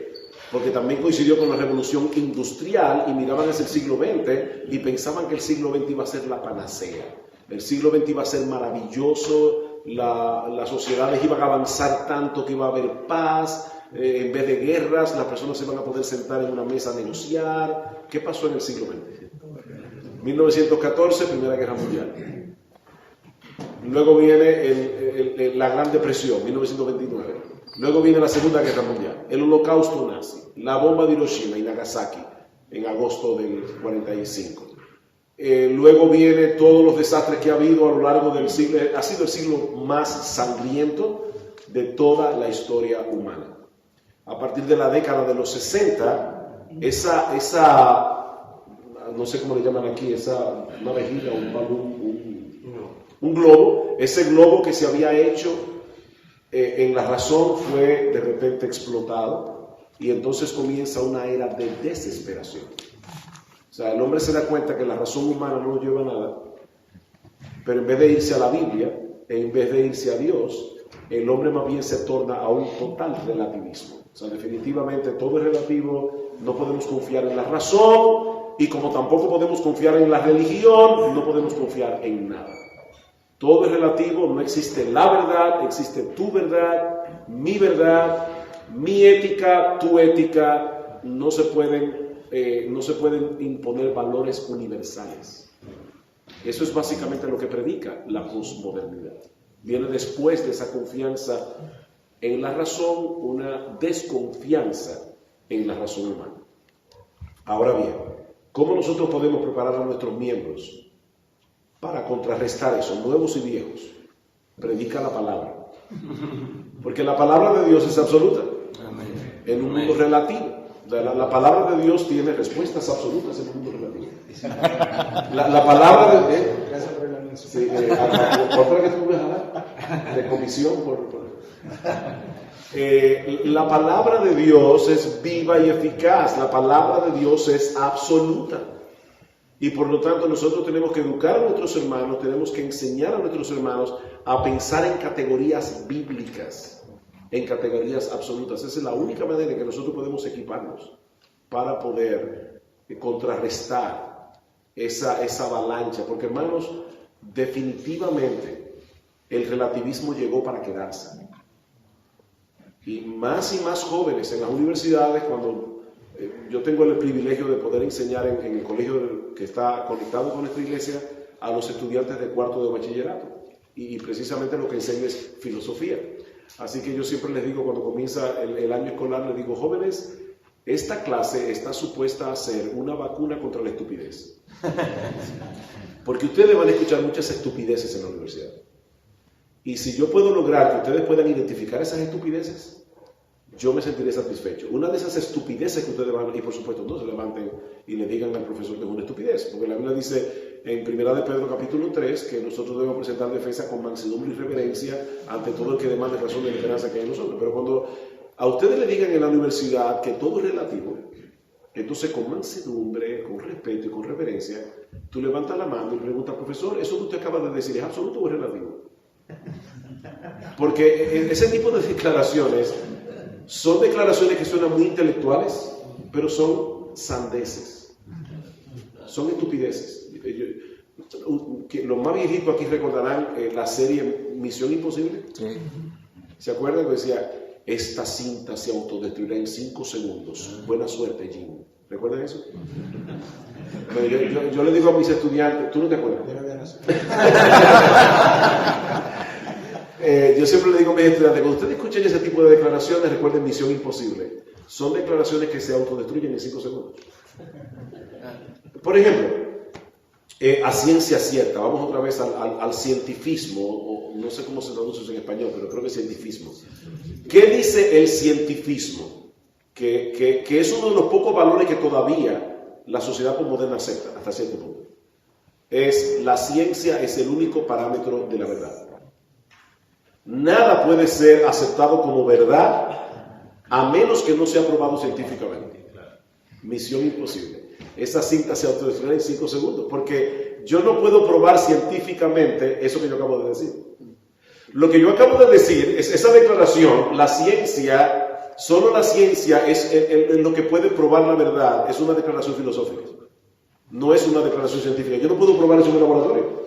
porque también coincidió con la revolución industrial, y miraban hacia el siglo XX y pensaban que el siglo XX iba a ser la panacea. El siglo XX iba a ser maravilloso, las sociedades iban a avanzar tanto que iba a haber paz, en vez de guerras, las personas se iban a poder sentar en una mesa a negociar. ¿Qué pasó en el siglo XX? 1914, Primera Guerra Mundial. Luego viene la Gran Depresión, 1929. Luego viene la Segunda Guerra Mundial, el Holocausto nazi, la bomba de Hiroshima y Nagasaki en agosto del 45. Luego viene todos los desastres que ha habido a lo largo del siglo. Ha sido el siglo más sangriento de toda la historia humana. A partir de la década de los 60, esa no sé cómo le llaman aquí, una vejiga, un globo, ese globo que se había hecho en la razón fue de repente explotado, y entonces comienza una era de desesperación. O sea, el hombre se da cuenta que la razón humana no lo lleva a nada, pero en vez de irse a la Biblia, en vez de irse a Dios, el hombre más bien se torna a un total relativismo. O sea, definitivamente todo es relativo, no podemos confiar en la razón, y como tampoco podemos confiar en la religión, no podemos confiar en nada. Todo es relativo, no existe la verdad, existe tu verdad, mi ética, tu ética. No se pueden imponer valores universales. Eso es básicamente lo que predica la posmodernidad. Viene después de esa confianza en la razón, una desconfianza en la razón humana. Ahora bien, ¿cómo nosotros podemos preparar a nuestros miembros para contrarrestar eso, nuevos y viejos? Predica la palabra. Porque la palabra de Dios es absoluta. En un mundo relativo. La palabra de Dios tiene respuestas absolutas en un mundo relativo. La palabra de... Sí, otra que tú vas a hablar de comisión la palabra de Dios es viva y eficaz. La palabra de Dios es absoluta. Y por lo tanto nosotros tenemos que educar a nuestros hermanos, tenemos que enseñar a nuestros hermanos a pensar en categorías bíblicas, en categorías absolutas. Esa es la única manera en que nosotros podemos equiparnos para poder contrarrestar esa avalancha. Porque, hermanos, definitivamente el relativismo llegó para quedarse. Y más jóvenes en las universidades, cuando yo tengo el privilegio de poder enseñar en el colegio que está conectado con nuestra iglesia a los estudiantes de cuarto de bachillerato, y precisamente lo que enseño es filosofía. Así que yo siempre les digo, cuando comienza el año escolar, les digo: jóvenes, esta clase está supuesta a ser una vacuna contra la estupidez. Porque ustedes van a escuchar muchas estupideces en la universidad. Y si yo puedo lograr que ustedes puedan identificar esas estupideces, yo me sentiré satisfecho. Una de esas estupideces que ustedes van, y por supuesto no se levanten y le digan al profesor que es una estupidez, porque la Biblia dice en 1 de Pedro capítulo 3 que nosotros debemos presentar defensa con mansedumbre y reverencia ante todo el que demande razón de la esperanza que hay en nosotros. Pero cuando a ustedes le digan en la universidad que todo es relativo, entonces con mansedumbre, con respeto y con reverencia, tú levantas la mano y preguntas, profesor, ¿eso que usted acaba de decir es absoluto o es relativo? Porque ese tipo de declaraciones son declaraciones que suenan muy intelectuales, pero son sandeces, son estupideces. Los más viejitos aquí recordarán la serie Misión Imposible. Sí. ¿Se acuerdan que decía, esta cinta se autodestruirá en 5 segundos? Buena suerte, Jim. ¿Recuerdan eso? Bueno, yo le digo a mis estudiantes, ¿tú no te acuerdas? Yo siempre le digo a mis estudiantes, cuando ustedes escuchen ese tipo de declaraciones, recuerden Misión Imposible. Son declaraciones que se autodestruyen en 5 segundos. Por ejemplo, a ciencia cierta, vamos otra vez al cientifismo, o no sé cómo se traduce eso en español, pero creo que es cientifismo. ¿Qué dice el cientifismo? Que es uno de los pocos valores que todavía la sociedad postmoderna acepta, hasta cierto punto. La ciencia es el único parámetro de la verdad. Nada puede ser aceptado como verdad a menos que no sea probado científicamente. Misión imposible. Esa cinta se autodestruirá en 5 segundos, porque yo no puedo probar científicamente eso que yo acabo de decir. Lo que yo acabo de decir es esa declaración, la ciencia, solo la ciencia es lo que puede probar la verdad, es una declaración filosófica, no es una declaración científica. Yo no puedo probar eso en un laboratorio.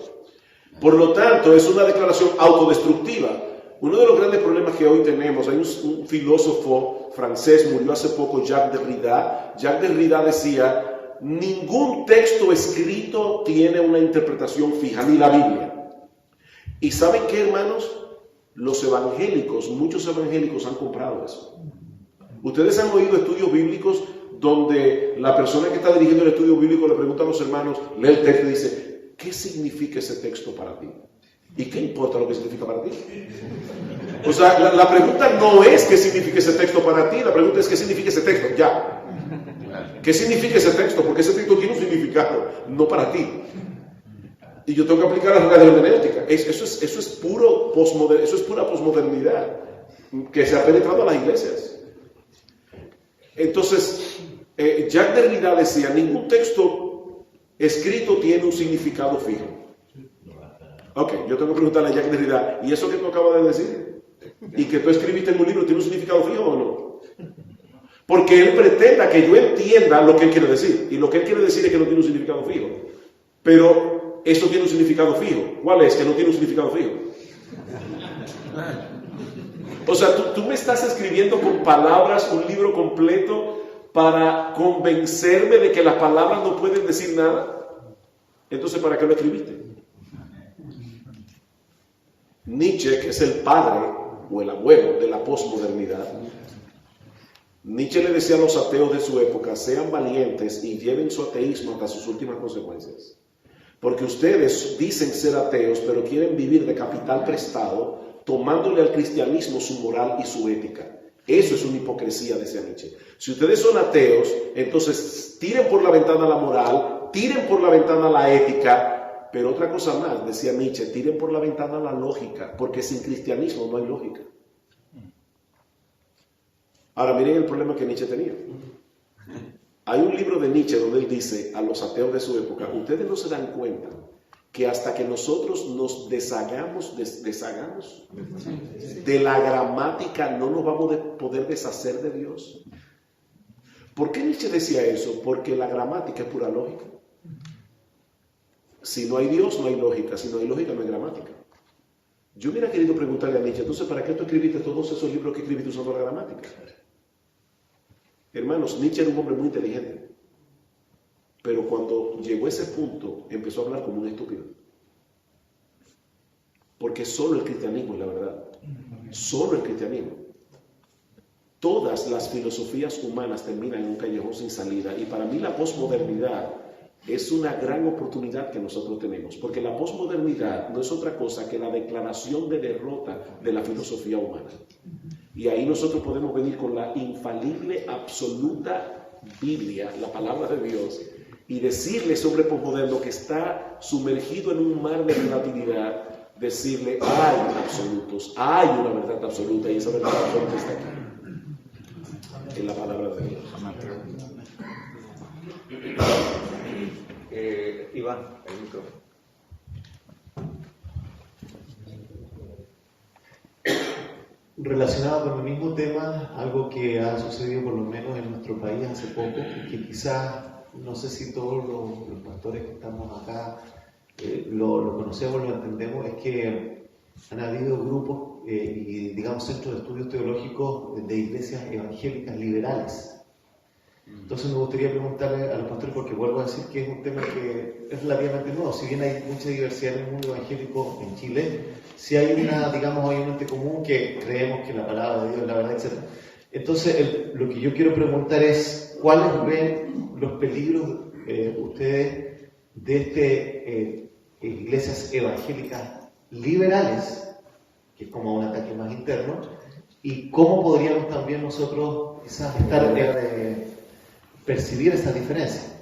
Por lo tanto, es una declaración autodestructiva. Uno de los grandes problemas que hoy tenemos, hay un filósofo francés, murió hace poco, Jacques Derrida. Jacques Derrida decía, ningún texto escrito tiene una interpretación fija, ni la Biblia. ¿Y saben qué, hermanos? Los evangélicos, muchos evangélicos han comprado eso. Ustedes han oído estudios bíblicos donde la persona que está dirigiendo el estudio bíblico le pregunta a los hermanos, lee el texto y dice, ¿qué significa ese texto para ti? ¿Y qué importa lo que significa para ti? O sea, la pregunta no es qué significa ese texto para ti, la pregunta es qué significa ese texto, ya. ¿Qué significa ese texto? Porque ese texto tiene un significado, no para ti. Y yo tengo que aplicar la regla de la hermenéutica. Eso es pura posmodernidad que se ha penetrado a las iglesias. Entonces, Jacques Derrida decía, ningún texto escrito tiene un significado fijo. Ok, yo tengo que preguntarle a Jacques Derrida, ¿y eso que tú acabas de decir? ¿Y que tú escribiste en un libro tiene un significado fijo o no? Porque él pretenda que yo entienda lo que él quiere decir. Y lo que él quiere decir es que no tiene un significado fijo. Pero eso tiene un significado fijo. ¿Cuál es? Que no tiene un significado fijo. O sea, tú me estás escribiendo con palabras un libro completo para convencerme de que las palabras no pueden decir nada. Entonces, ¿para qué lo escribiste? Nietzsche, que es el padre o el abuelo de la posmodernidad, Nietzsche le decía a los ateos de su época, sean valientes y lleven su ateísmo hasta sus últimas consecuencias. Porque ustedes dicen ser ateos, pero quieren vivir de capital prestado, tomándole al cristianismo su moral y su ética. Eso es una hipocresía, decía Nietzsche. Si ustedes son ateos, entonces tiren por la ventana la moral, tiren por la ventana la ética, pero otra cosa más, decía Nietzsche, tiren por la ventana la lógica, porque sin cristianismo no hay lógica. Ahora miren el problema que Nietzsche tenía. Hay un libro de Nietzsche donde él dice a los ateos de su época, ustedes no se dan cuenta que hasta que nosotros nos deshagamos de la gramática no nos vamos a poder deshacer de Dios. ¿Por qué Nietzsche decía eso? Porque la gramática es pura lógica. Si no hay Dios, no hay lógica. Si no hay lógica, no hay gramática. Yo hubiera querido preguntarle a Nietzsche, entonces, ¿para qué tú escribiste todos esos libros que escribiste usando la gramática? Hermanos, Nietzsche era un hombre muy inteligente. Pero cuando llegó a ese punto, empezó a hablar como un estúpido. Porque solo el cristianismo es la verdad. Solo el cristianismo. Todas las filosofías humanas terminan en un callejón sin salida. Y para mí la posmodernidad es una gran oportunidad que nosotros tenemos, porque la posmodernidad no es otra cosa que la declaración de derrota de la filosofía humana. Y ahí nosotros podemos venir con la infalible, absoluta Biblia, la palabra de Dios, y decirle a ese hombre posmoderno que está sumergido en un mar de relatividad, decirle, hay absolutos, hay una verdad absoluta, y esa verdad absoluta está aquí, en la palabra de Dios. Iván, el micrófono. Relacionado con el mismo tema, algo que ha sucedido por lo menos en nuestro país hace poco, que quizás, no sé si todos los pastores que estamos acá lo conocemos, lo entendemos, es que han habido grupos y digamos centros de estudios teológicos de iglesias evangélicas liberales. Entonces me gustaría preguntarle a los pastores, porque vuelvo a decir que es un tema que es relativamente nuevo, si bien hay mucha diversidad en el mundo evangélico en Chile, si hay una, digamos, hay un ente común que creemos que la palabra de Dios es la verdad, etc. Entonces lo que yo quiero preguntar es, ¿cuáles ven los peligros ustedes de iglesias evangélicas liberales, que es como un ataque más interno, y cómo podríamos también nosotros quizás percibir esa diferencia?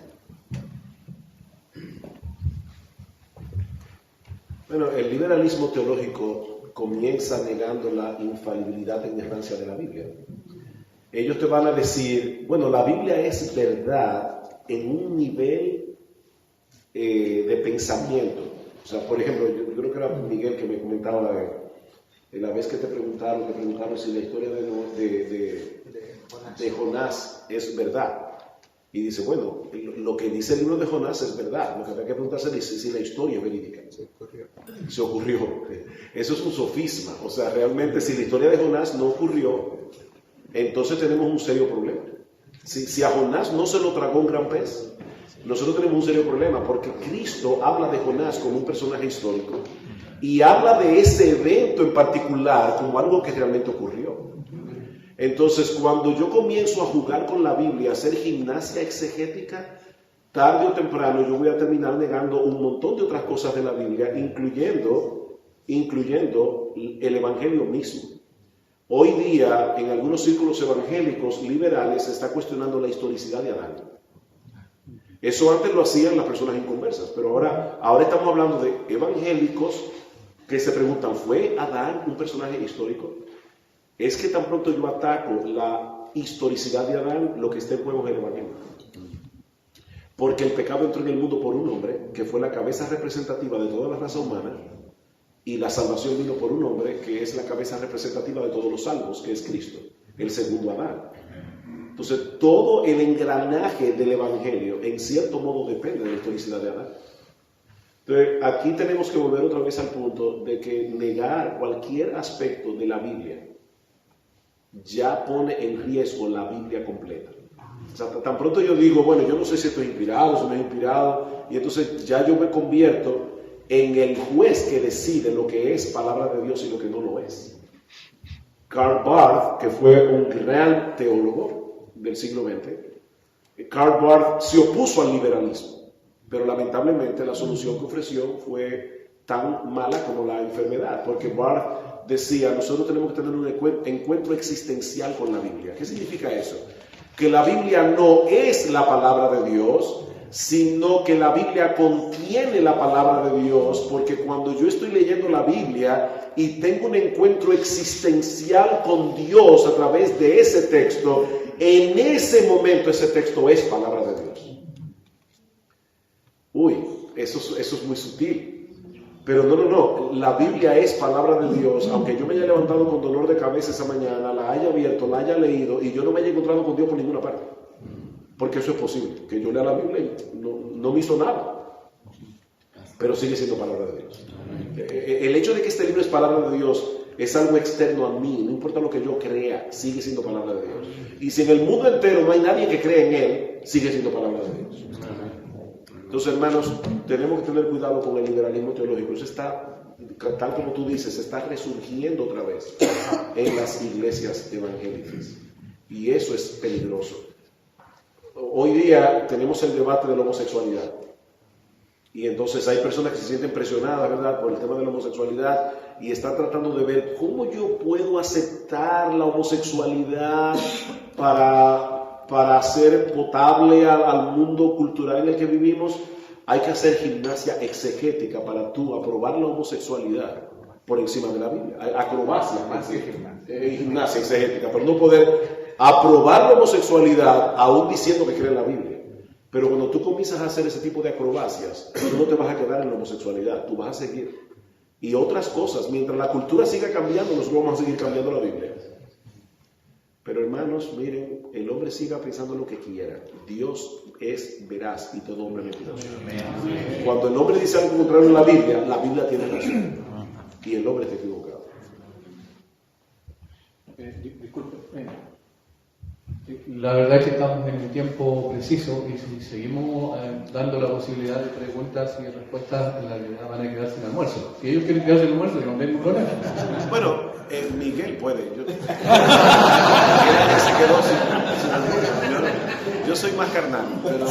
Bueno, el liberalismo teológico comienza negando la infalibilidad e inerrancia de la Biblia. Ellos te van a decir, bueno, la Biblia es verdad en un nivel de pensamiento. O sea, por ejemplo, yo creo que era Miguel que me comentaba la vez que te preguntaron si la historia de Jonás es verdad. Y dice, bueno, lo que dice el libro de Jonás es verdad. Lo que había que preguntarse es si la historia es verídica. Se ocurrió. Eso es un sofisma. O sea, realmente si la historia de Jonás no ocurrió, entonces tenemos un serio problema. Si a Jonás no se lo tragó un gran pez, nosotros tenemos un serio problema, porque Cristo habla de Jonás como un personaje histórico y habla de ese evento en particular como algo que realmente ocurrió. Entonces, cuando yo comienzo a jugar con la Biblia, a hacer gimnasia exegética, tarde o temprano yo voy a terminar negando un montón de otras cosas de la Biblia, incluyendo el Evangelio mismo. Hoy día, en algunos círculos evangélicos liberales, se está cuestionando la historicidad de Adán. Eso antes lo hacían las personas inconversas, pero ahora estamos hablando de evangélicos que se preguntan, ¿fue Adán un personaje histórico? Es que tan pronto yo ataco la historicidad de Adán, lo que está en juego es el Evangelio. Porque el pecado entró en el mundo por un hombre, que fue la cabeza representativa de toda la raza humana, y la salvación vino por un hombre, que es la cabeza representativa de todos los salvos, que es Cristo, el segundo Adán. Entonces, todo el engranaje del Evangelio, en cierto modo, depende de la historicidad de Adán. Entonces, aquí tenemos que volver otra vez al punto de que negar cualquier aspecto de la Biblia ya pone en riesgo la Biblia completa. O sea, tan pronto yo digo, bueno, yo no sé si estoy inspirado, si no estoy inspirado, y entonces ya yo me convierto en el juez que decide lo que es palabra de Dios y lo que no lo es. Karl Barth, que fue un gran teólogo del siglo XX, Karl Barth se opuso al liberalismo, pero lamentablemente la solución que ofreció fue tan mala como la enfermedad, porque Barth decía, nosotros tenemos que tener un encuentro existencial con la Biblia. ¿Qué significa eso? Que la Biblia no es la palabra de Dios, sino que la Biblia contiene la palabra de Dios, porque cuando yo estoy leyendo la Biblia y tengo un encuentro existencial con Dios a través de ese texto, en ese momento ese texto es palabra de Dios. Uy, eso es muy sutil. Pero no, la Biblia es palabra de Dios, aunque yo me haya levantado con dolor de cabeza esa mañana, la haya abierto, la haya leído y yo no me haya encontrado con Dios por ninguna parte. Porque eso es posible, que yo lea la Biblia y no me hizo nada, pero sigue siendo palabra de Dios. El hecho de que este libro es palabra de Dios es algo externo a mí, no importa lo que yo crea, sigue siendo palabra de Dios. Y si en el mundo entero no hay nadie que cree en él, sigue siendo palabra de Dios. Entonces, hermanos, tenemos que tener cuidado con el liberalismo teológico. Eso está, tal como tú dices, está resurgiendo otra vez en las iglesias evangélicas. Y eso es peligroso. Hoy día tenemos el debate de la homosexualidad. Y entonces hay personas que se sienten presionadas, ¿verdad?, por el tema de la homosexualidad y están tratando de ver cómo yo puedo aceptar la homosexualidad para ser potable al mundo cultural en el que vivimos. Hay que hacer gimnasia exegética para tú aprobar la homosexualidad por encima de la Biblia. Acrobacia, gimnasia exegética, pero no poder aprobar la homosexualidad aún diciendo que cree en la Biblia. Pero cuando tú comienzas a hacer ese tipo de acrobacias, tú no te vas a quedar en la homosexualidad, tú vas a seguir. Y otras cosas, mientras la cultura siga cambiando, nosotros vamos a seguir cambiando la Biblia. Pero hermanos, miren, el hombre siga pensando lo que quiera. Dios es veraz y todo hombre mentiroso. Cuando el hombre dice algo contrario en la Biblia tiene razón. Y el hombre está equivocado. Disculpe. La verdad es que estamos en el tiempo preciso y si seguimos dando la posibilidad de preguntas y respuestas, en realidad van a quedar sin almuerzo. Si ellos quieren quedarse sin almuerzo, no hay ningún problema. Bueno, Miguel puede. Miguel se quedó sin almuerzo. Yo soy más carnal, pero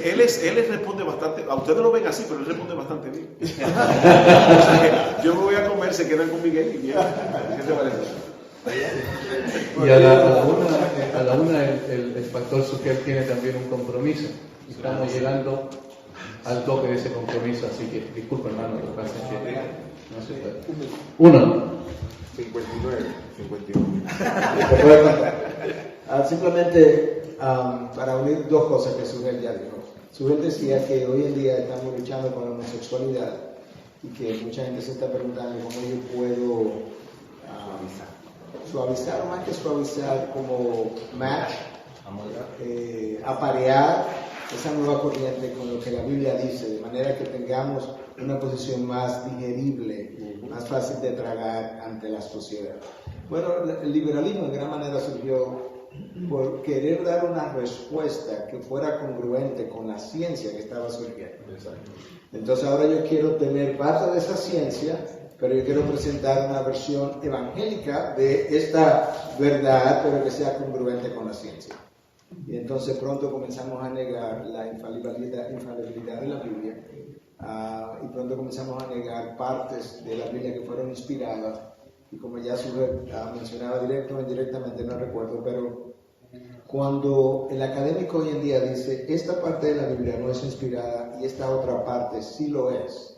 él responde bastante. A ustedes lo ven así, pero él responde bastante bien. O sea, yo me voy a comer, se quedan con Miguel y bien. ¿Qué te parece? Y a la una el pastor Suquel tiene también un compromiso. Estamos llegando al tope de ese compromiso, así que disculpa hermano, lo que pasa es que no se puede. 59. Simplemente para unir dos cosas que Suquel ya dijo. Suquel decía que hoy en día estamos luchando con la homosexualidad y que mucha gente se está preguntando cómo yo puedo suavizar, o más que suavizar, como match, aparear esa nueva corriente con lo que la Biblia dice, de manera que tengamos una posición más digerible, más fácil de tragar ante la sociedad. Bueno, el liberalismo en gran manera surgió por querer dar una respuesta que fuera congruente con la ciencia que estaba surgiendo. Entonces ahora yo quiero tener parte de esa ciencia, pero yo quiero presentar una versión evangélica de esta verdad, pero que sea congruente con la ciencia. Y entonces pronto comenzamos a negar la infalibilidad de la Biblia, y pronto comenzamos a negar partes de la Biblia que fueron inspiradas, y como ya mencionaba directo o indirectamente, no recuerdo, pero cuando el académico hoy en día dice, esta parte de la Biblia no es inspirada y esta otra parte sí lo es,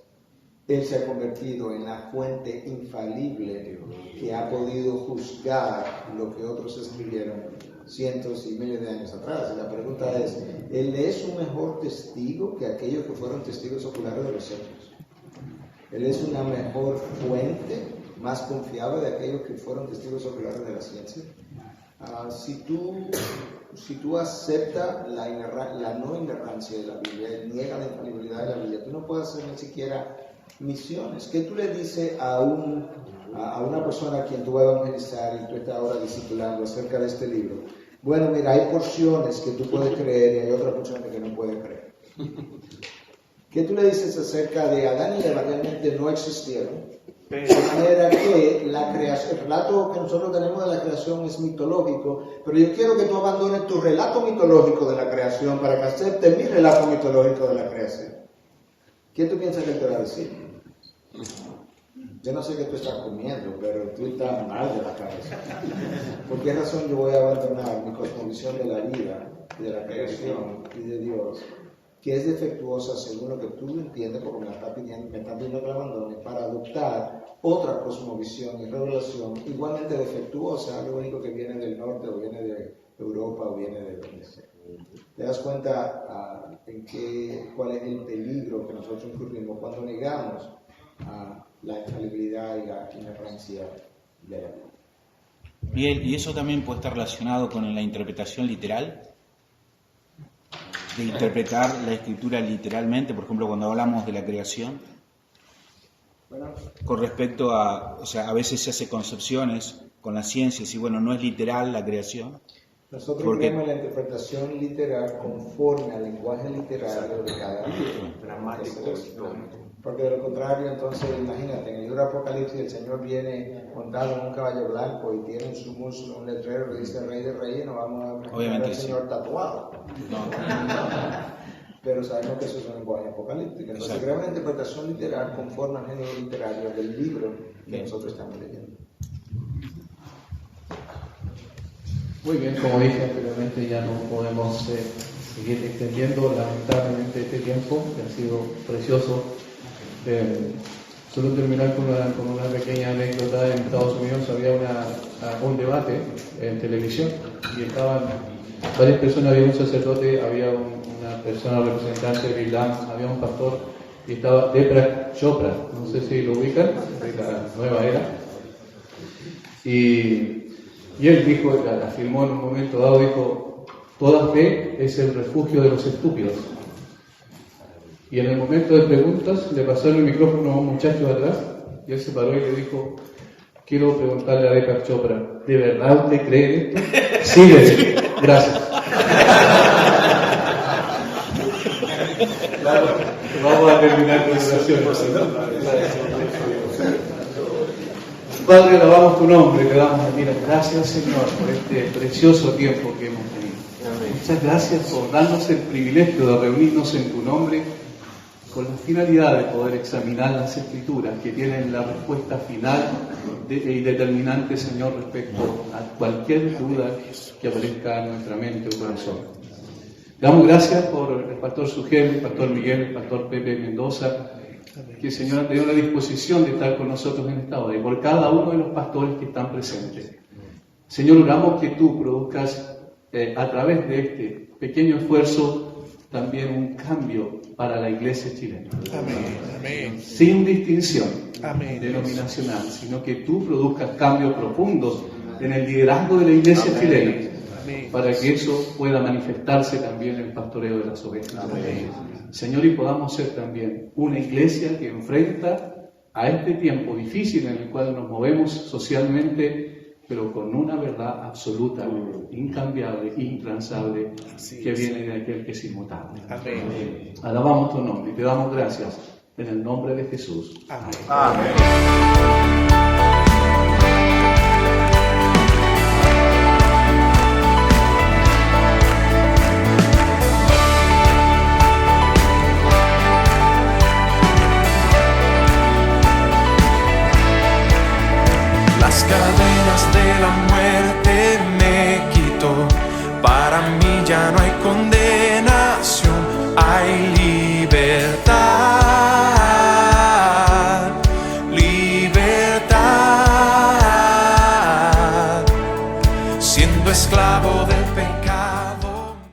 él se ha convertido en la fuente infalible que ha podido juzgar lo que otros escribieron cientos y miles de años atrás. Y la pregunta es, ¿él es un mejor testigo que aquellos que fueron testigos oculares de los hechos? ¿Él es una mejor fuente, más confiable de aquellos que fueron testigos oculares de la ciencia? Si tú aceptas la no inerrancia de la Biblia, niega la infalibilidad de la Biblia, tú no puedes hacer ni siquiera misiones. ¿Qué tú le dices a una persona a quien tú vas a evangelizar y tú estás ahora discipulando acerca de este libro? Bueno, mira, hay porciones que tú puedes creer y hay otras porciones que no puedes creer. ¿Qué tú le dices acerca de Adán y Eva? Realmente no existieron. De manera que la creación, el relato que nosotros tenemos de la creación es mitológico, pero yo quiero que tú abandones tu relato mitológico de la creación para que aceptes mi relato mitológico de la creación. ¿Qué tú piensas que te va a decir? Yo no sé qué tú estás comiendo, pero tú estás mal de la cabeza. ¿Por qué razón yo voy a abandonar mi cosmovisión de la vida, de la creación y de Dios, que es defectuosa según lo que tú entiendes, porque me está pidiendo que la abandone, para adoptar otra cosmovisión y revelación igualmente defectuosa, lo único que viene del norte o viene de Europa o viene de donde sea? ¿Te das cuenta cuál es el peligro que nosotros incurrimos cuando negamos la infalibilidad y la inerrancia de la Biblia? Miguel, ¿y eso también puede estar relacionado con la interpretación literal? De interpretar la escritura literalmente, por ejemplo, cuando hablamos de la creación, con respecto a veces se hace concepciones con la ciencia, si bueno, no es literal la creación. Nosotros creemos la interpretación literal conforme al lenguaje literario de cada libro. Dramático, histórico. Porque de lo contrario, entonces, imagínate, en el libro de Apocalipsis el Señor viene montado en un caballo blanco y tiene en su muslo un letrero que dice Rey de Reyes, y nos vamos a imaginar al Señor tatuado. pero sabemos que eso es un lenguaje apocalíptico. Entonces, Exacto. crear una interpretación literal conforme al género literario del libro que Bien. nosotros estamos leyendo. Muy bien, como dije anteriormente, ya no podemos seguir extendiendo lamentablemente este tiempo, que ha sido precioso. Solo terminar con una pequeña anécdota. En Estados Unidos había un debate en televisión y estaban varias personas, había un sacerdote, había una persona representante del Islam, había un pastor y estaba Deepak Chopra, no sé si lo ubican, de la nueva era. Y él dijo, afirmó en un momento dado, dijo, toda fe es el refugio de los estúpidos. Y en el momento de preguntas le pasó el micrófono a un muchacho de atrás y él se paró y le dijo, quiero preguntarle a Deepak Chopra, ¿de verdad usted cree esto? Sí, le dijo, gracias. Claro, vamos a terminar con oración. Padre, alabamos tu nombre, te damos gracias, Señor, por este precioso tiempo que hemos tenido. Muchas gracias por darnos el privilegio de reunirnos en tu nombre con la finalidad de poder examinar las Escrituras que tienen la respuesta final y determinante, Señor, respecto a cualquier duda que aparezca en nuestra mente o corazón. Damos gracias por el pastor Sugel, el pastor Miguel, el pastor Pepe Mendoza, que el Señor ha tenido la disposición de estar con nosotros en esta hora, y por cada uno de los pastores que están presentes. Señor, oramos que tú produzcas a través de este pequeño esfuerzo también un cambio para la iglesia chilena. Amén. Sin distinción Amén. denominacional, sino que tú produzcas cambios profundos en el liderazgo de la iglesia chilena, para que eso pueda manifestarse también en el pastoreo de las ovejas. Señor, y podamos ser también una iglesia que enfrenta a este tiempo difícil en el cual nos movemos socialmente, pero con una verdad absoluta, incambiable, intransable, que viene de aquel que es inmutable. Amén. Alabamos tu nombre y te damos gracias en el nombre de Jesús. Amén. Amén. Las cadenas de la muerte me quitó. Para mí ya no hay condenación, hay